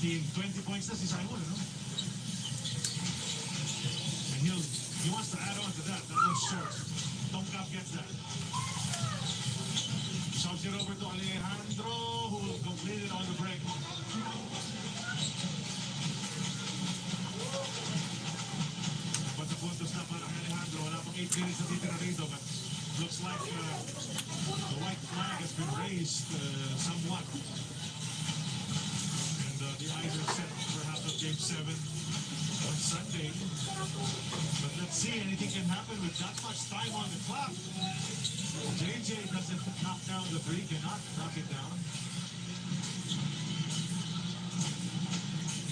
18, 20 points na si Simon, no? And he wants to add on to that. That one's short. Tomkap gets that. Shoves it over to Alejandro, who will complete it on the break. But the puntos na para Alejandro. Wala pang 8 minutes na titira rito, but looks like the white flag has been raised somewhat. And the eyes are set for half of Game 7 on Sunday. But let's see, anything can happen with that much time on the clock. JJ doesn't knock down the 3, cannot knock it down.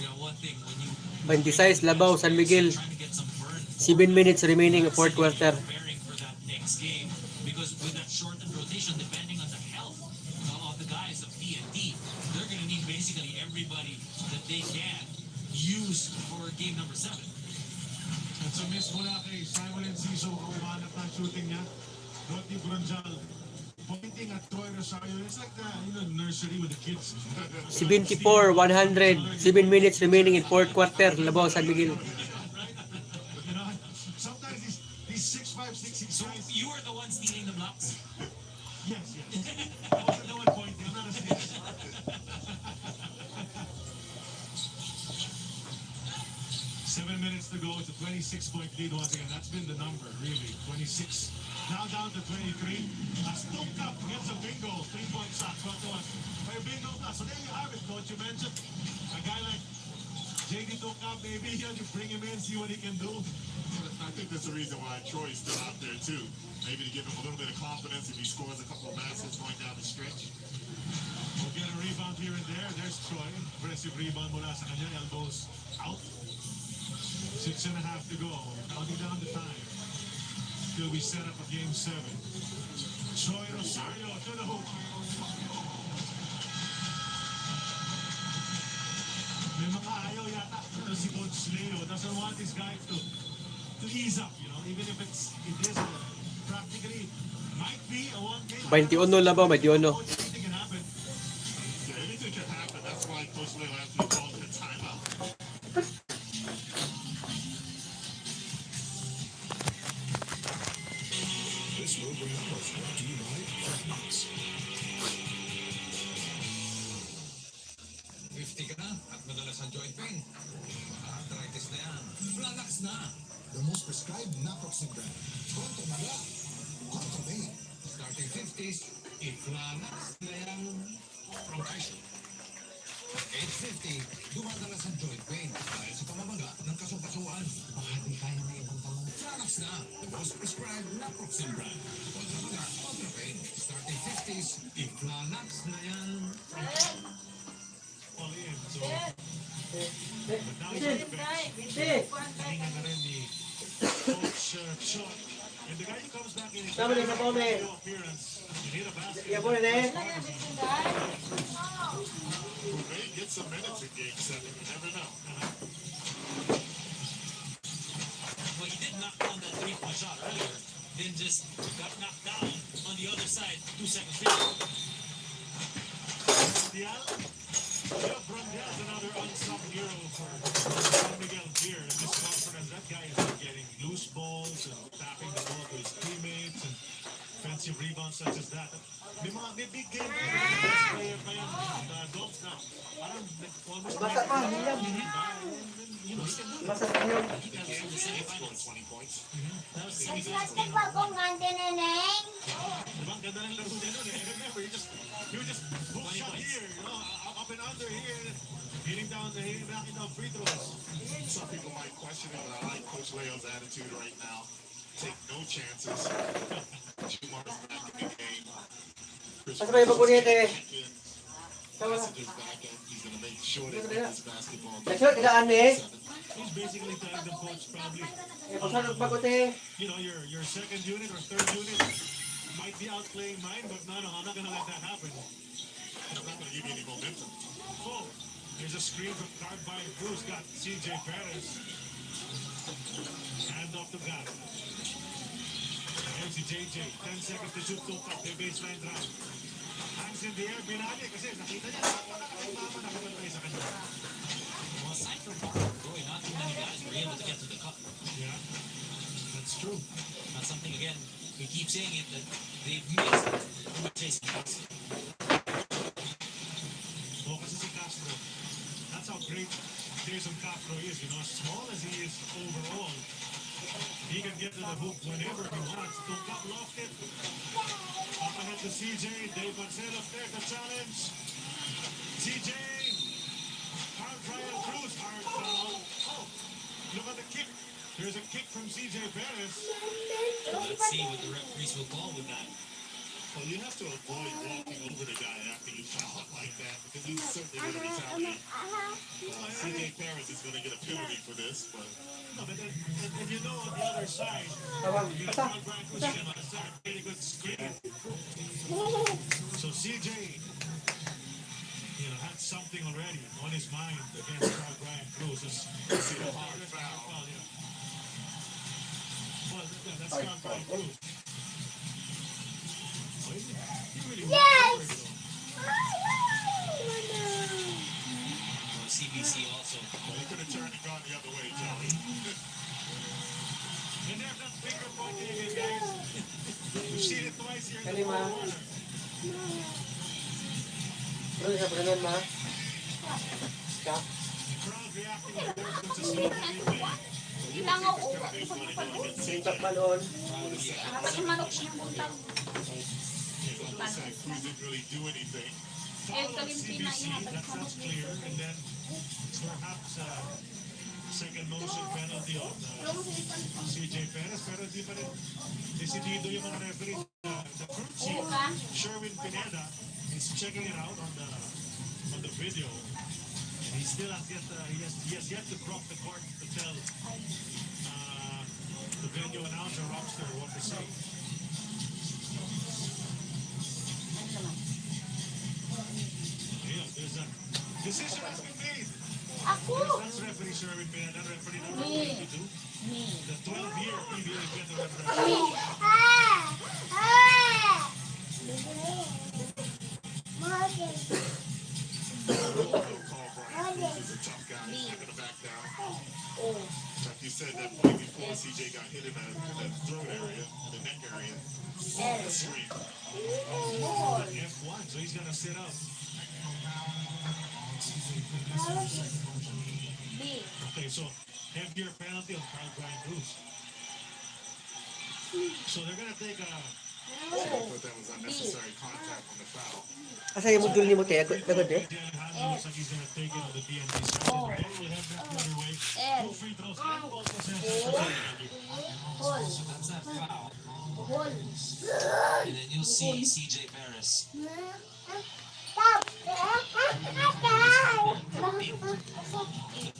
You know, one thing, when you 26 Labaw San Miguel. trying to get some burn 7 minutes remaining in fourth quarter. preparing for that next game, because with that shortened rotation, depending on the health of the guys of TNT, they're going to need basically everybody that they can use for game number 7. At sa miss mula kay Simon and Zizo, kung umanap ng shooting niya, Rodney Bronjal pointing at Troy Rosario. It's like the nursery with the kids. 74, 100. 7 minutes remaining in fourth quarter. Labaw San Miguel. You know, sometimes these 6'5", 6'6" So guys. you were the one stealing the blocks? Yes. I was the one pointing. I'm not a snitch. 7 minutes to go. It's a 26-point lead once again. That's been the number, really. 26. Now down to 23. Tomkap gets a bingo. 3-point shot. 12-1. By a bingo. So there you have it, Coach. You mentioned a guy like JD Tomkap. Maybe you bring him in, see what he can do. I think that's the reason why Troy's still out there too. Maybe to give him a little bit of confidence if he scores a couple of baskets going down the stretch. We'll get a rebound here and there. There's Troy. Impressive rebound mula sa kanya. Elbows out. 6.5 to go. Counting down the time. Till we set up a game 7. Troy Rosario to the hoop. May mga ayaw yata. Ito si Coach Leo doesn't want these guys to ease up, you know, even if it is practically might be a one game. 21 Labaw, 21. Anything can happen. Yeah, anything can happen. That's why Coach Leo actually called it a timeout. This program was brought to you by PAPART. 50 ka na at madalas ang joint pain. Arthritis na yan. Flanax na. The most prescribed naproxen brand. Pronto na lang. Pronto na yan. Starting 50s, i-Flanax na yan. From Kaiser. 850, dumadalas ang joint pain dahil sa pamamaga ng kasukasuan. Baka di kaya na ibang tamo. Flanax na, the most prescribed naproxen brand. Kontra maga, kontra pain. Starting 50s, i-Flanax na yan. All in. So, but now he's on the bench. Tingnan na rin ni Coach Chot. And the guy who comes back in, Tama na sa pome. appearance. You need a basket. Iya po na eh. Who may get some minutes in Game-7. You never know. Well, he did knock down that three-point shot earlier, then just got knocked down on the other side 2 seconds later. Brundial? Yeah, Brundial is another unsung hero for San Miguel here in this conference. That guy has been getting loose balls and tapping the ball to his teammates and offensive rebounds such as that. May big game. Best player pa yan. Dogs now. Parang almost... Basta pa, hilang. Basta pa hilang. Scored 20 points. Nag-plastic pa po nga din, neneng. Diba, ang ganda ng laro niya nun eh. Remember, you just hook shot here, you know, up and under here, hitting back in the free throws. Some people might question it, but I like Coach Leo's attitude right now. Take no chances. Jumar's back in the game. Basta pa yung bagunit eh. Messages back in. He's going to make sure they get this basketball. Nagsot, ilaan eh. He's basically telling the coach probably, Eh, basta nagbagot eh. you know, your second unit or third unit might be outplaying mine, but no, I'm not gonna let that happen. I'm not going to give you any momentum. Oh, there's a screen from Carbine Cruz, got CJ Perez. Hand off to Gap. Ayan si JJ, 10 seconds to shoot, 2 pop, may baseline drive. Hands in the air, binali kasi nakita niya, nakabantay sa kanya. Well, aside from Roy, not too many guys were able to get to the cup. Yeah, that's true. That's something, again, we keep saying it, that they've missed with Jason Castro. Oh, kasi si Castro, that's how great Jason Castro is, you know, as small as he is overall, he can get to the hoop whenever he wants. Don't got lost it. Up ahead to CJ, Dave Marcelo there to challenge. CJ, hard trial Cruz, hard foul. Oh, look at the kick. There's a kick from CJ Perez. Let's see what the referees will call with that. Well, you have to avoid walking over the guy after you foul like that because he's certainly going to retaliate. CJ Perez is going to get a penalty for this, but No, but if you know on the other side, Tawag, you basta. know, Frank was on the side, really good screen. So CJ, you know, had something already on his mind against Brian Cruz. It's a hard foul. Yeah. Well, that's not Brian Cruz. Oh, he really Yes! Well, CBC also. well, he could have turned and gone the other way, Joey. And there's that finger pointing again, guys. We've seen it twice here in the Kalima. fourth quarter. Ano sa prunan ma? Ka? The crowd reacting to the work that's a slow play. Ilangaw uwa. Ipag-ipag-uwa. Sintak pa noon. Dapat yung manok yung buntag. Looks like Cruz didn't really do anything. Eh, Foul on Kalimtina CBC, ihatag that's manok clear. And then perhaps second motion penalty on CJ Perez. Pero di pa rin decidido yung mga referee. The crew chief, Sherwin Pineda, is checking it out on the video. And he still has yet, he has yet to cross the court to tell the venue announcer, Robster, what to say. Yeah, there's a decision has been made. Ako! That's referee Sherwin Pineda, referee number 22. The 12-year PBA veteran referee. Me. Ah! Ah! Morgan. Call Brian Cruz is a tough guy. He's not going to back down. Like you said, that play before CJ got hit in the throat area, the neck area. The screen. F1, so he's gonna sit up. B. Okay, so heavier penalty on Brian Cruz. So they're gonna take a I thought that was unnecessary contact on the foul. Asa yung modul ni mo te? Dagod eh? handle looks like he's gonna take it on the DND side. And Ray will head back the other way. 2 free throws and ball possession for Sandy. So that's that foul. And then you'll see CJ Perez. The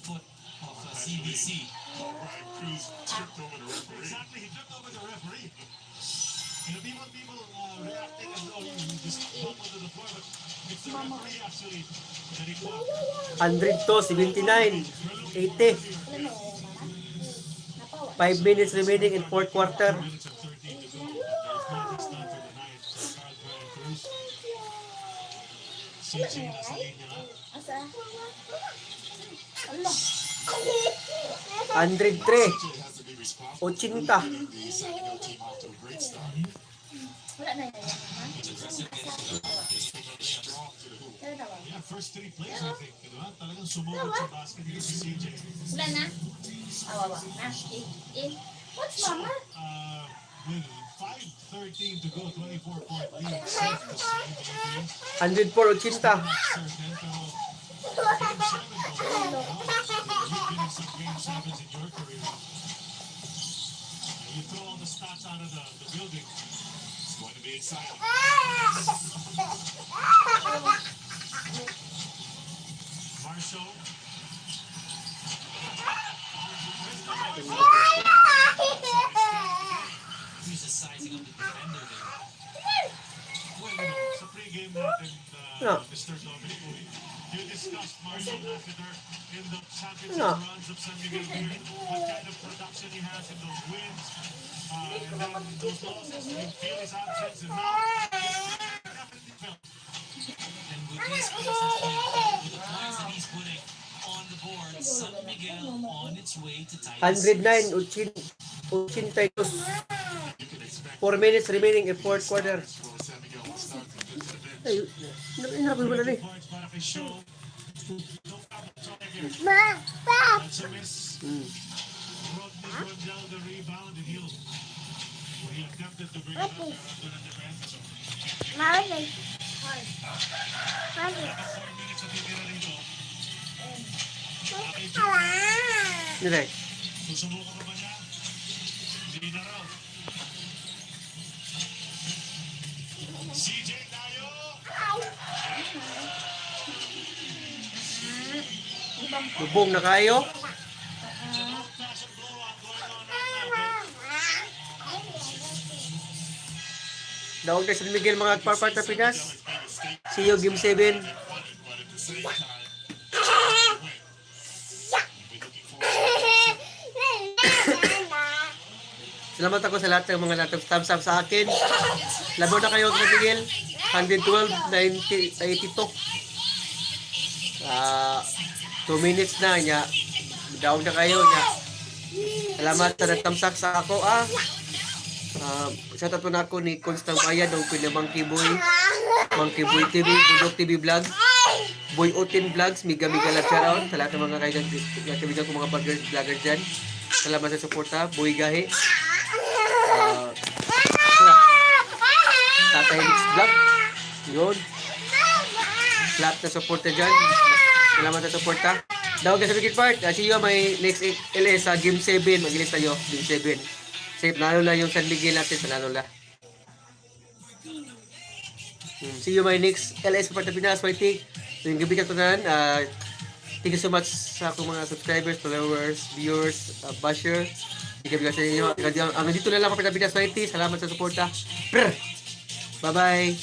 foot of CBC. Brian Cruz tripped over the referee. Exactly, he tripped over the referee. You know, people reacting as though he just bumped onto the floor, but it's the referee actually that he caught. 100 to 79. 80. 5 minutes remaining in fourth quarter. Minutes and 13 to go. There's nothing done for the night. Charles Brian Cruz. CJ nasa linya na. 103. has to be responsible. 80. The Santiago team off to a great start. Wala na yan. Strong to the hoop. Yeah, first 3 plays I think. Diba? Talagang sumugod sa basket dito si CJ. Wala na? Awawa na. What's mama? With 5:13 to go, 24-point lead. Safe to say. 104. 80. Certain, pero Game 7 going on. You've been in some Game 7s in your career. You throw all the stats out of the building. It's going to be exciting. Marshall. Who's the sizing of the defender there? Well, you know, sa pre-game natin, Yeah. Mr. Dominic, you discussed Marshall Lassiter in the championship Yeah. runs of San Miguel here, what kind of production he has in those wins, and then those losses, you feel his absence, and now it's definitely felt. And with these passes, with the points that he's putting on the board, San Miguel on its way to tie the 109. series. 82. 4 minutes remaining in fourth quarter. Well, San Miguel will start to get to the bench. Ay, hinapin mo na rin. Points para kay Show. No foul shot again. That's a miss. Rodney Rondell the rebound, and he attempted to bring it up there under the defense. So, 4 minutes ang titira rito. Direct. Susubukan pa ba niya? Hindi na raw. CJ tayo! Bubong na kayo. Passion blowout going on right now. Daog na San Miguel mga PAPART na Pinas. See you Game 7. But at the same time, Salamat ako sa lahat ng mga thumbs up sa akin. Labo na kayo San Miguel. 112, 90, 82. 2 minutes na niya. Daog na kayo niya. Salamat sa nagtamsak sa ako shout out na ako ni Constang Bayan ng Pina Monkey Boy TV, Budok TV Vlog, Boy Otin Vlogs, Miga Love shoutout sa lahat ng mga kaibigan ko mga vlogger dyan. Salamat sa suporta, Boy Gahe, Tatay Mix Vlog, yun. Lahat na suporta dyan. Salamat sa suporta. Dawag ka sa Wicked Part. See you my next LS sa Game 7. Mag-ilis tayo, Game 7. Safe, nalo lang yung San Miguel natin sa nalo lang. See you my next LS Part na Pinas. Fighting. Yung gabi ka tunan. Thank you so much sa akong mga subscribers, followers, viewers, basher. Gabi ka sa inyo. Ang nandito na lang Part na Pinas Fighting. Salamat sa suporta. Bye-bye.